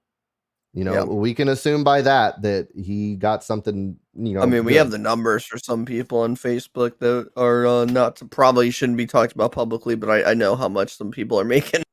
you know, we can assume by that he got something, you know. I mean, we have the numbers for some people on Facebook that are probably shouldn't be talked about publicly, but I know how much some people are making.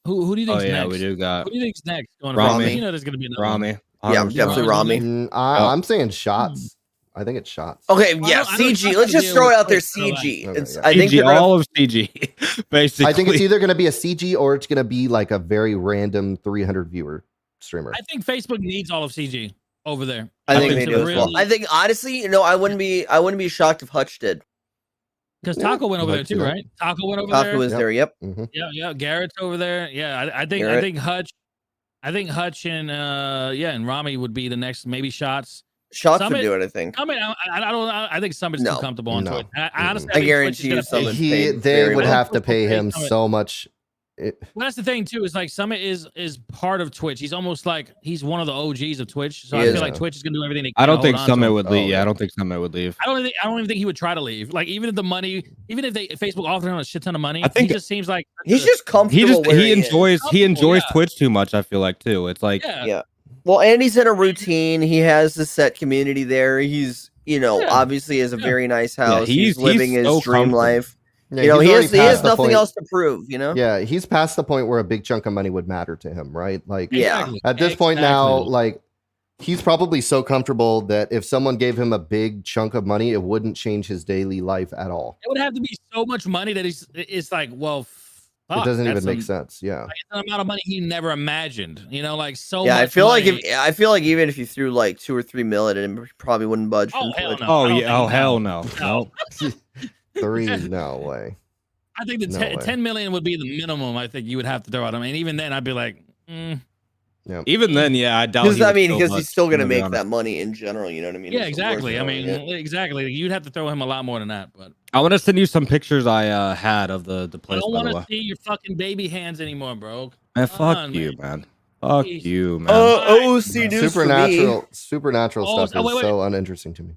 Who do you think's next? Yeah, we do got. Who do you think's next? Going Rami. You know there's going to be another Rami. Yeah, definitely Rami. I'm saying Shots. I think it's Shots. Okay, yeah, CG. Let's just throw it out there, CG. I think all of CG, basically. I think it's either going to be a CG or it's going to be like a very random 300 viewer streamer. I think Facebook needs all of CG over there. I think they do as well. I think honestly, you know, I wouldn't be shocked if Hutch did. Because Taco went over there too, right? Taco went over there. Taco was there. Yep. Yeah. Garrett's over there. Yeah, I think Hutch. I think Hutch and and Rami would be the next. Maybe Shots. Shots would do it. I think. I mean, I think Summit's too comfortable on Twitch. Honestly, I guarantee you, Summit. They would have to pay him so much. Well, that's the thing too. Is like Summit is part of Twitch. He's almost like he's one of the OGs of Twitch. So I feel like Twitch is gonna do everything they can. I don't think Summit would leave. I don't think Summit would leave. I don't even think he would try to leave. Like even if Facebook offered him a shit ton of money, I think he just seems like he's just comfortable. He enjoys Twitch too much. I feel like too. It's like Well, and he's in a routine. He has the set community there. He's obviously has a very nice house. He's living his dream life. Yeah, you know, he has nothing else to prove, you know? Yeah, he's past the point where a big chunk of money would matter to him, right? Like, at this point now, like, he's probably so comfortable that if someone gave him a big chunk of money, it wouldn't change his daily life at all. It would have to be so much money that it's like, well, it doesn't even make sense. Yeah. Like, it's an amount of money he never imagined, you know, like so much much I feel money. I feel like even if you threw like 2 or 3 mil at him, he probably wouldn't budge. Oh, hell no. Oh, yeah. Oh, hell no. No. 3, no way. I think the 10 million would be the minimum. I think you would have to throw at him, and even then, I'd be like, Yeah. Even then, I doubt. Because he's still gonna make that money in general. You know what I mean? Yeah, exactly. I mean, exactly. You'd have to throw him a lot more than that. But I want to send you some pictures I had of the place. I don't want to see your fucking baby hands anymore, bro. Man, fuck you, man. Fuck you, man. OC news supernatural stuff is so uninteresting to me.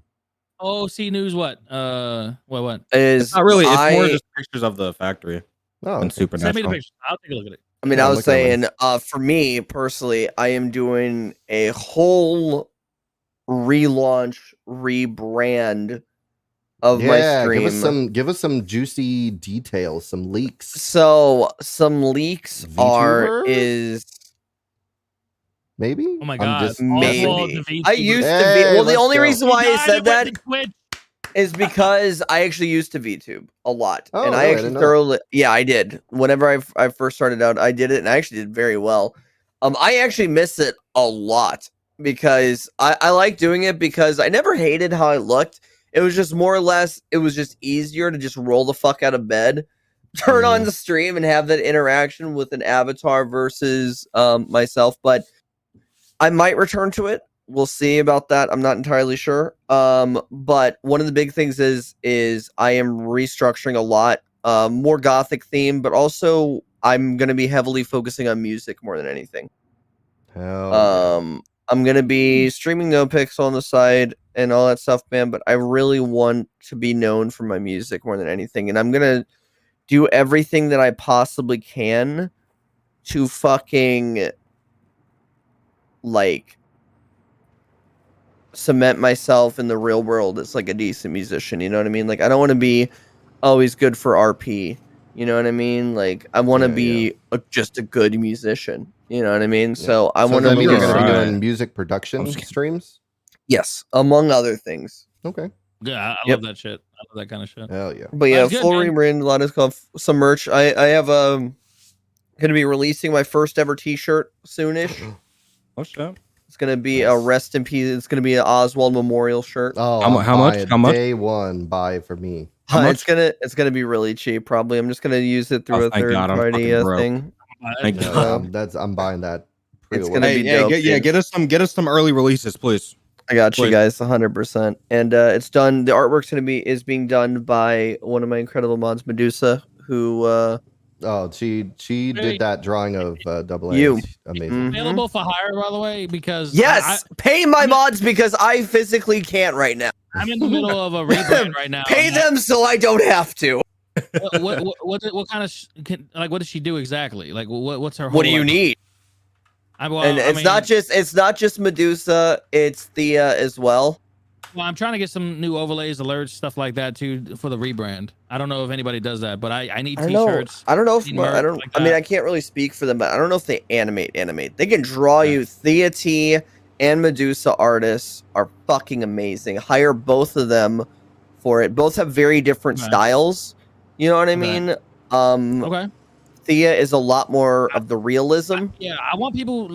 OC news what? What? It's not really. It's more just pictures of the factory. Oh, and supernatural. Send me the pictures. I'll take a look at it. I mean, I was saying, for me personally, I am doing a whole relaunch, rebrand of my stream. Give us some juicy details, some leaks. So some leaks is maybe. Oh my god! Maybe I used to be. Well, the only reason why I said that. is because I actually used to VTube a lot, Oh, and really? I I actually didn't know. thoroughly, yeah, I did. Whenever I first started out, I did it, and I actually did very well. I actually miss it a lot because I like doing it because I never hated how I looked. It was just more or less, it was just easier to just roll the fuck out of bed, turn on the stream, and have that interaction with an avatar versus myself. But I might return to it. We'll see about that. I'm not entirely sure. But one of the big things is I am restructuring a lot, more gothic theme, but also I'm gonna be heavily focusing on music more than anything. Hell I'm gonna be streaming NoPixel on the side and all that stuff, man. But I really want to be known for my music more than anything, and I'm gonna do everything that I possibly can to fucking like cement myself in the real world as like a decent musician. You know what I mean? Like I don't want to be always good for RP. You know what I mean? Like I want to be just a good musician. You know what I mean? So I want does to. that mean you're going to be Alright. doing music production streams? Yes, among other things. Okay. Yeah, I Yep. love that shit. I love that kind of shit. Hell yeah. But yeah, That's good, full man. rebrand. A lot of stuff, some merch. I have gonna be releasing my first ever T-shirt soonish. Oh shit. It's gonna be a rest in peace. It's gonna be an Oswald Memorial shirt. Oh, How much? buy it How much? Day one, buy it for me. How much? It's gonna be really cheap. Probably. I'm just gonna use it through Oh, a thank third God, I'm party fucking broke. thing. Thank Yeah, God. I'm buying that. It's pre-order. gonna be dope. dude. Get us some early releases, please. I got you Please. guys 100%. And it's done. The artwork's is being done by one of my incredible mods, Medusa, who Oh, she did that drawing of Double A. You. It's amazing. Available for hire, by the way, because yes, pay my mods because I physically can't right now. I'm in the middle of a rebrand right now. Pay them so I don't have to. What kind of like what does she do exactly? Like what's her? What do whole, you like, need? And I it's mean, not just Medusa, it's Thea as well. Well, I'm trying to get some new overlays, alerts, stuff like that too for the rebrand. I don't know if anybody does that, but I need I don't know. t-shirts. I don't know if need I merch don't. like I mean, that. I can't really speak for them, but I don't know if they animate. They can draw you. Thea T and Medusa artists are fucking amazing. Hire both of them for it. Both have very different Okay. styles. You know what I Okay. mean? Okay. Thea is a lot more of the realism. Yeah, I want people.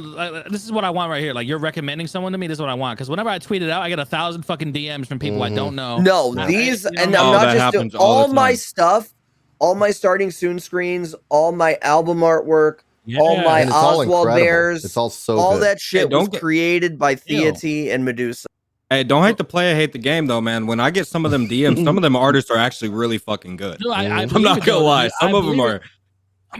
This is what I want right here. Like you're recommending someone to me. This is what I want. Because whenever I tweet it out, I get 1,000 fucking DMs from people I don't know. No, I- these, you know, and I'm Oh, not that just doing happens all all the my time. stuff, all my starting soon screens, all my album artwork, all Yeah. my And it's all Oswald incredible. Bears, It's all so all good. that shit don't was get- created by Thea Ew. T and Medusa. Hey, don't hate the player, hate the game though, man. When I get some of them DMs, some of them artists are actually really fucking good. Dude, I I'm believe not it, gonna though. lie. Some I of them believe are. it.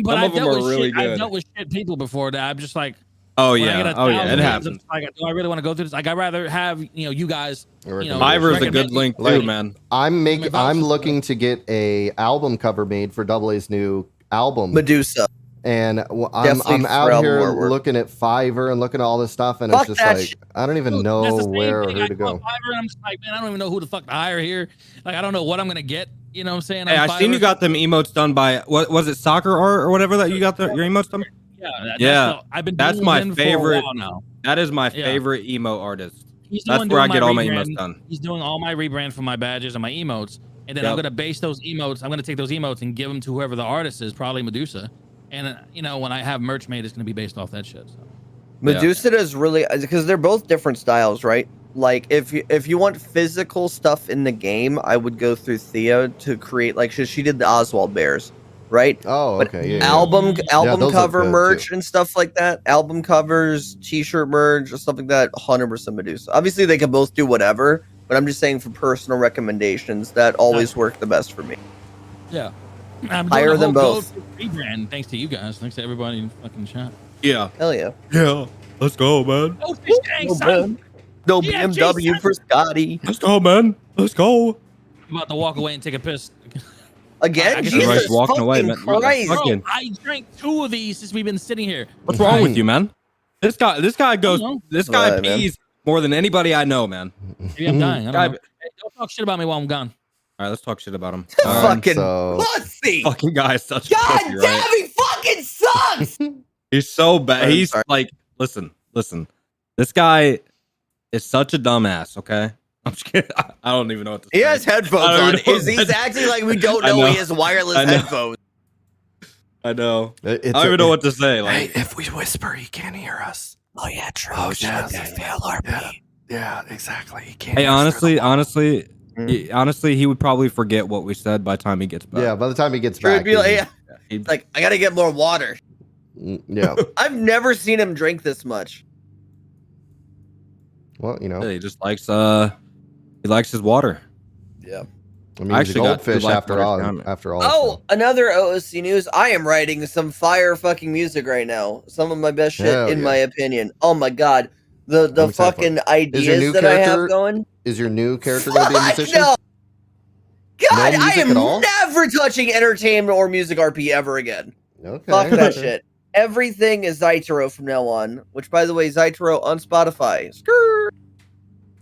But Some I've of them dealt are with really shit. I've good. dealt with shit people before that I'm just like, Oh when I get yeah. 1,000 Oh yeah. It DMs, happens. it's like, do I really want to go through this? Like, I'd rather have you guys. You know, Fiverr is a recommend good me- link too, Like- man. I'm looking to get a album cover made for Double A's new album. Medusa. And I'm Definitely for out album here artwork. looking at Fiverr and looking at all this stuff, and Fuck it's just that like shit. I don't even Dude, know that's the same where or thing. who I to go on go. Fiverr and I'm just like, man, I don't even know who the fuck to hire here. Like, I don't know what I'm gonna get. You know what I'm saying? Hey, on I seen you Fiverr. got them emotes done by what was it, Soccer Art or whatever that you got your emotes done. Yeah, Yeah, I've been. that's dealing my with him for a favorite. while now. That is my Yeah. favorite emo artist. He's the That's one where I doing get all my rebrand. emotes done. He's doing all my rebrand for my badges and my emotes, and then I'm Yep. gonna base those emotes. I'm gonna take those emotes and give them to whoever the artist is, probably Medusa. And when I have merch made, it's gonna be based off that shit. So. Medusa does really, because they're both different styles, right? Like if you want physical stuff in the game, I would go through Thea to create, like she did the Oswald Bears, right? Oh, But okay. Yeah. album those look cover good, merch too. and stuff like that, album covers, t-shirt merch, stuff like that, 100% Medusa. Obviously they can both do whatever, but I'm just saying for personal recommendations that always work the best for me. Yeah. I'm Hire doing a them whole both. rebrand, thanks to you guys. Thanks to everybody in fucking chat. Yeah. Hell yeah. Yeah. Let's go, man. Oh, dang, son. No Yeah, BMW Jason. for Scotty. Let's go, man. Let's go. I'm about to walk away and take a piss. Again, I guess Jesus everybody's walking fucking away, man. Christ. Fucking- Bro, I drank 2 of these since we've been sitting here. What's wrong with you, man? This guy goes. know. This guy Alright, man. pees more than anybody I know, man. Maybe I'm dying. I Guy- don't know. Hey, don't talk shit about me while I'm gone. All right, let's talk shit about him. Fucking so- pussy. Fucking guy is such a God pussy, damn, right? he fucking sucks. He's so bad. I'm He's sorry. like, listen. This guy is such a dumbass. Okay, I'm just kidding. I don't even know what to say. He has headphones I don't on. know. He's acting like we don't I know know. he has wireless I know. headphones. I know. It's I don't even know what to say. Like, Hey, if we whisper, he can't hear us. Oh yeah, true. Oh, yeah, yeah, fail RP. Yeah, exactly. He can't. hey, hear us through honestly, the wall. honestly, he would probably forget what we said by the time he gets back. Yeah, by the time he gets True, back. it'd be like, he's- yeah. He'd- Like, I gotta get more water. yeah. I've never seen him drink this much. Well, you know, he just likes he likes his water. Yeah. I mean, I he's a actually got goldfish good life after water all. down. After all. Oh, so. another OOC news. I am writing some fire fucking music right now. Some of my best shit, Hell in yeah. my opinion. Oh my god. The I'm excited for fucking it. ideas new that I have character going. Is your new character going to be a Fuck musician? no! God, No I music am at all? never touching entertainment or music RP ever again. Okay. Fuck that shit. Everything is Zaitohro from now on. Which, by the way, Zaitohro on Spotify. Skrrr.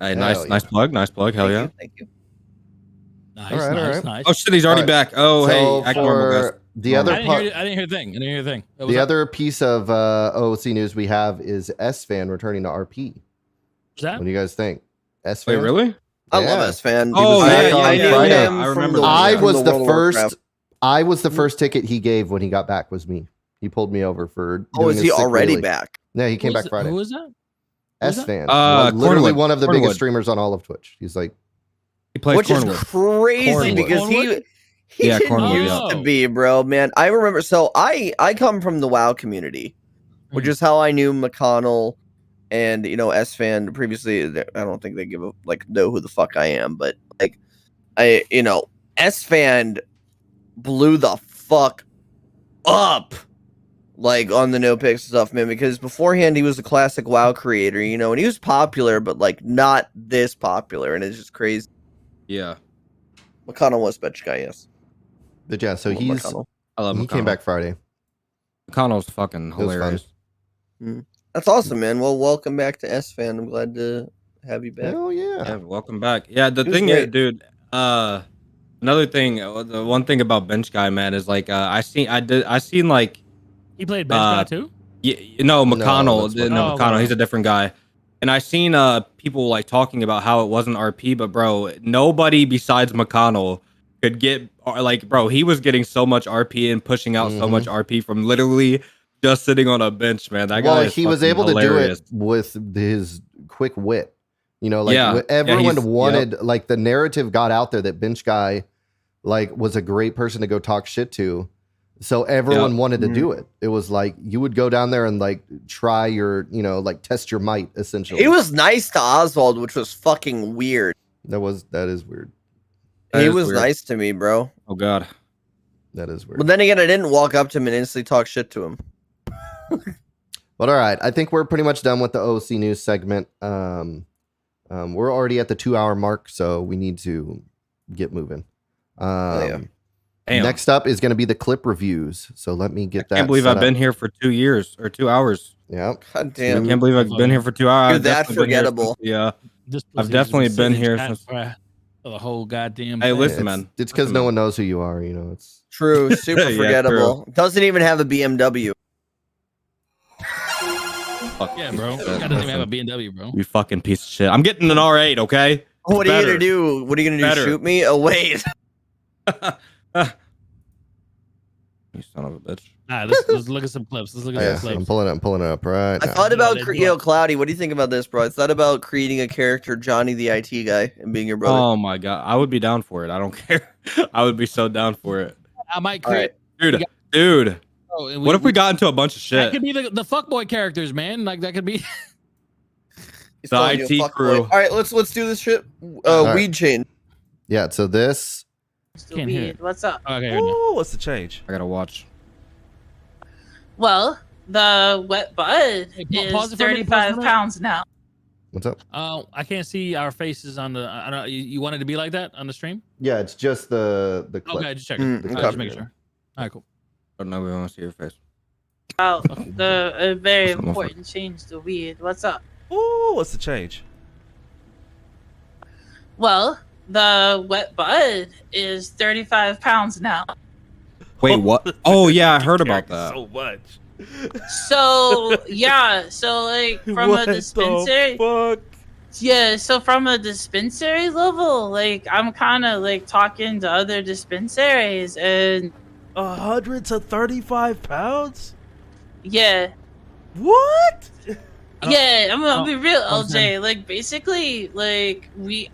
Hey, Hell nice, yeah. nice plug, nice plug. Hell yeah. Thank you. Nice, All right, all nice, right. nice. Oh shit, he's already All right. back. Oh So hey, act normal, guys. for the other I didn't, part, hear, I didn't hear a thing. I didn't hear a thing. What was the up? other piece of OOC news we have is S-Fan returning to RP. What's that? What do you guys think? S-Fan? Wait, really? I Yeah. love S fan. Oh, yeah, yeah, I yeah, knew yeah. him I from remember the, that. I from was the World of first. Warcraft. I was the first ticket he gave when he got back. Was me. He pulled me over for. Oh, doing is his he sick already wheelie. back? Yeah, he came back Who Friday. was that? Who was that? S-Fan. Literally Cornwood. one of the Cornwood. biggest streamers on all of Twitch. He's like, He plays Which is Cornwood. crazy Cornwood. because he Yeah, didn't Cornwood, used yeah. to be, bro. Man, I remember. So I come from the WoW community, which Mm. is how I knew McConnell and S fan previously. I don't think they give a know who the fuck I am, but S fan blew the fuck up. Like on the no picks stuff, man, because beforehand he was a classic WoW creator, and he was popular, but like not this popular, and it's just crazy. Yeah, McConnell was bitch guy, yes. but yeah. So Love he's McConnell. I love he McConnell. came back Friday. McConnell's fucking was fun. hilarious. That's awesome, man. Well, welcome back to S fan. I'm glad to have you back. Hell yeah. Yeah, welcome back. Yeah, the It was thing is, great. dude. Another thing, the one thing about Bench Guy, man, is like I seen like He played bench guy too. McConnell, that's no, McConnell. McConnell, he's a different guy. And I seen people like talking about how it wasn't RP, but bro, nobody besides McConnell could get bro, he was getting so much RP and pushing out so much RP from literally just sitting on a bench, man. That guy Well, is he was fucking able hilarious. to do it with his quick wit. Yeah. Everyone he's- wanted, like, the narrative got out there that Bench Guy, like, was a great person to go talk shit to. So everyone wanted to do it. It was like you would go down there and like try your, like test your might essentially. He was nice to Oswald, which was fucking weird. That is weird. That He is was weird. nice to me, bro. Oh god. That is weird. But then again, I didn't walk up to him and instantly talk shit to him. But all right, I think we're pretty much done with the OC news segment. We're already at the 2-hour mark, so we need to get moving. yeah. Damn. Next up is going to be the clip reviews. So let me get that. I can't believe set I've up. been here for 2 years or 2 hours. Yep. God I damn. can't believe I've been here for 2 hours. You're I've that definitely been here forgettable. since- yeah. This I've pussy's definitely been been sitting here chat since- for the whole goddamn. Hey, thing. listen, man. It's because Listen, no man. one knows who you are. It's True. Super Yeah, forgettable. Doesn't even have a BMW. Fuck. Yeah, bro. Guy doesn't even have a BMW, bro. You fucking piece of shit. I'm getting an R8, okay? What are you Better. gonna do? What are you gonna do? Better. Shoot me? Oh wait. You son of a bitch. All right, let's look at some clips. Let's look at yeah. some I'm clips. pulling it up right I now. thought about they do. Cloudy. What do you think about this, bro? I thought about creating a character, Johnny the IT guy, and being your brother. Oh my god. I would be down for it. I don't care. I would be so down for it. I might All right. create. Dude. Oh, and What if we got into a bunch of That shit? could be the fuckboy characters, man. Like that could be. He's The calling you a IT fuckboy. crew. All right, let's do this shit. right. Weed chain. Yeah. So this. Can't hear it. What's up? Okay, here it is. What's the change? I gotta watch. Well, the wet bud Hey, pause is it for a minute, pause it for a 35 minute. pounds now. What's up? I can't see our faces on the. I don't. You wanted to be like that on the stream? Yeah, it's just the clip. Okay, just checking. Mm, Just okay. making sure. All right, cool. I don't know. We want to see your face. About the very Come on, important change to weed. What's up? Ooh, what's the change? Well, the wet bud is 35 pounds now. Wait, what? Oh yeah, I heard about that. So much. So, yeah. So, like, from What a the dispensary fuck? Yeah, so from a dispensary level, like I'm kind of like talking to other dispensaries, and 100 to 35 pounds? yeah, What? yeah, I'm gonna be real, understand. LJ. Like basically, like we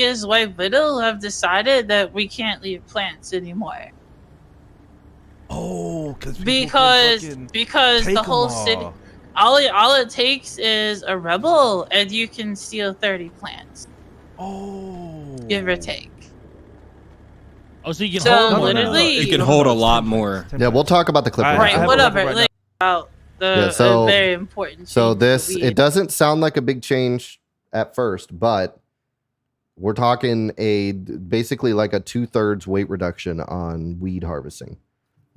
as White Widow have decided that we can't leave plants anymore Oh, because the whole city, all it takes is a rebel, and you can steal 30 plants. Oh, give or take. Oh, so you can So hold more now. literally, You can hold a lot more. Yeah, we'll talk about the clip. right, whatever. Like about the so very important. So change this for weed. it doesn't sound like a big change at first, but we're talking basically like a 2/3 weight reduction on weed harvesting.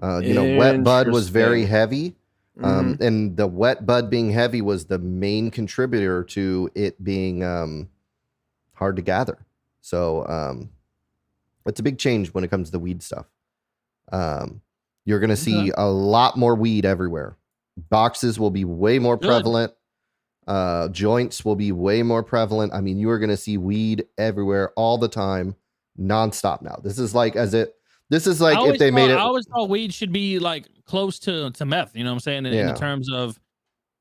Wet bud was very heavy. And the wet bud being heavy was the main contributor to it being hard to gather. So it's a big change when it comes to the weed stuff. You're going to see a lot more weed everywhere. Boxes will be way more prevalent. Joints will be way more prevalent. I mean, you are going to see weed everywhere all the time, nonstop now. This is like if they made it. I always thought weed should be like close to meth. You know what I'm saying? In terms of,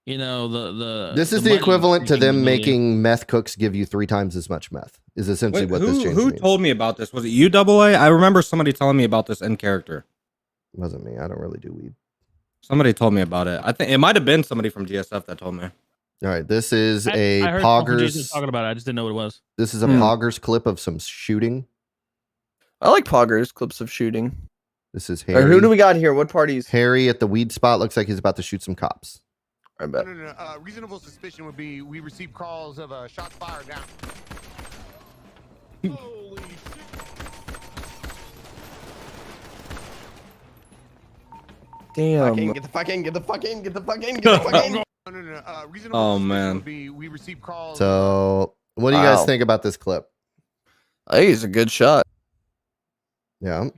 the. This is the equivalent to them making meth cooks give you 3 times as much meth. Is essentially what this change means. Who told me about this? Was it you, Double A? I remember somebody telling me about this in character. It wasn't me. I don't really do weed. Somebody told me about it. I think it might have been somebody from GSF that told me. All right, this is I heard Poggers talking about it. I just didn't know what it was. This is a Poggers clip of some shooting. I like Poggers clips of shooting. This is Harry. Who do we got here? What parties? Harry at the weed spot looks like he's about to shoot some cops. I bet. No. Reasonable suspicion would be we received calls of shots fired down. Holy shit. Damn. Get the fuck in. No. Reasonable Oh suspicion man. would be we received calls. So, what do you guys think about this clip? I think he's a good shot. Yeah.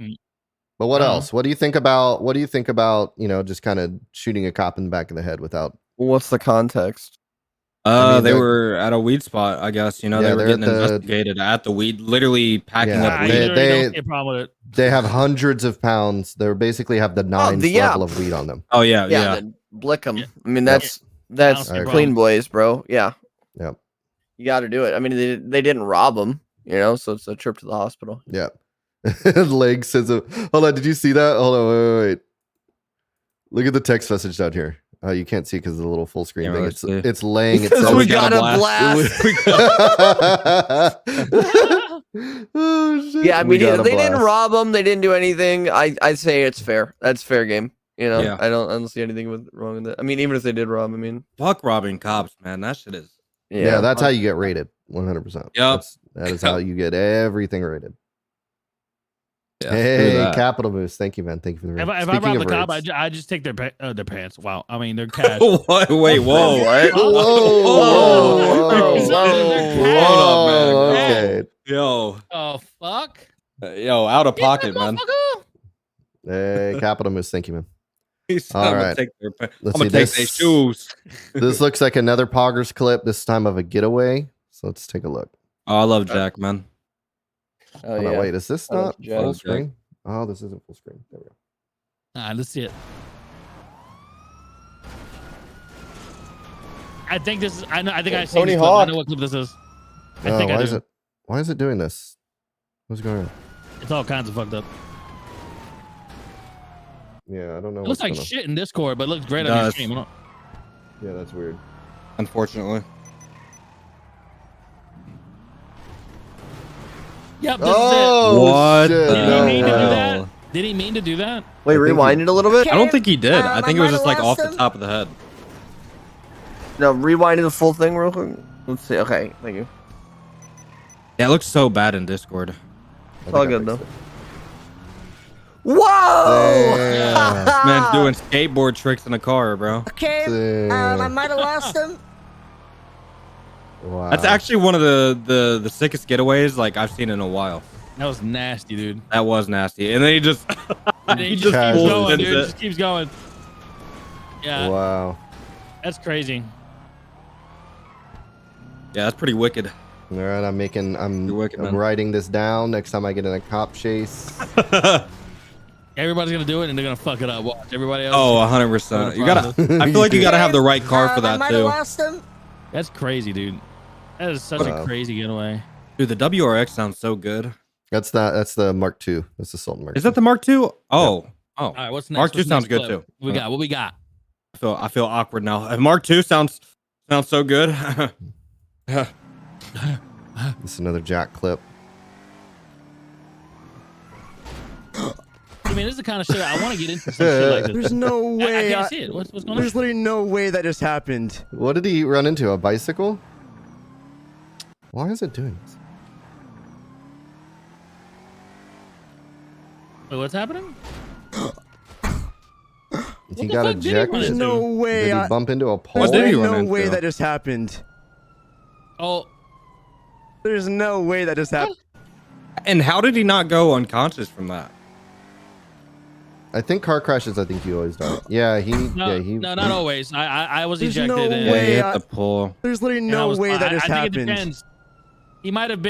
But what else? What do you think about just kind of shooting a cop in the back of the head without What's the context? They were at a weed spot, I guess. They were they're getting at the- investigated at the weed, literally packing up weed. Don't see a problem with it. They have hundreds of pounds. They basically have the 9th level of weed on them. Oh yeah. Then blick them. I mean, that's Honestly, clean boys, bro. Yeah. Yep. You got to do it. I mean, they didn't rob him, so it's a trip to the hospital. Yep. Leg says, hold on, did you see that? Hold on, wait. Look at the text message down here. You can't see because of the little full screen thing. It's laying. It says, we got a blast. Oh, shit. Yeah, I mean, they didn't rob him. They didn't do anything. I'd say it's fair. That's fair game. Yeah. I don't see anything wrong with it. I mean, even if they did rob, I mean, Fuck robbing cops, man. That shit is. Yeah, that's how you get rated. 100%. Yep. That is how you get everything rated. Yeah, Hey, Capital Moose. Thank you, man. Thank you for the If I Speaking rob of a cop, rates- I just take their pants. Wow. I mean, they're cash. What? Wait, whoa. What? Whoa. Hold up, man. Okay. Yo. Oh, fuck. Yo, out of pocket, man. Hey, Capital Moose. Thank you, man. I'm gonna take their shoes. This looks like another Poggers clip, this time of a getaway. So let's take a look. Oh, I love Jack, man. Oh, Hold on, yeah. wait, is this I love not Jack. full screen? Oh, this isn't full screen. There we go. All right, let's see it. I think this is. I think I've seen Tony this clip. I Hawk. know what clip this is. I Oh, think I why do. is it? Why is it doing this? What's going on? It's all kinds of fucked up. Yeah, I don't know. It looks like shit in Discord, but it looks great on your stream. Yeah, that's weird. Unfortunately. Yep, this Oh, is it. shit. Did he mean to do No. that? Did he mean to do that? Wait, rewind it a little bit. I don't think he did. I think it was just like off the top of the head. No, rewind the full thing real quick. Let's see. Okay, thank you. Yeah, it looks so bad in Discord. It's all good though. Whoa! Man's doing skateboard tricks in a car, bro. Okay, I might have lost him. Wow. That's actually one of the sickest getaways like I've seen in a while. That was nasty, dude. That was nasty. And then he just And then he just keeps Casually going, dude. spins it. Just keeps going. Yeah, Wow. that's crazy. Yeah, that's pretty wicked. All right, I'm writing this down. Next time I get in a cop chase. Everybody's gonna do it, and they're gonna fuck it up. Watch everybody else. Oh, 100%. You gotta. I feel like you gotta have the right car for that too. That's crazy, dude. That is such a crazy getaway. Dude, the WRX sounds so good. That's the Mark II. That's the Sultan Mark. Is that the Mark II? Oh, oh. All right, what's next? Mark II What's sounds next good clip? too. What we got? I feel awkward now. Mark II sounds so good. This is another Jack clip. I mean, this is the kind of shit I want to get into. Some shit like this. There's no way. I can't see it. What's going on? There's literally no way that just happened. What did he run into? A bicycle? Why is it doing this? Wait, what's happening? He got ejected. There's no way. Did he bump into a pole? There's no way that just happened. Oh. There's no way that just happened. And how did he not go unconscious from that? I think car crashes. I think you always die. Yeah, No, not always. I was There's ejected. no and, way. Hit the pole. There's literally no way that just I think happened. it depends. He might have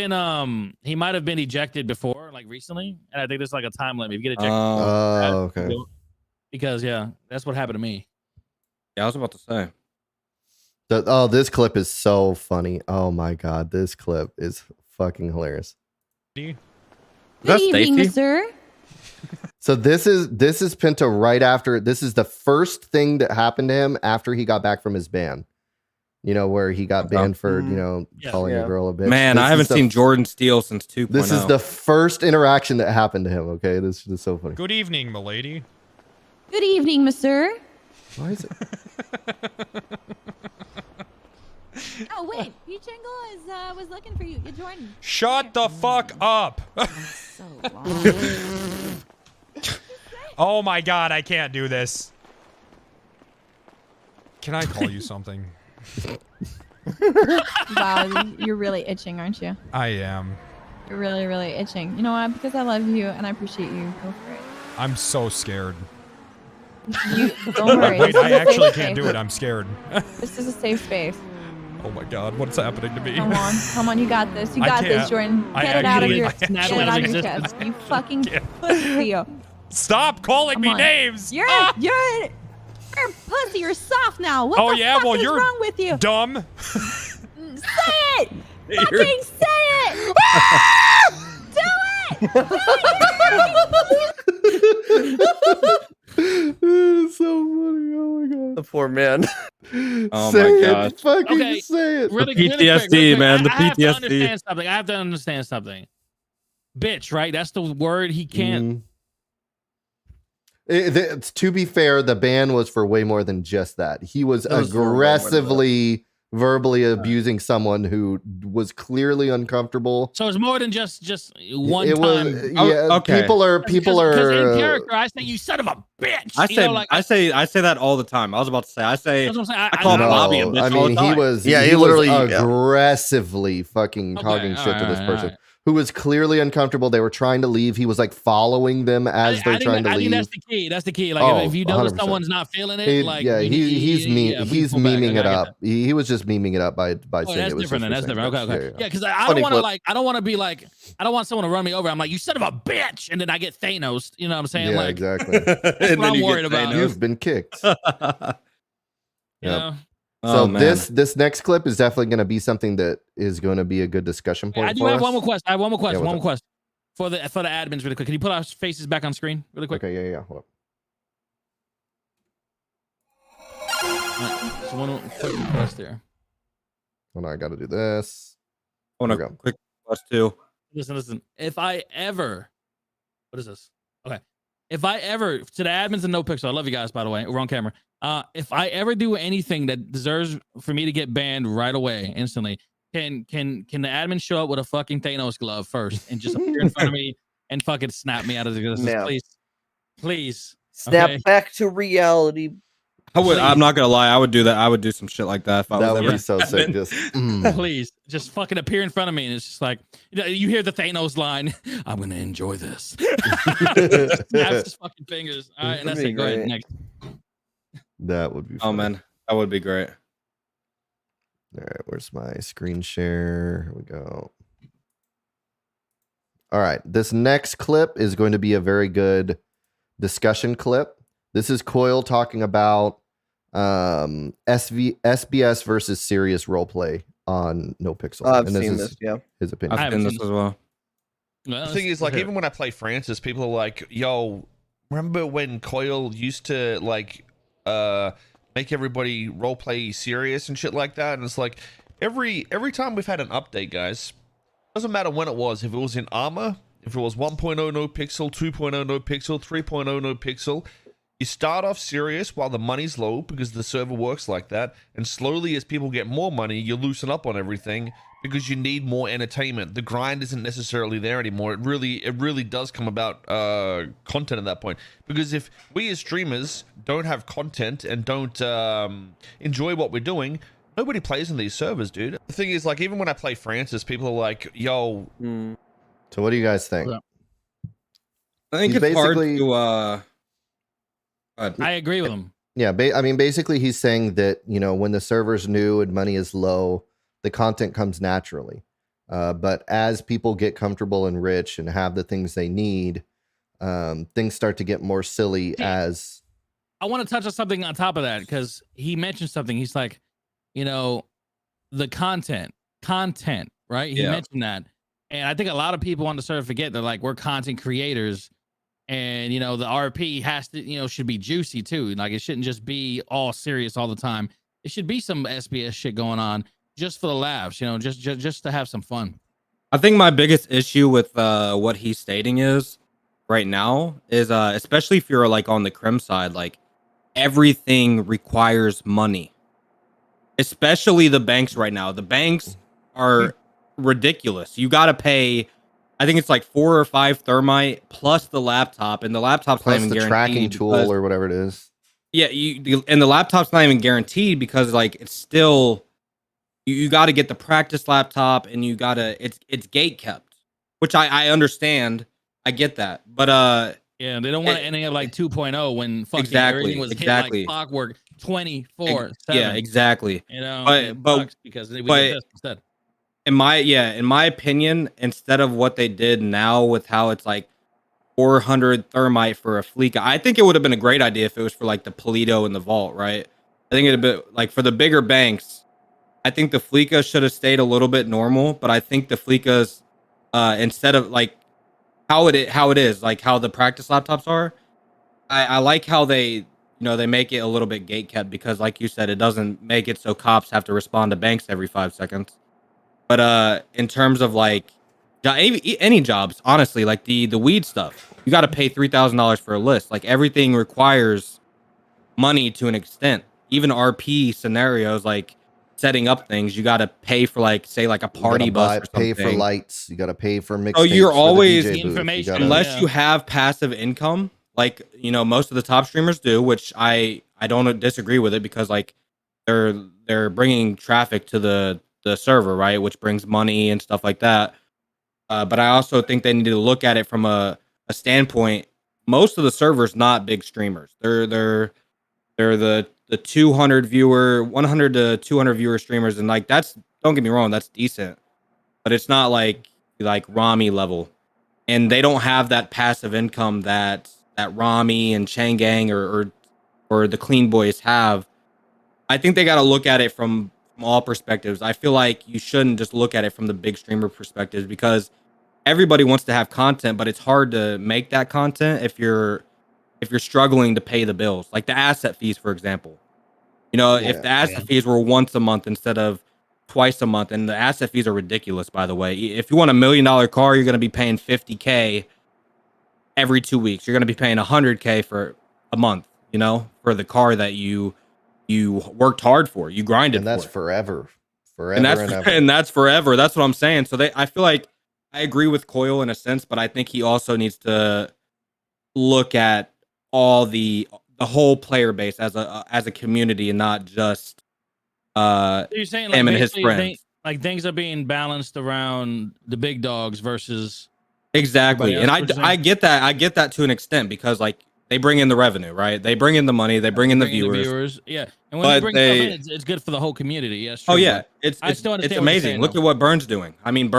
been ejected before, like recently, and I think there's like a time limit. If you get ejected, okay. Because that's what happened to me. Yeah, I was about to say. This clip is so funny. Oh my god, this clip is fucking hilarious. Good evening, mister. So this is Pinto right after. This is the first thing that happened to him after he got back from his ban. You know, where he got banned for calling a girl a bitch. Man, I haven't seen Jordan Steele since 2.0. This is the first interaction that happened to him. Okay, this is so funny. Good evening, milady. Good evening, mister. Why is it? Oh wait, Pichengo was looking for you. You're Jordan. Shut the fuck up. So long. Oh my god, I can't do this. Can I call you something? Wow, you're really itching, aren't you? I am. You're really, really itching. You know what? Because I love you and I appreciate you. Go for it. I'm so scared. Don't worry. Wait, This is I a actually safe can't do space. it. I'm scared. This is a safe space. Oh my god, what's happening to me? Come on, you got this. You I got this, can't. Jordan. I Get it out of actually- your, I get it actually out of your can't. chest. You fucking pussy. Stop calling me on. names. You're pussy. You're soft now. What Oh, the yeah? fuck Well, is you're wrong with you? dumb. Say it. Fucking say it. Do it. It's so funny. Oh my god. The poor man. Oh Say my it. god. Fucking Okay, say it. Really, The really quick, PTSD, man, the I have to PTSD. understand something. I have to understand something. Bitch, right? That's the word he can't. To be fair, the ban was for way more than just that. He was That was for way more than that. aggressively, verbally abusing someone who was clearly uncomfortable. So it's more than just one It was, time. yeah. okay. People are. Because in character, I say you son of a bitch. I You say know, like, I say that all the time. I was about to say That's what I'm saying. I call Bobby a bitch I all mean, the he time. was. Yeah, he he was literally- aggressively fucking talking shit to this person who was clearly uncomfortable. They were trying to leave. He was like following them as they're trying to I leave. think that's the key. That's the key. Like Oh, if you notice 100%. someone's not feeling it, like he's memeing it up. that. He was just memeing it up by Oh, saying that's it was different. Then. That's different. Okay, okay. Yeah. Yeah, because I Funny don't want to clip. I don't want to be like, I don't want someone to run me over. I'm like, you son of a bitch, and then I get Thanos. You know what I'm saying? Yeah, like, exactly. that's what I'm worried about. You've been kicked. You Yep. know? So man. this next clip is definitely going to be something that is going to be a good discussion point. I do for have us. one more question. I have one more question. Yeah, one what's more question for the admins, really quick. Can you put our faces back on screen, really quick? Okay, yeah. Hold Right, so one quick request there. on, I got to do this. I want There a we go. quick request too. Listen. If I ever, what is this? Okay. If I ever, to the admins and No Pixel, I love you guys, by the way. We're on camera. If I ever do anything that deserves for me to get banned right away, instantly, can the admin show up with a fucking Thanos glove first and just appear in front of me and fucking snap me out of the existence, No. please. Snap Okay? back to reality. I would. Please. I'm not gonna lie. I would do that. I would do some shit like that if I That was would ever be so sick. Just Please, just fucking appear in front of me, and it's just like, you hear the Thanos line. I'm gonna enjoy this. Snaps his fucking fingers. All right, and that's That'd it. be Go ahead great. next. that would be. Oh Funny. man, that would be great. All right, where's my screen share? Here we go. All right, this next clip is going to be a very good discussion clip. This is Coil talking about SBS versus serious roleplay on No Pixel. I've and seen this, yeah. His opinion. I've seen this as well. The thing is, like, even when I play Francis, people are like, yo, remember when Coil used to, like, make everybody roleplay serious and shit like that? And it's like, every time we've had an update, guys, doesn't matter when it was, if it was in Armor, if it was 1.0 no pixel, 2.0 no pixel, 3.0 no pixel, you start off serious while the money's low because the server works like that, and slowly as people get more money, you loosen up on everything because you need more entertainment. The grind isn't necessarily there anymore. It really does come about content at that point. Because if we as streamers don't have content and don't enjoy what we're doing, nobody plays in these servers, dude. The thing is, like, even when I play Francis, people are like, yo. So what do you guys think? I think He's it's hard basically- to I agree with him. Yeah, I mean, basically, he's saying that, you know, when the server's new and money is low, the content comes naturally. But as people get comfortable and rich and have the things they need, things start to get more silly as... I want to touch on something on top of that because he mentioned something. He's like, you know, the content, right? He mentioned that. And I think a lot of people on the server forget they're like, we're content creators. And, you know, the RP has to, you know, should be juicy too. Like, it shouldn't just be all serious all the time. It should be some SBS shit going on just for the laughs, you know, just to have some fun. I think my biggest issue with what he's stating is right now is especially if you're like on the crim side, like everything requires money, especially the banks right now. The banks are ridiculous. You got to pay, I think it's like 4 or 5 thermite plus the laptop, and the laptop's Plus not even the tracking guaranteed tool because- or whatever it is. Yeah, and the laptop's not even guaranteed because like it's still you got to get the practice laptop and you got to it's gate kept, which I understand. I get that. But yeah, they don't want to end up like 2.0 when fucking Exactly, everything was hit like clockwork 24/7. Yeah, exactly. You know, but it sucks because we did this instead. In my opinion, instead of what they did now with how it's like 400 thermite for a Fleeca, I think it would have been a great idea if it was for like the Polito and the Vault, right? I think it'd be like for the bigger banks. I think the Fleeca should have stayed a little bit normal, but I think the Fleecas, instead of like how it is, like how the practice laptops are, I like how they they make it a little bit gate kept because, like you said, it doesn't make it so cops have to respond to banks every 5 seconds. But in terms of like any jobs, honestly, like the weed stuff, you got to pay $3,000 for a list. Like everything requires money to an extent. Even RP scenarios, like setting up things, you got to pay for like say like a party bus or something. Pay for lights. You got to pay for mixtapes. Oh, you're always the information unless you have passive income, like most of the top streamers do, which I don't disagree with it because like they're bringing traffic to the server, right, which brings money and stuff like that. But I also think they need to look at it from a standpoint. Most of the servers not big streamers. They're the 200 viewer, 100 to 200 viewer streamers, and like that's, don't get me wrong, that's decent, but it's not like Rami level, and they don't have that passive income that Rami and Changang or the Clean Boys have. I think they got to look at it from all perspectives. I feel like you shouldn't just look at it from the big streamer perspectives because everybody wants to have content, but it's hard to make that content if you're struggling to pay the bills, like the asset fees, for example. If the asset fees were once a month instead of twice a month, and the asset fees are ridiculous, by the way. If you want $1 million car, you're going to be paying $50K every 2 weeks. You're going to be paying $100K for a month, for the car that you worked hard for, you grinded and that's for. forever And that's forever. That's what I'm saying. So I feel like I agree with Coil in a sense, but I think he also needs to look at all the whole player base as a community and not just So you're saying like him and his basically friends. things are being balanced around the big dogs versus Exactly. And everybody else, I get that to an extent because like they bring in the revenue, right? They bring in the money, they bring in the viewers. Yeah, and when you bring stuff in, it's good for the whole community. Yes. Oh yeah, I still understand. It's amazing. Look at what Burn's doing. I mean,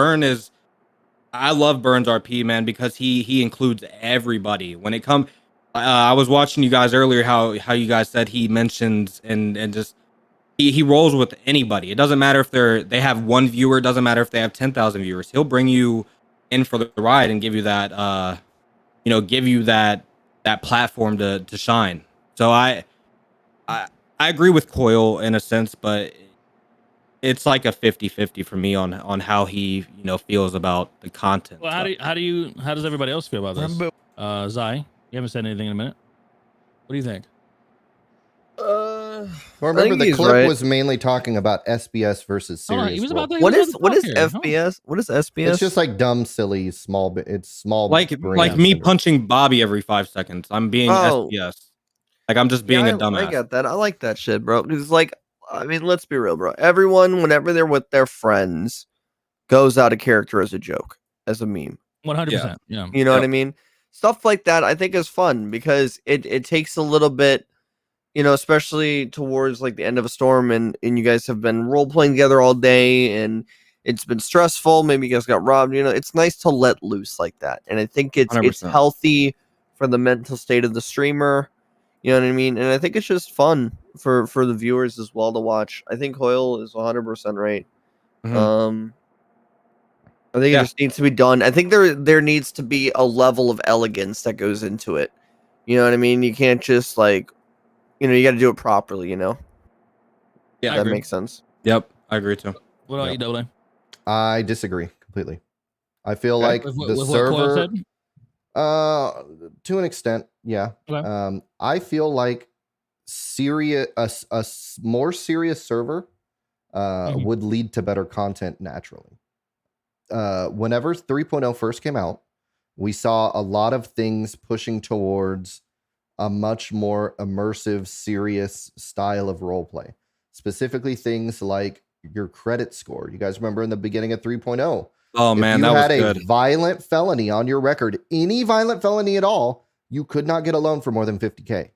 I love Burn's RP, man, because he includes everybody. When it comes, I was watching you guys earlier how you guys said he mentions and just he rolls with anybody. It doesn't matter if they have one viewer. It doesn't matter if they have 10,000 viewers. He'll bring you in for the ride and give you that that platform to shine. So I agree with Coil in a sense, but it's like a 50-50 for me on how he feels about the content. Well, how does everybody else feel about this? Zai, you haven't said anything in a minute. What do you think? Well, remember the clip was mainly talking about SBS versus serious. What is FBS? What is SBS? It's just like dumb, silly, small. It's small. Like me punching Bobby every 5 seconds. I'm being SBS. Like I'm just being a dumbass. I get that. I like that shit, bro. Because I mean, let's be real, bro. Everyone, whenever they're with their friends, goes out of character as a joke, as a meme. 100%. Yeah. You know what I mean? Stuff like that, I think, is fun because it takes a little bit, especially towards like the end of a storm, and you guys have been role playing together all day, and it's been stressful. Maybe you guys got robbed. It's nice to let loose like that, and I think it's 100%. healthy for the mental state of the streamer. You know what I mean? And I think it's just fun for the viewers as well to watch. I think Hoyle is 100% right. Mm-hmm. I think it just needs to be done. I think there needs to be a level of elegance that goes into it. You know what I mean? You can't just you got to do it properly, Yeah, that makes sense. Yep, I agree too. What about you, Double? I disagree completely. I feel like the server, to an extent, yeah. Okay. I feel like a more serious server would lead to better content naturally. Whenever 3.0 first came out, we saw a lot of things pushing towards a much more immersive, serious style of roleplay. Specifically, things like your credit score. You guys remember in the beginning of 3.0? Oh man, that was good. If you had a violent felony on your record, any violent felony at all, you could not get a loan for more than 50K.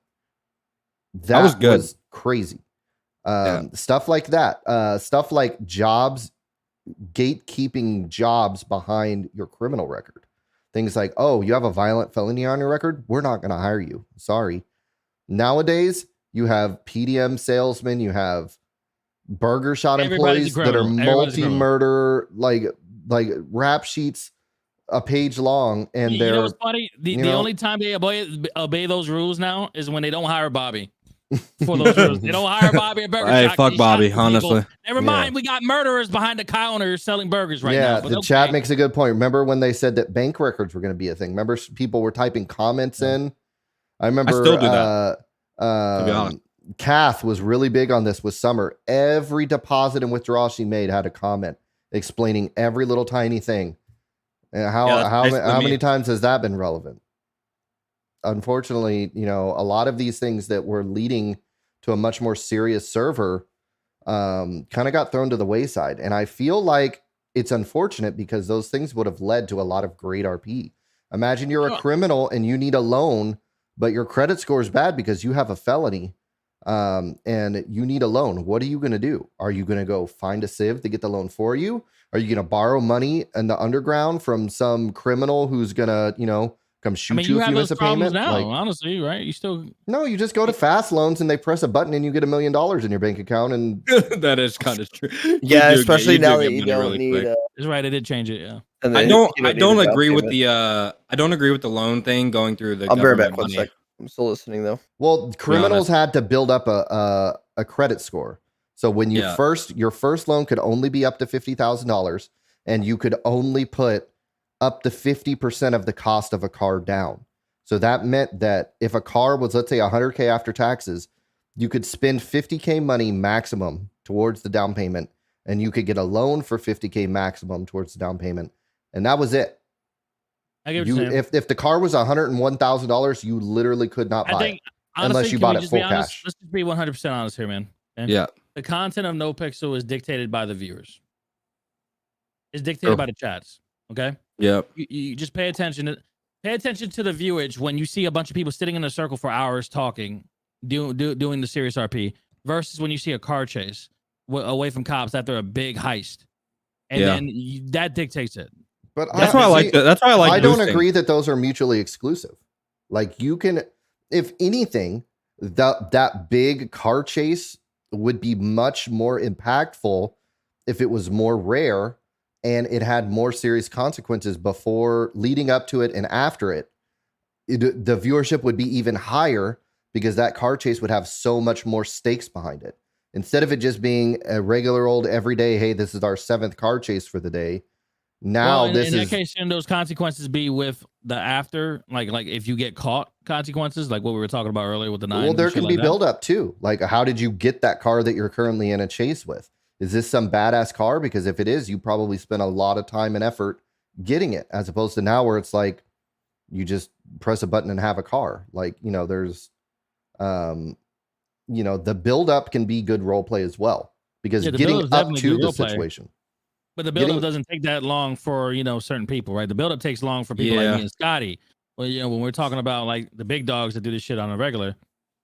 That was good. Was crazy. Stuff like that. Stuff like jobs, gatekeeping jobs behind your criminal record. Things like, oh, you have a violent felony on your record? We're not going to hire you. Sorry. Nowadays, you have PDM salesmen, you have burger shot employees that are multi-murder, like rap sheets a page long, and you know what's funny? The only time they obey those rules now is when they don't hire Bobby. For those rules, they don't hire Bobby at Burger Shot. Hey, fuck Bobby, honestly. Never mind, we got murderers behind the counter selling burgers right now. Yeah, the chat makes a good point. Remember when they said that bank records were going to be a thing? Remember people were typing comments in? I remember. I still do that. Kath was really big on this with Summer. Every deposit and withdrawal she made had a comment explaining every little tiny thing. And how many times has that been relevant? Unfortunately, a lot of these things that were leading to a much more serious server kind of got thrown to the wayside. And I feel like it's unfortunate because those things would have led to a lot of great RP. Imagine you're a criminal and you need a loan, but your credit score is bad because you have a felony and you need a loan. What are you going to do? Are you going to go find a civ to get the loan for you? Are you going to borrow money in the underground from some criminal who's going to, come shoot you if you miss a payment? Now, honestly, right? You just go to Fast Loans and they press a button and you get $1 million in your bank account. And that is kind of true. Yeah, especially now that you don't need. That's right. I did change it. Yeah. I don't agree with the loan thing going through the. I'll be right back. Money. 1 sec. I'm still listening though. Well, criminals had to build up a credit score. So when your first loan could only be up to $50,000, and you could only put up to 50% of the cost of a car down. So that meant that if a car was, let's say, $100K after taxes, you could spend $50K money maximum towards the down payment, and you could get a loan for $50K maximum towards the down payment, and that was it. I get what you're saying. If the car was $101,000, you literally could not buy it unless you bought it full cash. Let's just be 100% honest here, man. And yeah, the content of No Pixel is dictated by the viewers. It's dictated by the chats. Okay. Yeah. You just pay attention. Pay attention to the viewage when you see a bunch of people sitting in a circle for hours talking, doing the serious RP, versus when you see a car chase away from cops after a big heist, and then that dictates it. But that's why I like. That's why I like. I don't boosting. agree that those are mutually exclusive. Like you can, if anything, that big car chase would be much more impactful if it was more rare and it had more serious consequences before, leading up to it, and after it. The viewership would be even higher because that car chase would have so much more stakes behind it. Instead of it just being a regular old everyday, hey, this is our 7th car chase for the day. Now in this that is case, shouldn't those consequences be with the after, like if you get caught, consequences, like what we were talking about earlier with the 9. well, there and shit can be like that? build up too. Like, how did you get that car that you're currently in a chase with? Is this some badass car? Because if it is, you probably spent a lot of time and effort getting it, as opposed to now where it's like you just press a button and have a car. Like, you know, there's, you know, the build up can be good role play as well, because Yeah, the getting build-up's up definitely to good the role play. situation. But the build-up doesn't take that long for, you know, certain people, right? The build-up takes long for people like me and Scotty. Well, you know, when we're talking about like the big dogs that do this shit on a regular,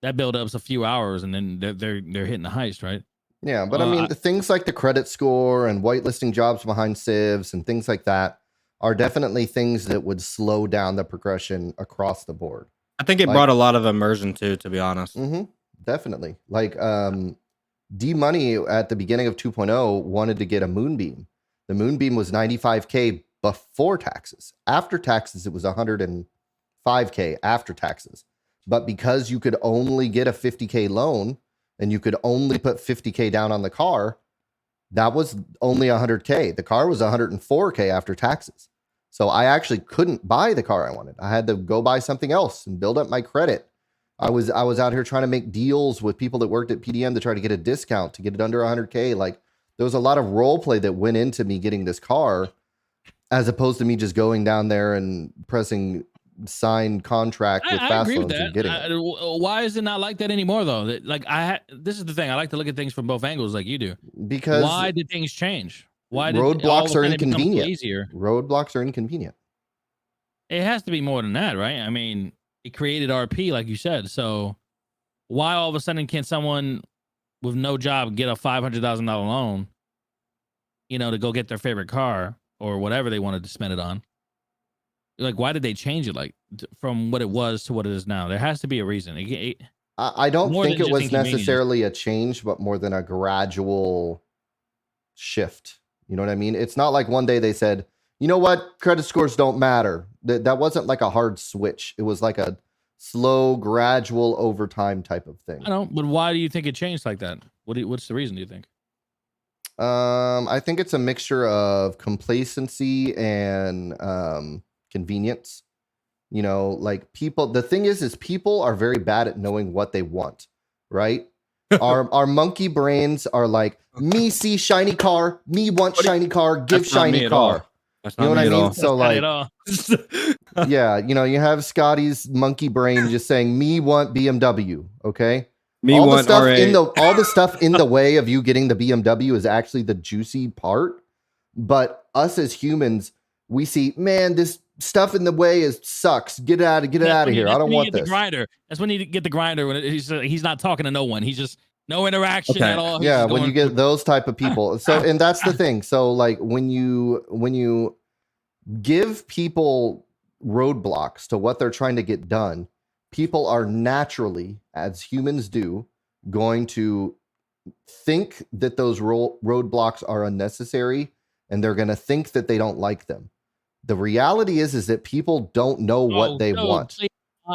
that build-up's a few hours and then they're hitting the heist, right? Yeah, but I mean, the things like the credit score and whitelisting jobs behind civs and things like that are definitely things that would slow down the progression across the board. I think it brought a lot of immersion too, to be honest. Definitely. Like D Money at the beginning of 2.0 wanted to get a Moonbeam. The Moonbeam was 95K before taxes. After taxes, it was 105K after taxes. But because you could only get a 50K loan and you could only put 50K down on the car, that was only 100K. The car was 104K after taxes. So I actually couldn't buy the car I wanted. I had to go buy something else and build up my credit. I was out here trying to make deals with people that worked at PDM to try to get a discount to get it under 100K. Like, there was a lot of role play that went into me getting this car, as opposed to me just going down there and pressing sign contract with fast loans and getting it. Why is it not like that anymore, though? Like this is the thing. I like to look at things from both angles, like you do. Because why did things change? Why did roadblocks are it become inconvenient? easier? Roadblocks are inconvenient. It has to be more than that, right? I mean, it created RP, like you said. So why all of a sudden can someone with no job get a $500,000 loan, you know, to go get their favorite car or whatever they wanted to spend it on? Like, why did they change it, like, from what it was to what it is now? There has to be a reason. I don't think it was inconvenience. necessarily a change, but more than a gradual shift. You know what I mean? It's not like one day they said, you know what, credit scores don't matter. That wasn't like a hard switch. It was like a slow, gradual, over time type of thing. I don't. But why do you think it changed like that? What's the reason? Do you think? I think it's a mixture of complacency and convenience. You know, like people. The thing is people are very bad at knowing what they want. Right? Our monkey brains are like, me see shiny car, me want shiny car, give shiny car. That's You know not what I me at mean? all. So like, yeah, you know, you have Scotty's monkey brain just saying, me want BMW. Okay. Me all want the stuff R8. all the stuff in the way of you getting the BMW is actually the juicy part. But us as humans, we see, man, this stuff in the way sucks. Get it out of here. I don't want this. The grinder. That's when you get the grinder when he's not talking to no one. He's just no interaction at all. He's Yeah, just when going you get those type of people. So, and that's the thing. So like when you give people roadblocks to what they're trying to get done, people are naturally, as humans do, going to think that those roadblocks are unnecessary, and they're going to think that they don't like them. The reality is that people don't know what they want.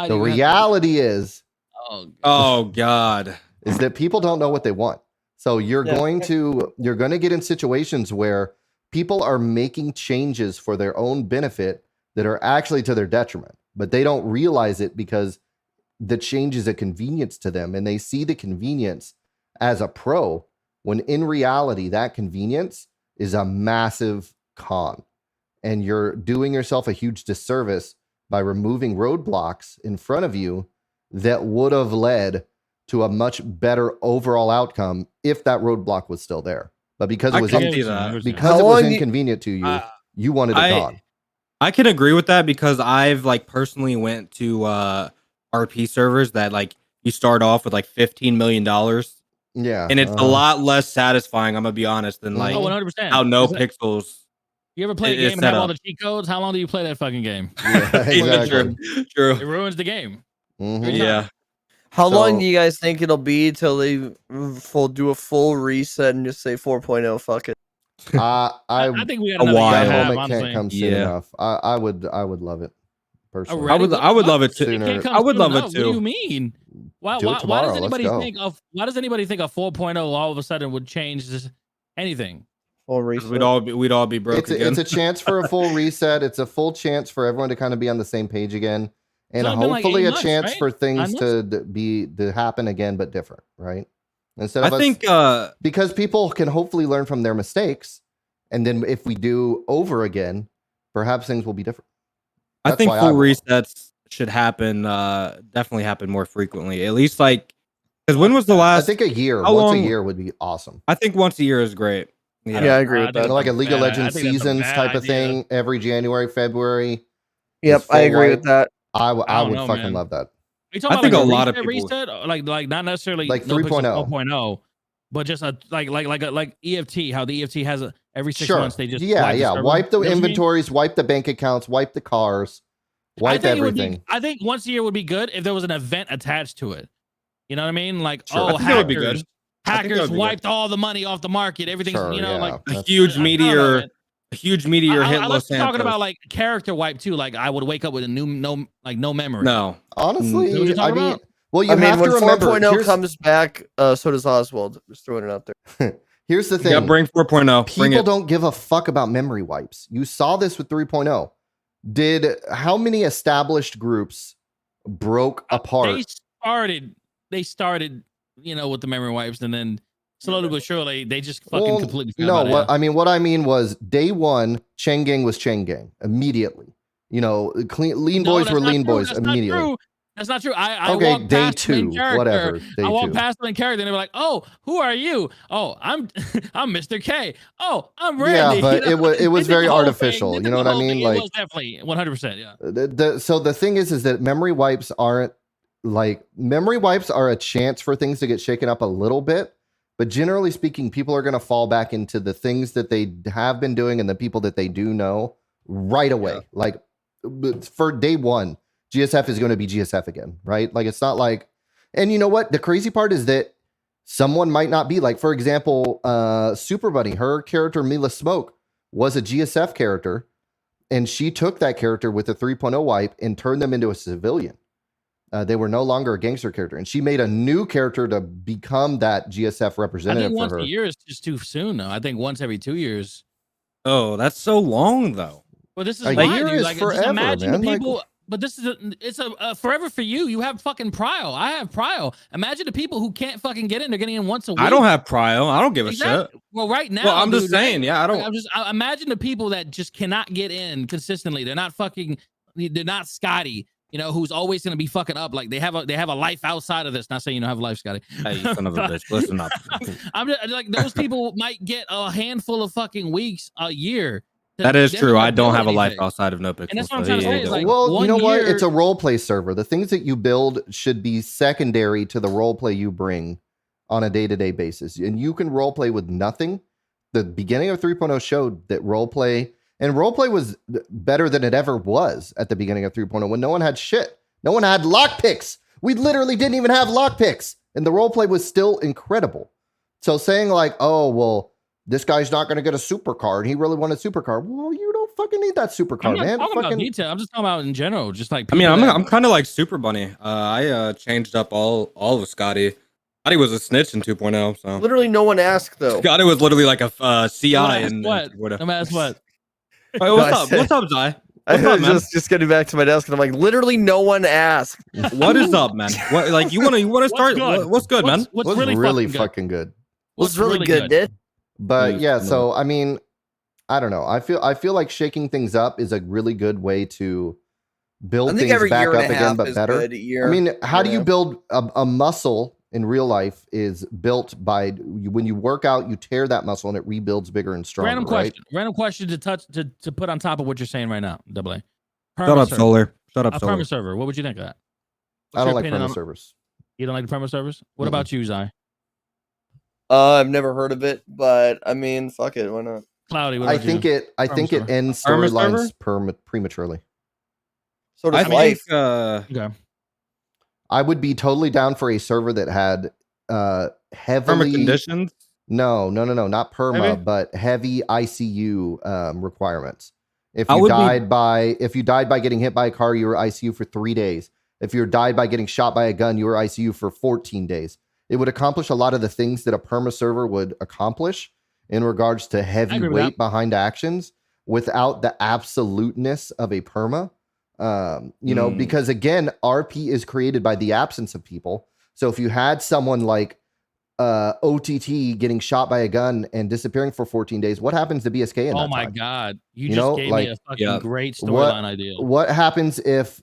The reality is, oh God, is that people don't know what they want. So you're going to get in situations where people are making changes for their own benefit that are actually to their detriment, but they don't realize it because the change is a convenience to them, and they see the convenience as a pro, when in reality that convenience is a massive con, and you're doing yourself a huge disservice by removing roadblocks in front of you that would have led to a much better overall outcome if that roadblock was still there. But because it was inconvenient to you, you wanted it gone. I can agree with that because I've like personally went to RP servers that like you start off with like $15 million. Yeah, and it's a lot less satisfying. I'm gonna be honest than like 100%. how No Pixels. You ever play a game and have all the cheat codes? How long do you play that fucking game? Yeah, exactly. True. It ruins the game. Yeah. How long do you guys think it'll be till they do a full reset and just say 4.0? Fuck it. I think we got a another while. year and a That half, moment can't come soon enough. I would love it. Personally, I would love it too. Can't come I would soon love enough. it too. What do you mean? Why does anybody think a 4.0 all of a sudden would change anything? Full reset. We'd all be broke again. It's a chance for a full reset. It's a full chance for everyone to kind of be on the same page again, and hopefully a chance for things to happen again, but different, right? Instead of because people can hopefully learn from their mistakes, and then if we do over again, perhaps things will be different. I think full resets should happen. Definitely happen more frequently. At least like, because when was the last? I think a year. A year would be awesome. I think once a year is great. Yeah, I agree with that. Like a League of Legends seasons type of thing every January, February. Yep, I agree with that. I would fucking love that. I think a lot of people reset, like not necessarily like No Pixels 3.0. 4.0, but just a like EFT. How the EFT has every 6 Sure. months they just wipe the inventories, wipe the bank accounts, wipe the cars, wipe everything. I think once a year would be good if there was an event attached to it. You know what I mean? Like I think that would be good. Hackers wiped all the money off the market. Everything's like a huge meteor. A huge meteor hit Los Santos. Talking about like character wipe too. Like I would wake up with a no memory. No, honestly, you know I mean, about? well, you I mean, have when to remember 4.0 comes back, so does Oswald. Just throwing it out there. Here's the thing. Yeah, bring 4.0. People don't give a fuck about memory wipes. You saw this with 3.0. How many established groups broke apart? They started, with the memory wipes, and then slowly but surely they just fucking completely. What I mean was day one, Chain Gang was Chain Gang immediately. Lean boys were lean boys immediately. That's not true. I okay, walked day past two, whatever. I walked past them in character, and they were like, "Oh, who are you? Oh, I'm Mr. K. Oh, I'm Randy." Yeah, but it was very artificial. You know what I mean? It Like was definitely 100%. Yeah. So the thing is that memory wipes are a chance for things to get shaken up a little bit, but generally speaking, people are going to fall back into the things that they have been doing and the people that they do know right away. Yeah. Like for day one, GSF is going to be GSF again, right? Like it's not like, and you know what? The crazy part is that someone might not be like, for example, Super Bunny, her character Mila Smoke was a GSF character, and she took that character with a 3.0 wipe and turned them into a civilian. They were no longer a gangster character, and she made a new character to become that GSF representative. I think once for her. a year is just too soon, though. I think once every 2 years. Oh, that's so long, though. Well, this is a why, year dude. is Like, forever, just imagine man. the people. But it's a forever for you. You have fucking prio. I have prio. Imagine the people who can't fucking get in. They're getting in once a week. I don't have prio. I don't give a shit. Well, right now. Well, I'm just saying. Yeah, I don't. Imagine the people that just cannot get in consistently. They're not fucking. They're not Scotty. Who's always going to be fucking up. Like they have a life outside of this. Not saying you don't have a life, Scotty. Hey, you son of a bitch. Listen up. I'm just like those people might get a handful of fucking weeks a year. That is true. I don't have a life outside of No Pixels. And that's what I'm trying to say. Like, well, you know what? It's a role play server. The things that you build should be secondary to the role play you bring on a day-to-day basis. And you can role play with nothing. The beginning of 3.0 showed that role play was better than it ever was at the beginning of 3.0 when no one had shit. No one had lockpicks. We literally didn't even have lockpicks. And the role play was still incredible. So saying like, oh, well, this guy's not going to get a supercar and he really wanted a supercar. Well, you don't fucking need that supercar, man. I'm talking about detail. I'm just talking about in general. Just like I'm kind of like Super Bunny. I changed up all of Scotty. Scotty was a snitch in 2.0. So literally no one asked though. Scotty was literally like a CI in what? No matter what. Right, what's up, Zai? I was just getting back to my desk and I'm like, literally no one asked. What is up, man? What like you want to start? What's good, man? What's really fucking good? What's really good, dude? But yeah, so I mean, I don't know. I feel like shaking things up is a really good way to build things back up again, but better. I mean, how do you build a muscle in real life is built by when you work out, you tear that muscle and it rebuilds bigger and stronger. Random question to put on top of what you're saying right now. Double A. Shut up, Solar. Shut up, A Solar. perma server. What would you think of that? I don't like perma servers. You don't like the perma servers? What about you, Zai? I've never heard of it, but I mean, fuck it, why not? Cloudy, what I about think you? it ends Perma storylines prematurely. So does I life. think Okay. I would be totally down for a server that had heavily perma conditions. No, not perma, Heavy? but heavy ICU requirements. If I you would died by getting hit by a car, you were ICU for 3 days. If you died by getting shot by a gun, you were ICU for 14 days. It would accomplish a lot of the things that a perma server would accomplish in regards to heavy agree with weight behind actions without the absoluteness of a perma. Because again, RP is created by the absence of people. So if you had someone like OTT getting shot by a gun and disappearing for 14 days, what happens to BSK in that Oh my time? God. You just gave me a fucking great storyline idea. What happens if,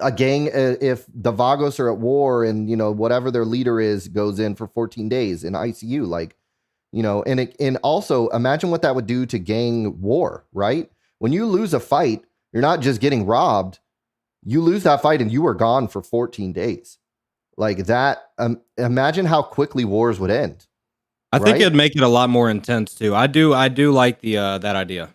a gang, if the Vagos are at war and, whatever their leader is goes in for 14 days in ICU, and also imagine what that would do to gang war, right? When you lose a fight, you're not just getting robbed. You lose that fight and you are gone for 14 days. Like that. Imagine how quickly wars would end. I think it'd make it a lot more intense too. I do like the that idea.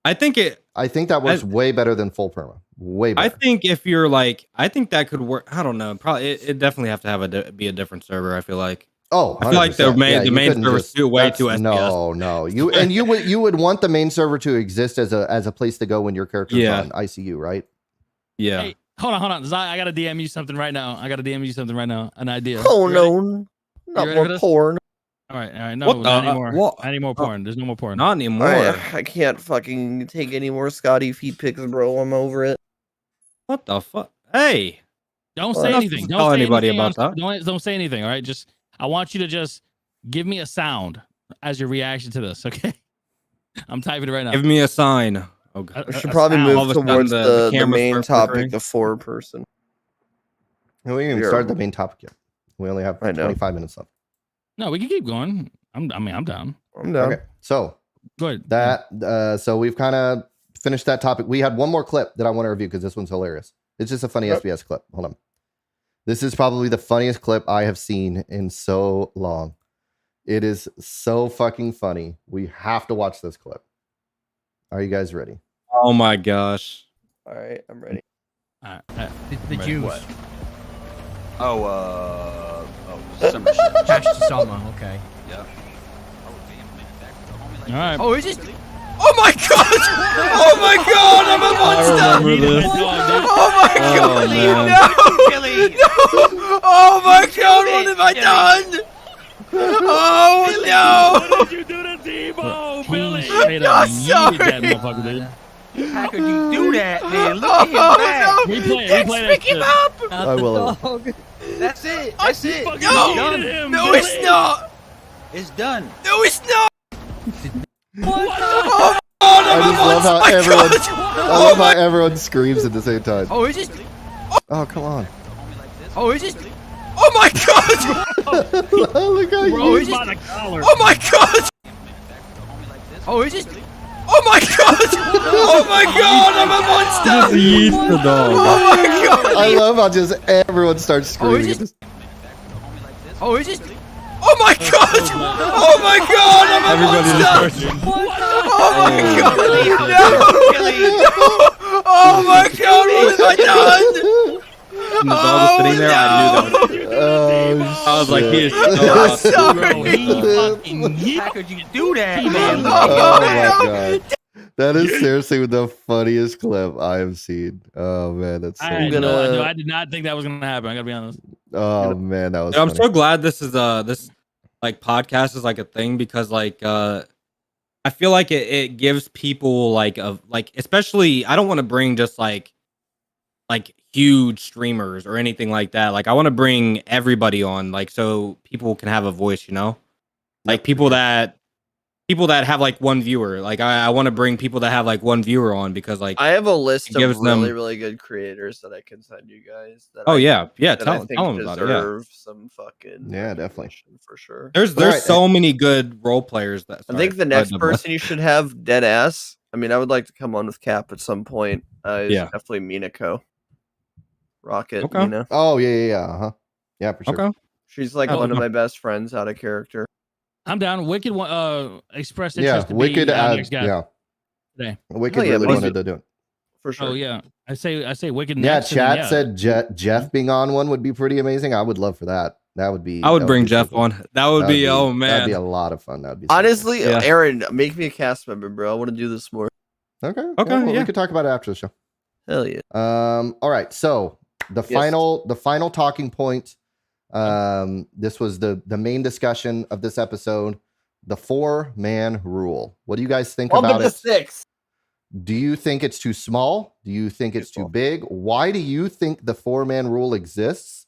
I think that works way better than full perma. Way better. I think if you're I think that could work. I don't know. Probably it definitely have to have be a different server. I feel like. Oh, I feel like the main server is way too SPS. No. You would want the main server to exist as a place to go when your character's on ICU, right? Yeah. Hey, hold on. Zai, I gotta DM you something right now. An idea. Oh no, not more porn. All right. No, not anymore. Not anymore porn. There's no more porn. Not anymore. I can't fucking take any more Scotty feet pics, bro. I'm over it. What the fuck? Hey, don't say anything. Don't tell say anybody anything about that. Don't say anything. All right. I want you to just give me a sound as your reaction to this. Okay. I'm typing it right now. Give me a sign. Oh God. We should probably move towards the main topic, the 4-person. No, we haven't even started the main topic yet. We only have 25 minutes left. No, we can keep going. I'm down. I'm down. Okay, so good. So we've kind of finished that topic. We had one more clip that I want to review because this one's hilarious. It's just a funny SBS clip. Hold on. This is probably the funniest clip I have seen in so long. It is so fucking funny. We have to watch this clip. Are you guys ready? Oh my gosh. All right, I'm ready. The Jews. Summer shit. Cash to summer, okay. Yeah. All right. Oh, is it? Oh my god! Oh my god! I'm a monster! Oh my god! No! Oh my god! What have I done? Oh no! What did you do to Debo, Billy? I'm sorry. How could you do that, man? Look at him back. Replay Pick him up. I will. That's it. That's it. No! No, it's not! It's done. No, it's not! What? Oh, I just love how everyone. I love how everyone screams at the same time. Oh, is it? Oh, come on. Oh, is it? Oh my god! Look how Bro, you. he's by the collar. Oh my god! Oh, is it? Oh my god! Oh my god! I'm a monster! Yeast the dog. Oh my god! I love how just everyone starts screaming. at this. Oh, is it? Oh my god! Oh my god! I'm a Everybody monster! just Oh my god! No! Oh my god! What have I done? And the dog was sitting there. I knew that. Oh, I was like, he is I'm so sorry. How could you do that, man? Oh my god. That is seriously the funniest clip I have seen. Oh man, that's so I good. I did not think that was gonna happen. I gotta be honest. Oh man, that was Dude, I'm funny. so glad this is this podcast is like a thing because I feel like it gives people especially I don't want to bring just like huge streamers or anything like that. Like I want to bring everybody on so people can have a voice, like people that people that have like one viewer. Like I want to bring people that have like one viewer on because like I have a list it of gives really, them. really good creators that I can send you guys. That Oh I yeah, yeah. that I Tell think them about it. Yeah. deserve some fucking definitely for sure. There's so many good role players that. I think the next person you should have dead ass. I mean, I would like to come on with Cap at some point. Is Yeah. definitely Minako. Rocket Okay. Mina. Oh yeah, uh-huh. Yeah, for sure. Okay. She's like one of my best friends out of character. I'm down. Wicked expressed Yeah, interest to Wicked be next guy yeah. today. Wicked really wanted to do it. For sure. Oh yeah, I say Wicked. Yeah, next, chat and said Jeff being on one would be pretty amazing. I would love for that. That would be. I would that bring be Jeff super. on. That would be oh man. That'd be a lot of fun. That'd be Honestly, super. Aaron, make me a cast member, bro. I want to do this more. Okay. Okay. Well, yeah. we could talk about it after the show. Hell yeah. All right. So the final talking point. This was the main discussion of this episode. The 4-man rule. What do you guys think about it? 6. Do you think it's too small? Do you think it's too big? Why do you think the 4-man rule exists?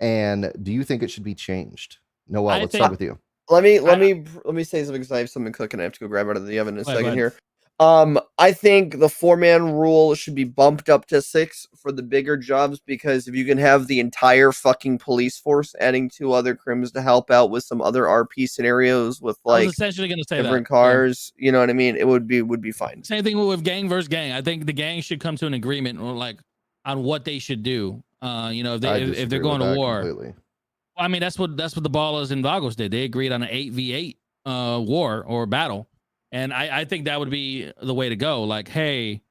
And do you think it should be changed? Noel, let's start with you. Let me say something because I have something cooking. I have to go grab out of the oven in a second here. I think the 4-man rule should be bumped up to 6 for the bigger jobs because if you can have the entire fucking police force adding 2 other crims to help out with some other RP scenarios with I like was essentially going to say different that. cars, you know what I mean? It would be fine. Same thing with gang versus gang. I think the gang should come to an agreement or like on what they should do. If they're going to war. Completely. I mean, that's what the Ballers and Vagos did. They agreed on an 8v8 war or battle. And I think that would be the way to go. Like, hey,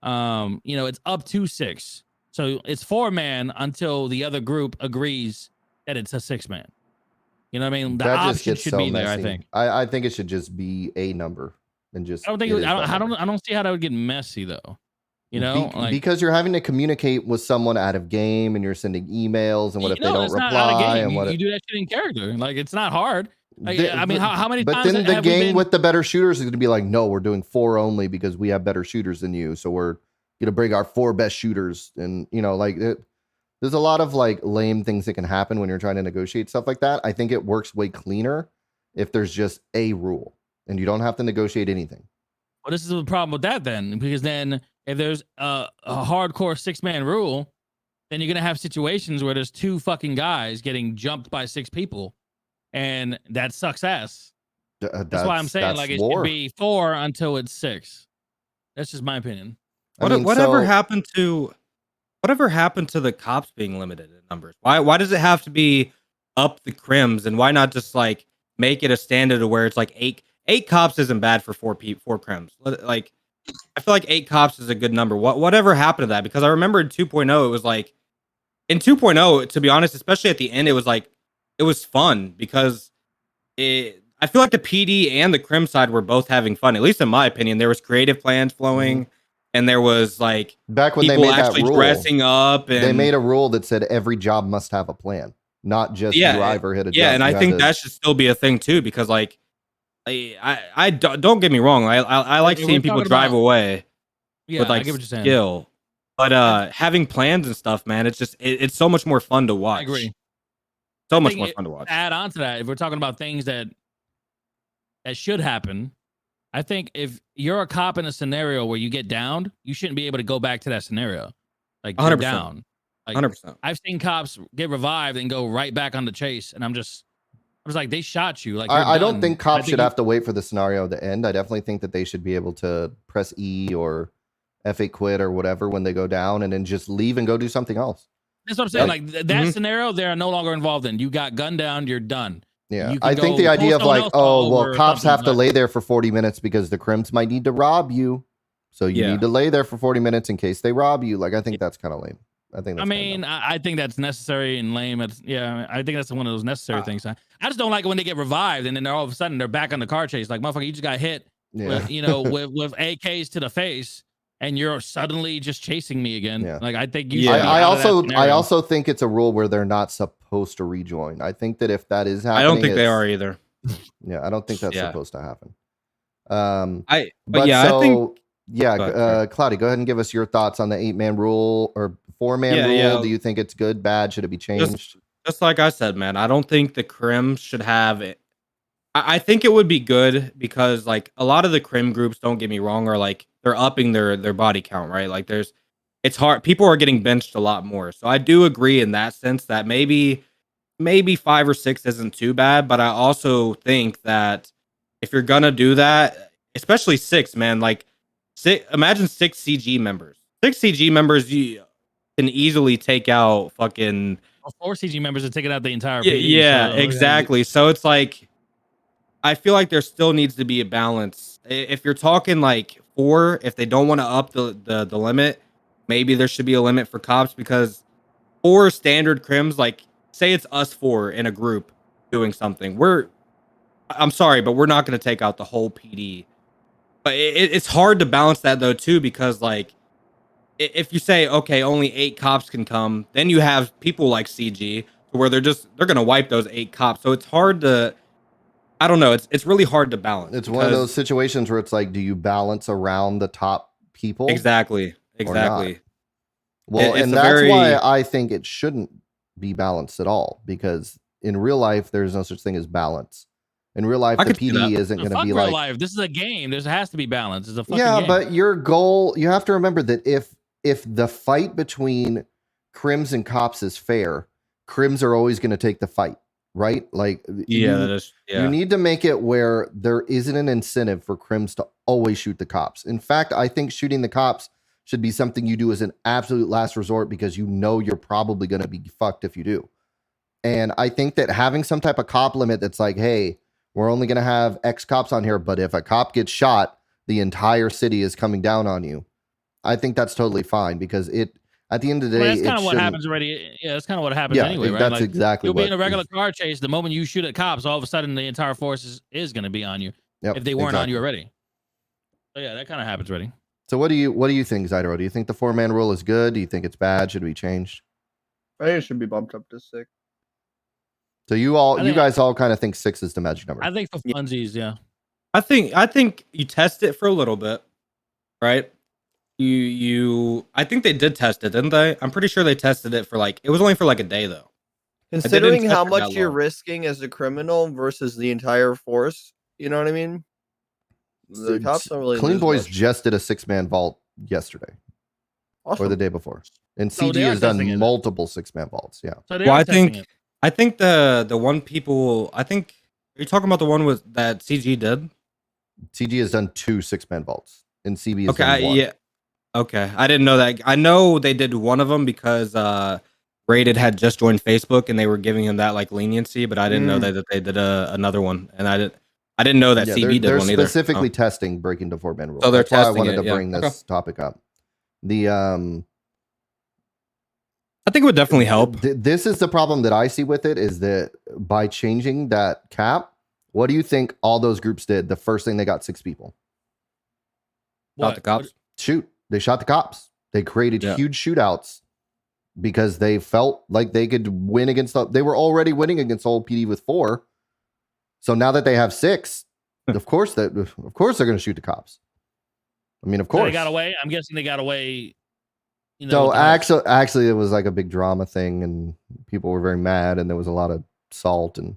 it's up to 6. So it's 4-man until the other group agrees that it's a 6-man. You know what I mean? The option should be there, I think. I think it should just be a number and just. I don't see how that would get messy though. You know, because you're having to communicate with someone out of game and you're sending emails and what if they don't reply and what you do that shit in character. Like it's not hard. How many but times then the have we gang with the better shooters is going to be like, no, we're doing 4 only because we have better shooters than you. So we're going to bring our 4 best shooters. And, there's a lot of like lame things that can happen when you're trying to negotiate stuff like that. I think it works way cleaner if there's just a rule and you don't have to negotiate anything. Well, this is the problem with that then, because then if there's a hardcore 6-man rule, then you're going to have situations where there's 2 fucking guys getting jumped by 6 people. And that sucks ass. That's why I'm saying like it should be 4 until it's 6. That's just my opinion. Whatever happened to the cops being limited in numbers? Why does it have to be up the crims, and why not just like make it a standard where it's like 8 cops isn't bad for 4 crims? Like I feel like 8 cops is a good number. Whatever happened to that? Because I remember in 2.0 it was like in 2.0, to be honest, especially at the end, it was like it was fun because I feel like the PD and the crim side were both having fun. At least in my opinion, there was creative plans flowing, and there was like back when they people made that actually rule, dressing up. And they made a rule that said every job must have a plan, not just drive or hit a job. Yeah, and I think that should still be a thing too, because like I don't get me wrong, I like seeing people drive away with like skill, but having plans and stuff, man, it's just it's so much more fun to watch. I agree. So much more fun to watch. Add on to that, if we're talking about things that should happen, I think if you're a cop in a scenario where you get downed, you shouldn't be able to go back to that scenario. Like 100%. Down. Like, 100%. I've seen cops get revived and go right back on the chase, and I was like, they shot you. Like I don't think cops should have to wait for the scenario to end. I definitely think that they should be able to press E or F8 quit or whatever when they go down, and then just leave and go do something else. That's what I'm saying. Like that scenario, they're no longer involved in. You got gunned down, you're done. Yeah, I think the idea of like, cops have to lay there for 40 minutes because the crims might need to rob you, so you need to lay there for 40 minutes in case they rob you. Like, I think that's kind of lame. I think that's necessary and lame. I think that's one of those necessary things. I just don't like it when they get revived and then all of a sudden they're back on the car chase. Like, motherfucker, you just got hit with, with AKs to the face. And you're suddenly just chasing me again. Yeah. Like I think you. I also think it's a rule where they're not supposed to rejoin. I think that if that is happening, I don't think they are either. Yeah, I don't think that's supposed to happen. I think Cloudy, go ahead and give us your thoughts on the 8-man rule or 4-man rule. Yeah. Do you think it's good, bad? Should it be changed? Just like I said, man, I don't think the crim should have I think it would be good because like a lot of the crim groups, don't get me wrong, are like they're upping their body count, right? Like it's hard. People are getting benched a lot more. So I do agree in that sense that maybe 5 or 6 isn't too bad, but I also think that if you're gonna do that, especially 6, man, like imagine 6 CG members. 6 CG members you can easily take out fucking 4 CG members are taking out the entire yeah, PD. yeah, so exactly. So it's like I feel like there still needs to be a balance. If you're talking like 4, if they don't want to up the limit, maybe there should be a limit for cops because 4 standard crims, like say it's us 4 in a group doing something. I'm sorry, but we're not going to take out the whole PD. But it's hard to balance that though too because like if you say okay, only 8 cops can come, then you have people like CG where they're going to wipe those 8 cops. So it's hard to I don't know. It's really hard to balance. It's one of those situations where it's like, do you balance around the top people? Exactly. Well, and that's why I think it shouldn't be balanced at all because in real life, there's no such thing as balance. In real life, the PD isn't going to be like life. This is a game. There has to be balance. It's a fucking yeah, game. but your goal, you have to remember that if the fight between crims and cops is fair, crims are always going to take the fight. Right? Like, you need to make it where there isn't an incentive for crims to always shoot the cops. In fact, I think shooting the cops should be something you do as an absolute last resort because you know you're probably going to be fucked if you do. And I think that having some type of cop limit that's like, hey, we're only going to have X cops on here, but if a cop gets shot, the entire city is coming down on you. I think that's totally fine because at the end of the day, that's kind of what happens already. Yeah, that's kind of what happens anyway, right? That's like, exactly you'll be in a regular car chase. The moment you shoot at cops, all of a sudden the entire force is going to be on you if they weren't on you already. So yeah, that kind of happens already. So what do you think, Zaitohro? Do you think the 4-man rule is good? Do you think it's bad? Should we change? I think it should be bumped up to 6. So you guys all kind of think 6 is the magic number. I think for funsies, yeah. I think you test it for a little bit, right? I think they did test it, didn't they? I'm pretty sure they tested it for it was only for a day though. Considering how much you're risking as a criminal versus the entire force, you know what I mean? The cops don't really Clean Boys much. just did a 6-man vault yesterday. Awesome. Or the day before. And So CG they are has done testing it. multiple 6-man vaults, yeah. So they Well, are I testing think it. I think the one people are you talking about the one with that CG did? CG has done 2 6-man vaults. And CB has done Okay, 1. yeah. Okay, I didn't know that. I know they did one of them because Rated had just joined Facebook and they were giving him that leniency, but I didn't know that they did another one, and I didn't know that CB did they're one either. specifically testing breaking the 4-man rule. So they're That's why I testing wanted it, to yeah. bring this topic up. The I think it would definitely help. This is the problem that I see with it is that by changing that cap, what do you think all those groups did? The first thing they got 6 people. Shot the cops. Shoot. They shot the cops. They created huge shootouts because they felt like they could win against they were already winning against old PD with 4. So now that they have 6, of course they're going to shoot the cops. I mean, of course. So they got away. I'm guessing they got away. So actually, it was a big drama thing, and people were very mad, and there was a lot of salt, and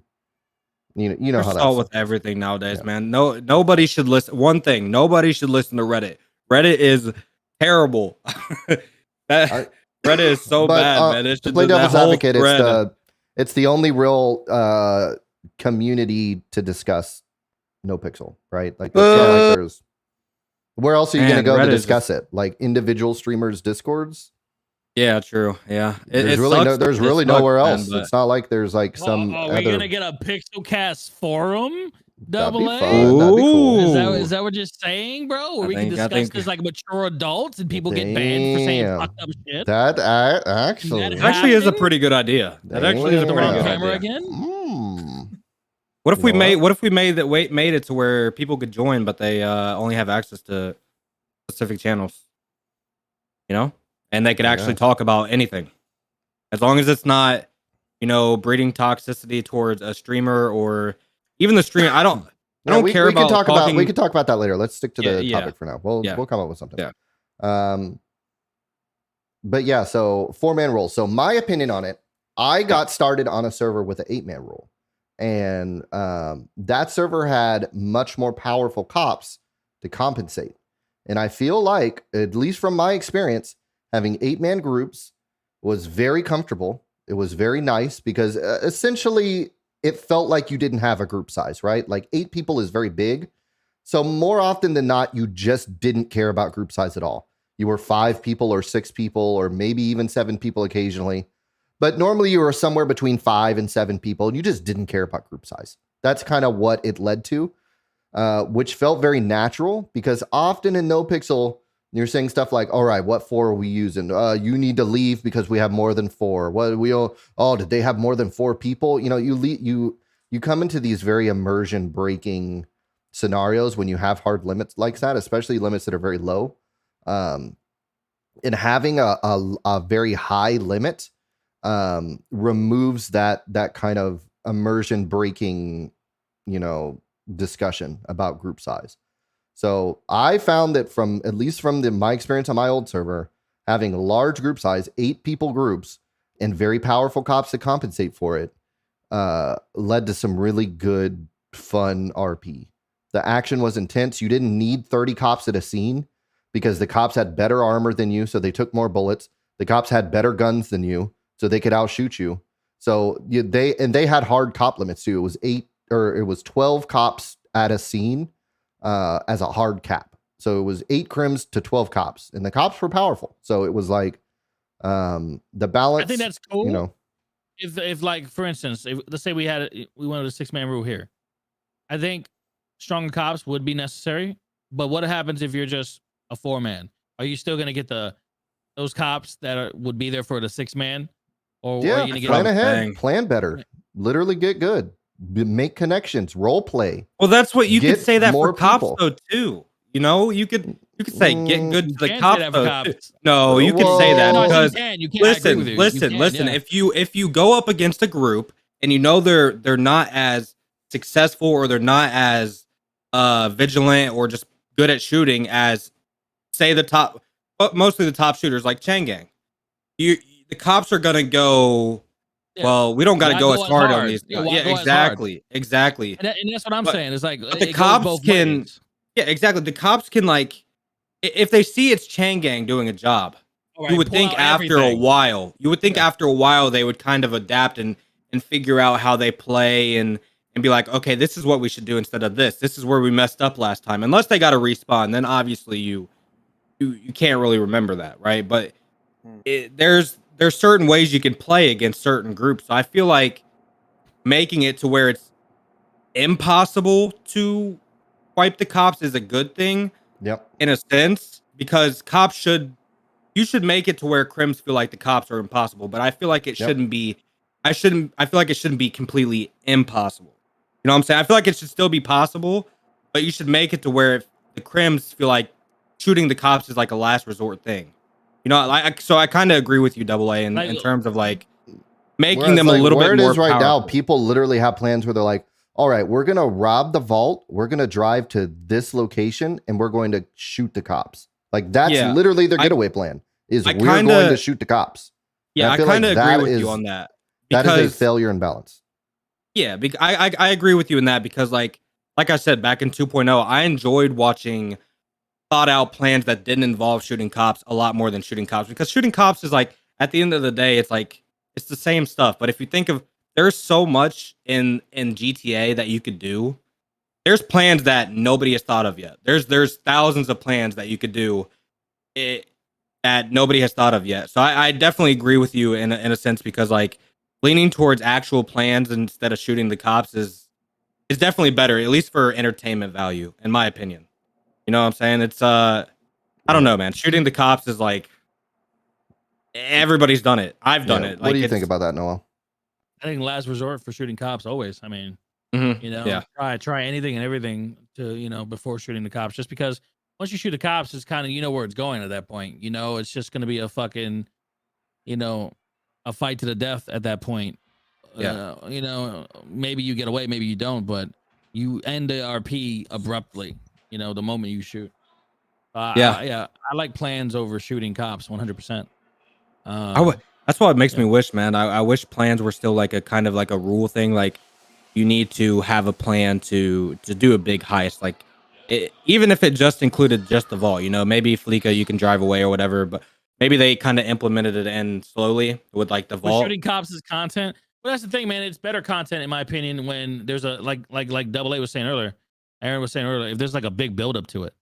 you know how that's salt with everything nowadays, man. Nobody should listen. One thing, nobody should listen to Reddit. Reddit is terrible. Reddit is so bad, man. It's to play just devil's that whole advocate, thread. it's the only real community to discuss No Pixel, right? It's not like there's. Where else are you going to go to discuss it? Individual streamers' discords? Yeah, true. Yeah, There's really nowhere else. It's not like there's some. Are we gonna get a Pixelcast forum? That'd be Double A. fun. That'd be cool. Is that what you're saying, bro? Where we can discuss this like mature adults and people get banned for saying fucked up shit. That actually is a pretty good idea. That actually is a pretty good camera idea. again. What if we made it to where people could join, but they only have access to specific channels, and they could actually talk about anything, as long as it's not, breeding toxicity towards a streamer or even the stream. I don't care about. We could talk about that later. Let's stick to the topic for now. We'll come up with something. Yeah. But yeah, so 4-man rule. So my opinion on it, I got started on a server with an 8-man rule. and that server had much more powerful cops to compensate. And I feel like, at least from my experience, having 8-man groups was very comfortable. It was very nice because essentially it felt like you didn't have a group size, right? Like 8 people is very big. So more often than not, you just didn't care about group size at all. You were 5 people or 6 people or maybe even 7 people occasionally. But normally you were somewhere between 5 and 7 people, and you just didn't care about group size. That's kind of what it led to, which felt very natural because often in NoPixel, you're saying stuff like, all right, what 4 are we using? You need to leave because we have more than 4. What we all, oh, did they have more than 4 people? You know, you come into these very immersion breaking scenarios when you have hard limits like that, especially limits that are very low. And having a very high limit removes that kind of immersion breaking, discussion about group size. So I found that at least from my experience on my old server, having a large group size, 8 people groups, and very powerful cops to compensate for it, led to some really good, fun RP. The action was intense. You didn't need 30 cops at a scene because the cops had better armor than you, so they took more bullets. The cops had better guns than you, so they could outshoot you. So they had hard cop limits too. It was 12 cops at a scene as a hard cap. So it was 8 crims to 12 cops, and the cops were powerful. So it was like the balance. I think that's cool. If like, for instance, let's say we went with a 6-man rule here. I think stronger cops would be necessary, but what happens if you're just a 4-man? Are you still going to get those cops that would be there for the 6-man? Or yeah, are you gonna get plan ahead, plan better, literally get good, make connections, role play. Well, that's what you could say that for cops people. though too. You could say get good to the can't cops say that for though. cops. No, you can say that No, you because can. You can. I agree with you. listen. You can, yeah. If you go up against a group and they're not as successful or they're not as vigilant or just good at shooting as say mostly the top shooters like Changang, the cops are gonna go. Yeah. Well, we don't got to go as hard on these. Yeah, exactly. And that's what I'm saying. It's like but the cops can. Ways. Yeah, exactly. The cops can if they see it's Changang doing a job, right, you would think after a while. You would think after a while they would kind of adapt and figure out how they play and be like, okay, this is what we should do instead of this. This is where we messed up last time. Unless they got to respawn, then obviously you can't really remember that, right? But there's certain ways you can play against certain groups. So I feel like making it to where it's impossible to wipe the cops is a good thing. Yep. In a sense, because you should make it to where crims feel like the cops are impossible. But I feel like it shouldn't be. I feel like it shouldn't be completely impossible. You know what I'm saying? I feel like it should still be possible, but you should make it to where the crims feel like shooting the cops is like a last resort thing. So I kind of agree with you, Double A, in terms of making them a little bit more. Where it is right now, people literally have plans where they're like, all right, we're going to rob the vault. We're going to drive to this location and we're going to shoot the cops. Like that's literally their getaway plan we're going to shoot the cops. Yeah, I kind of agree with you on that. That is a failure in balance. Yeah, I agree with you in that because like I said, back in 2.0, I enjoyed watching thought out plans that didn't involve shooting cops a lot more than shooting cops, because shooting cops is like, at the end of the day, it's the same stuff. But if you think of, there's so much in GTA that you could do. There's plans that nobody has thought of yet. There's thousands of plans that you could do that nobody has thought of yet. So I definitely agree with you in a sense, because leaning towards actual plans instead of shooting the cops is definitely better, at least for entertainment value, in my opinion. You know what I'm saying? It's I don't know, man. Shooting the cops is everybody's done it. I've done it. What do you think about that, Noah? I think last resort for shooting cops always. I mean, try anything and everything to before shooting the cops. Just because once you shoot the cops, it's kind of where it's going at that point. It's just going to be a fucking a fight to the death at that point. Yeah. Maybe you get away, maybe you don't, but you end the RP abruptly. The moment you shoot. I like plans over shooting cops 100%. That's what makes me wish, man. I wish plans were still a kind of a rule thing. you need to have a plan to do a big heist. Like, even if it just included just the vault, you know, maybe Fleeka, you can drive away or whatever, but maybe they kind of implemented it in slowly with like the Well, vault. shooting cops is content. But that's the thing, man. It's better content, in my opinion, when there's a like Double A was saying earlier. Aaron was saying earlier, if there's like a big buildup to it.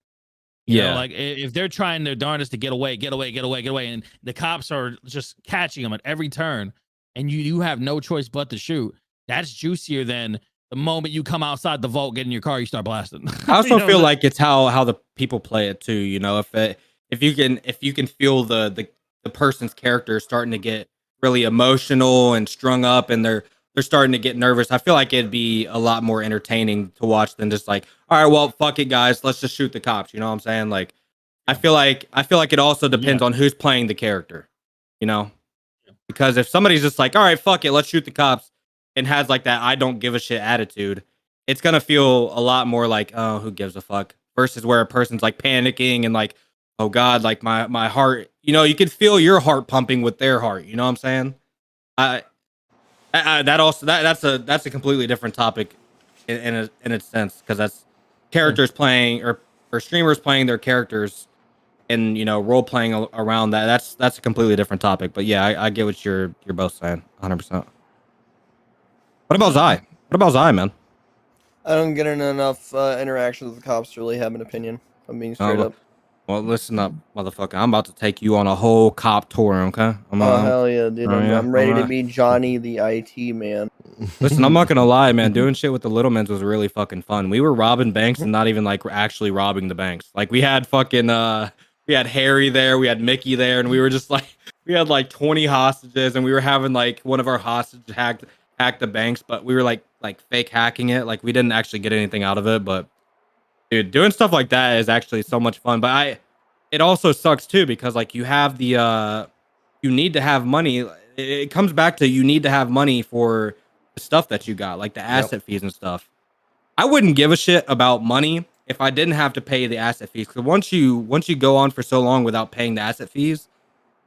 You know, like if they're trying their darndest to get away, and the cops are just catching them at every turn, and you have no choice but to shoot, that's juicier than the moment you come outside the vault, get in your car, you start blasting. I also feel like it's how the people play it too. You know, if you can feel the person's character starting to get really emotional and strung up, and they're starting to get nervous, I feel like it'd be a lot more entertaining to watch than just like, all right, well, fuck it, guys, let's just shoot the cops. You know what I'm saying? Like, I feel like it also depends on who's playing the character. You know, because if somebody's just like, all right, fuck it, let's shoot the cops, and has like that I don't give a shit attitude, it's gonna feel a lot more like, oh, who gives a fuck, versus where a person's like panicking and like, oh god, like my heart, you know, you can feel your heart pumping with their heart. You know what I'm saying? That's a completely different topic in a sense, because that's characters playing or streamers playing their characters and, you know, role playing around that. That's a completely different topic. But yeah, I get what you're both saying 100%. What about Zai, man? I don't get enough interaction with the cops to really have an opinion. I'm being straight up. Well, listen up, motherfucker. I'm about to take you on a whole cop tour, okay? Hell yeah, dude. I'm ready to be Johnny the IT man. Listen, I'm not gonna lie, man. Doing shit with the little men's was really fucking fun. We were robbing banks and not even like actually robbing the banks. Like, we had fucking we had Harry there, we had Mickey there, and we were just like, we had like 20 hostages, and we were having like one of our hostages hack the banks, but we were like fake hacking it. Like, we didn't actually get anything out of it, but dude, doing stuff like that is actually so much fun. But it also sucks too, because like you have the you need to have money. It comes back to, you need to have money for the stuff that you got, like the asset fees and stuff. I wouldn't give a shit about money if I didn't have to pay the asset fees. Because once you go on for so long without paying the asset fees,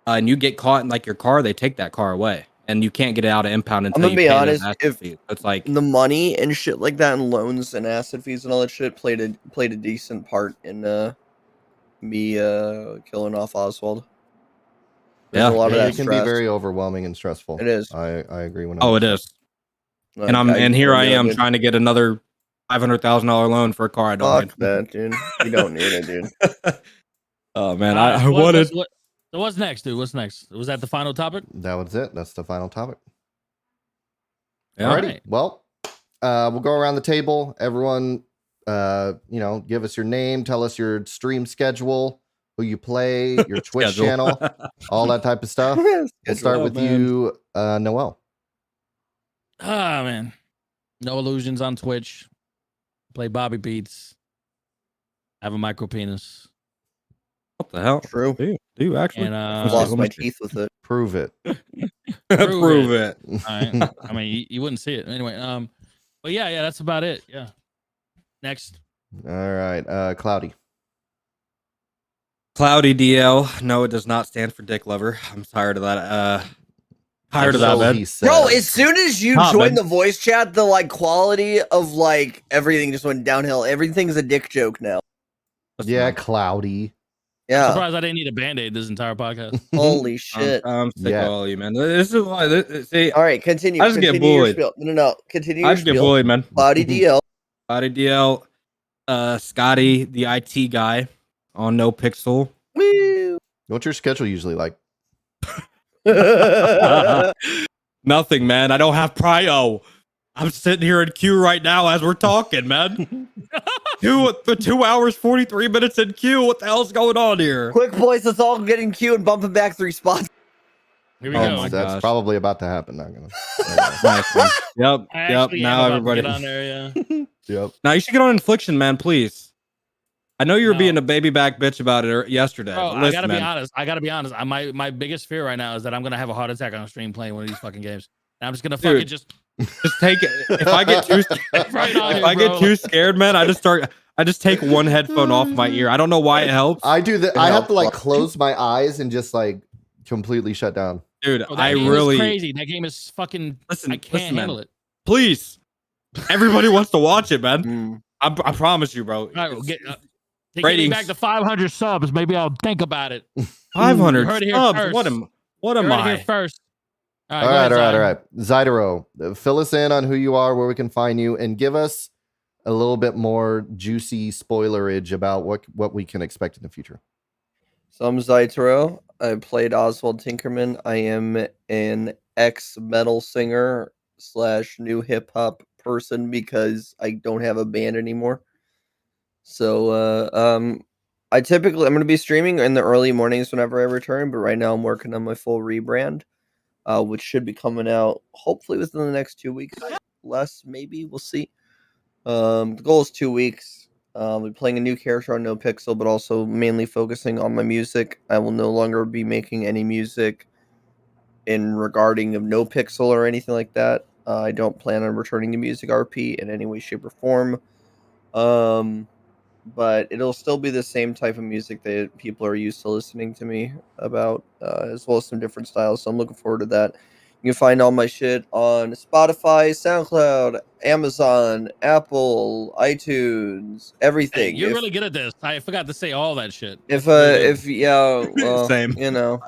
and you get caught in like your car, they take that car away, and you can't get it out of impound until I'm gonna you be pay honest, the asset if fees. It's like the money and shit like that, and loans and asset fees and all that shit played a decent part in me killing off Oswald. There's a lot of that it can stress. be very overwhelming and stressful. It is. I agree. Oh, it is. And here I am trying to get another $500,000 loan for a car I don't need. Fuck that, dude. You don't need it, dude. Oh man, I wanted. So what's next, dude? What's next? Was that the final topic? That was it. That's the final topic. Yeah. Alrighty. Right. Well, we'll go around the table. Everyone, give us your name, tell us your stream schedule, who you play, your Twitch channel, all that type of stuff. We'll start with you, Noel. Ah, man. No Illusions on Twitch. Play Bobby Beats. Have a micro penis. What the hell? True. Do you actually? And lost my teeth with it. Prove it. Prove it. All right. I mean, you wouldn't see it anyway. But yeah, that's about it. Yeah. Next. All right. Cloudy. Cloudy DL. No, it does not stand for dick lover. I'm tired of that. Tired of that, man. Bro, as soon as you Nah, joined man. the voice chat, the like quality of like everything just went downhill. Everything's a dick joke now. Yeah, Cloudy. Yeah. Surprised I didn't need a band-aid this entire podcast. Holy shit. I'm sick of all of you, man. This is why. See, all right, continue. I just get Continue your bullied. spiel. No. Continue I your just get spiel. bullied, man. Cloudy DL. Cloudy DL. Scotty, the IT guy on No Pixel. Woo. What's your schedule usually like? Nothing, man. I don't have prio. I'm sitting here in queue right now as we're talking, man. 2 hours, 43 minutes in queue. What the hell's going on here? Quick, boys, let's all get in queue and bumping back 3 spots. Here we go. That's probably about to happen. Not gonna. Nice, man. Yep. I Yep. actually Now am about to everybody. get on there, yeah. Yep. Now you should get on Infliction, man. Please. I know you were being a baby back bitch about it yesterday. Bro, but I listen, gotta be man. honest. My biggest fear right now is that I'm gonna have a heart attack on stream playing one of these fucking games. And I'm just gonna fucking just take it. If I get too, get too scared, man, I just take one headphone off my ear. I don't know why it helps. I do that. I have to like close my eyes and just like completely shut down. Dude, Bro, I that game really is crazy. That game is fucking. I can't handle it. Please Everybody wants to watch it, man. Mm. I promise you, bro. All right, we'll get to Ratings. getting back to 500 subs. Maybe I'll think about it. 500 You heard it here subs. first. What am You heard it I? here first. All right. Zaitohro, fill us in on who you are, where we can find you, and give us a little bit more juicy spoilerage about what we can expect in the future. So I'm Zaitohro. I played Oswald Tinkerman. I am an ex-metal singer / new hip-hop person because I don't have a band anymore. So I'm going to be streaming in the early mornings whenever I return, but right now I'm working on my full rebrand, which should be coming out hopefully within the next 2 weeks. Less, maybe. We'll see. The goal is 2 weeks. I'll be playing a new character on NoPixel, but also mainly focusing on my music. I will no longer be making any music in regarding of NoPixel or anything like that. I don't plan on returning to Music RP in any way, shape, or form. But it'll still be the same type of music that people are used to listening to me about, as well as some different styles. So I'm looking forward to that. You can find all my shit on Spotify, SoundCloud, Amazon, Apple, iTunes, everything. Hey, you're really good at this. I forgot to say all that shit. Same. You know,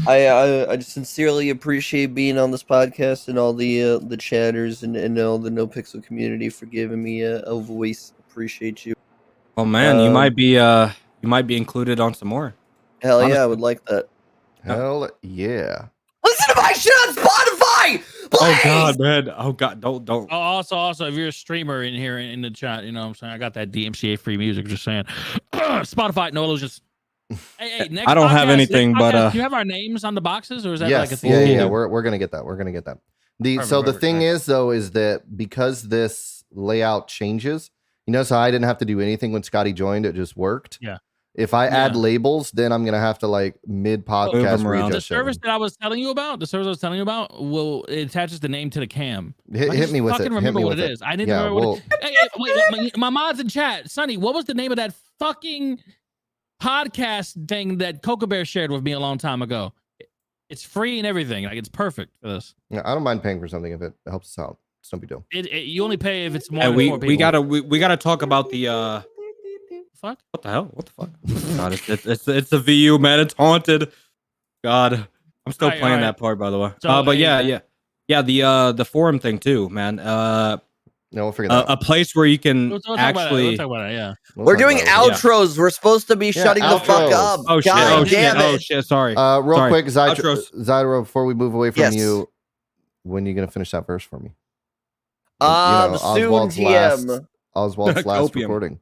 I sincerely appreciate being on this podcast and all the chatters and all the NoPixel community for giving me a voice. Appreciate you. Oh man, you might be included on some more. Hell Honestly. yeah, I would like that. Hell yeah. Listen to my shit on Spotify. Please! Oh god, man. Oh god, don't. Oh, also, if you're a streamer in here in the chat, you know what I'm saying? I got that DMCA free music, just saying. Spotify, no, it'll just. Hey, next I don't have podcast, anything, next but podcast, do you have our names on the boxes, or is that Yes, like a thing? yeah. We're gonna get that. The thing is though, is that because this layout changes, so I didn't have to do anything when Scotty joined, it just worked. Yeah. If I add labels, then I'm gonna have to like mid podcast The readjust. service that I was telling you about, it attaches the name to the cam. Hit me with it. Fucking remember what it is. I need to remember what it is. Wait, my mods in chat, Sonny, what was the name of that fucking podcast thing that Coca Bear shared with me a long time ago? It's free and everything. Like, it's perfect for this. Yeah, I don't mind paying for something if it helps us out. It's no big deal. You only pay if it's more And than 4 people. we gotta talk about the fuck? What the hell? What the fuck? God, it's the VU, man. It's haunted. God, I'm still playing that part, by the way. So, but yeah. The forum thing too, man. No, we'll figure that out. A place where you can We'll talk actually. about it, yeah. We're doing outros. We're supposed to be shutting the fuck up. Oh shit! God damn it. Oh shit! Sorry. Real quick, Outros. Zaitohro, before we move away from Yes. you, when are you gonna finish that verse for me? Soon, Oswald's TM. Oswald's last Copium. recording.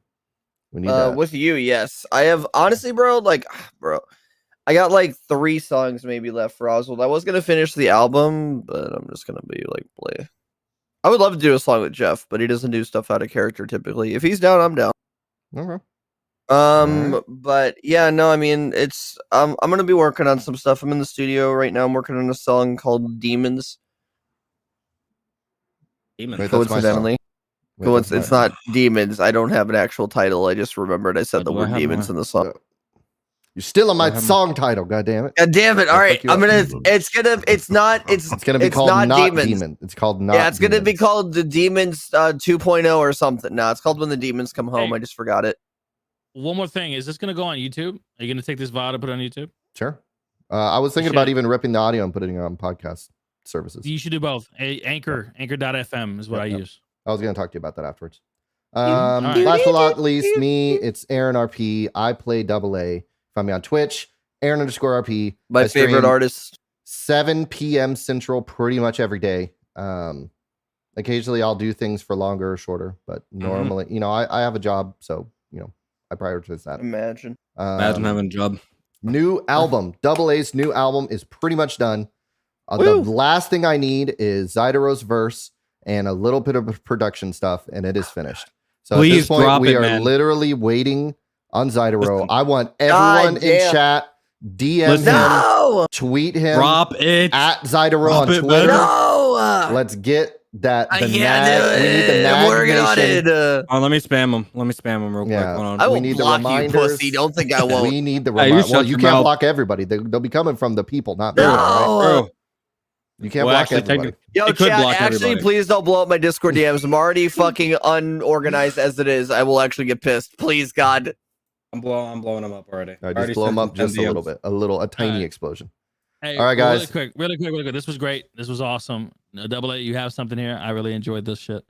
We need that. With you, yes. I have honestly, bro. I got like 3 songs maybe left for Oswald. I was gonna finish the album, but I'm just gonna be like play. I would love to do a song with Jeff, but he doesn't do stuff out of character typically. If he's down, I'm down. Okay. But yeah, no, I mean it's I'm gonna be working on some stuff. I'm in the studio right now. I'm working on a song called Demons. Wait, that's my Coincidentally. song. Wait, It's not Demons. I don't have an actual title. I just remembered I said the do I word have Demons more? in the song. You're still on my song title. God damn it. God damn it! All right, fuck you up. It's gonna be called not not Demons. Demon. It's called not. Yeah, it's gonna be Demons. called the Demons 2.0 or something. No, it's called When the Demons Come Home. Hey. I just forgot it. One more thing. Is this going to go on YouTube? Are you going to take this VOD and put it on YouTube? Sure. I was thinking about even ripping the audio and putting it on podcast services. You should do both. Anchor.fm is what I use. I was going to talk to you about that afterwards. All right. Last but not least, me, it's Aaron RP. I play AA. Find me on Twitch, Aaron_RP. My I stream favorite artist. 7 p.m. Central pretty much every day. Occasionally I'll do things for longer or shorter, but normally, I have a job, so, I prioritize that. Imagine having a job. New album. AA's new album is pretty much done. The last thing I need is Zaitohro's verse and a little bit of production stuff, and it is finished. So Please at this point, drop we it, are man. literally waiting on Zaitohro. I want everyone in damn. chat, DM Listen. him, No! tweet him Drop it. at Zaitohro Drop on it, Twitter. man. No! Let's get that. I The can't nag, do we need the it. nag I'm working on nation. it. Oh, let me spam them real quick. Yeah. Hold on. I will We need the block you, reminders. pussy. Don't think I won't. We need the Hey, you reminder. Well, shut you your can't mouth. block everybody. They'll be coming from the people, not me. No. all right? Bro, You can't Well, block actually, everybody. Yo, It could chat, block actually, everybody. please don't blow up my Discord DMs. I'm already fucking unorganized as it is. I will actually get pissed. Please, God. I'm blowing them up already. All right, Already just blow them sent up just a little DMs. bit. A tiny Alright. explosion. Hey, All right, guys. Really quick. This was great. This was awesome. Double A, you have something here. I really enjoyed this shit.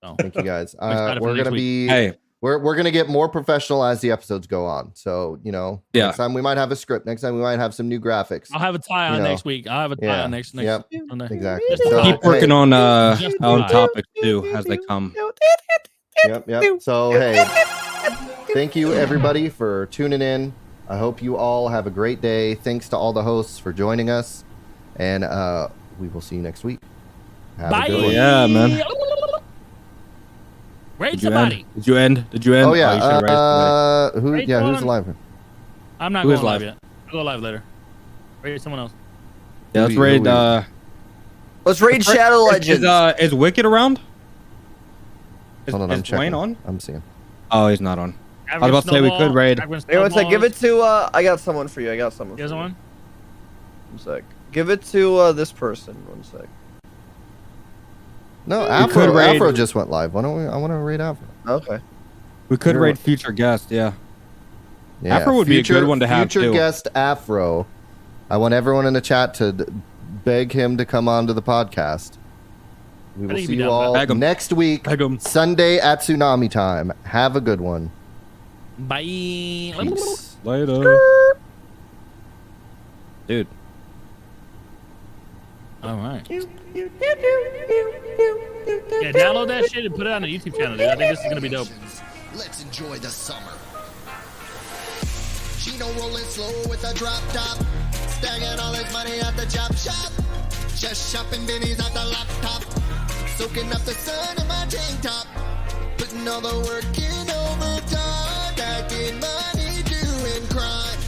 So, Thank you, guys. I'm excited for We're next gonna week. be. Hey, We're gonna get more professional as the episodes go on. So Yeah. next time we might have a script. Next time we might have some new graphics. I'll have a tie on You know. next week. I'll have a tie Yeah. on next Yep. Sunday. Exactly. Just a So, tie. keep working hey, on topics too as they come. Yep. So hey, thank you everybody for tuning in. I hope you all have a great day. Thanks to all the hosts for joining us, and we will see you next week. Have Bye. a good one. Yeah, man. Raid Did you somebody. end? Did you end? Did you end? Oh yeah. you should've raised somebody. Who? Raid Yeah. Who's someone. alive? I'm not Who is going live live? yet. I'll go live later. Raid someone else. Yeah, let's Who we- raid. who we- Let's raid Shadow Legends. Is Wicked around? Hold on, I'm is checking. Dwayne on? I'm seeing. Oh, he's not on. I was Average about to say we snowball, could raid. average Anyone say, give it snowballs. to, I got someone for you. I got someone. You guys want one? One sec. Give it to this person. One sec. No, We could raid- Afro just went live. Why don't we? I want to raid Afro. Okay. We could Sure. raid future guest. Yeah. Yeah, Afro would be a good one to have, Future too. guest Afro. I want everyone in the chat to beg him to come on to the podcast. We will think he'd see be you down for all that. Beg 'em. next week, Beg 'em. Sunday at Tsunami time. Have a good one. Bye. Peace. Later. Dude. All right. Yeah, download that shit and put it on the YouTube channel, dude. I think this is gonna be dope. Let's enjoy the summer. Chino rolling slow with a drop top. Stacking all his money at the chop shop. Just shopping bennies at the laptop. Soaking up the sun in my tank top. Putting all the work in overtime. Stacking money.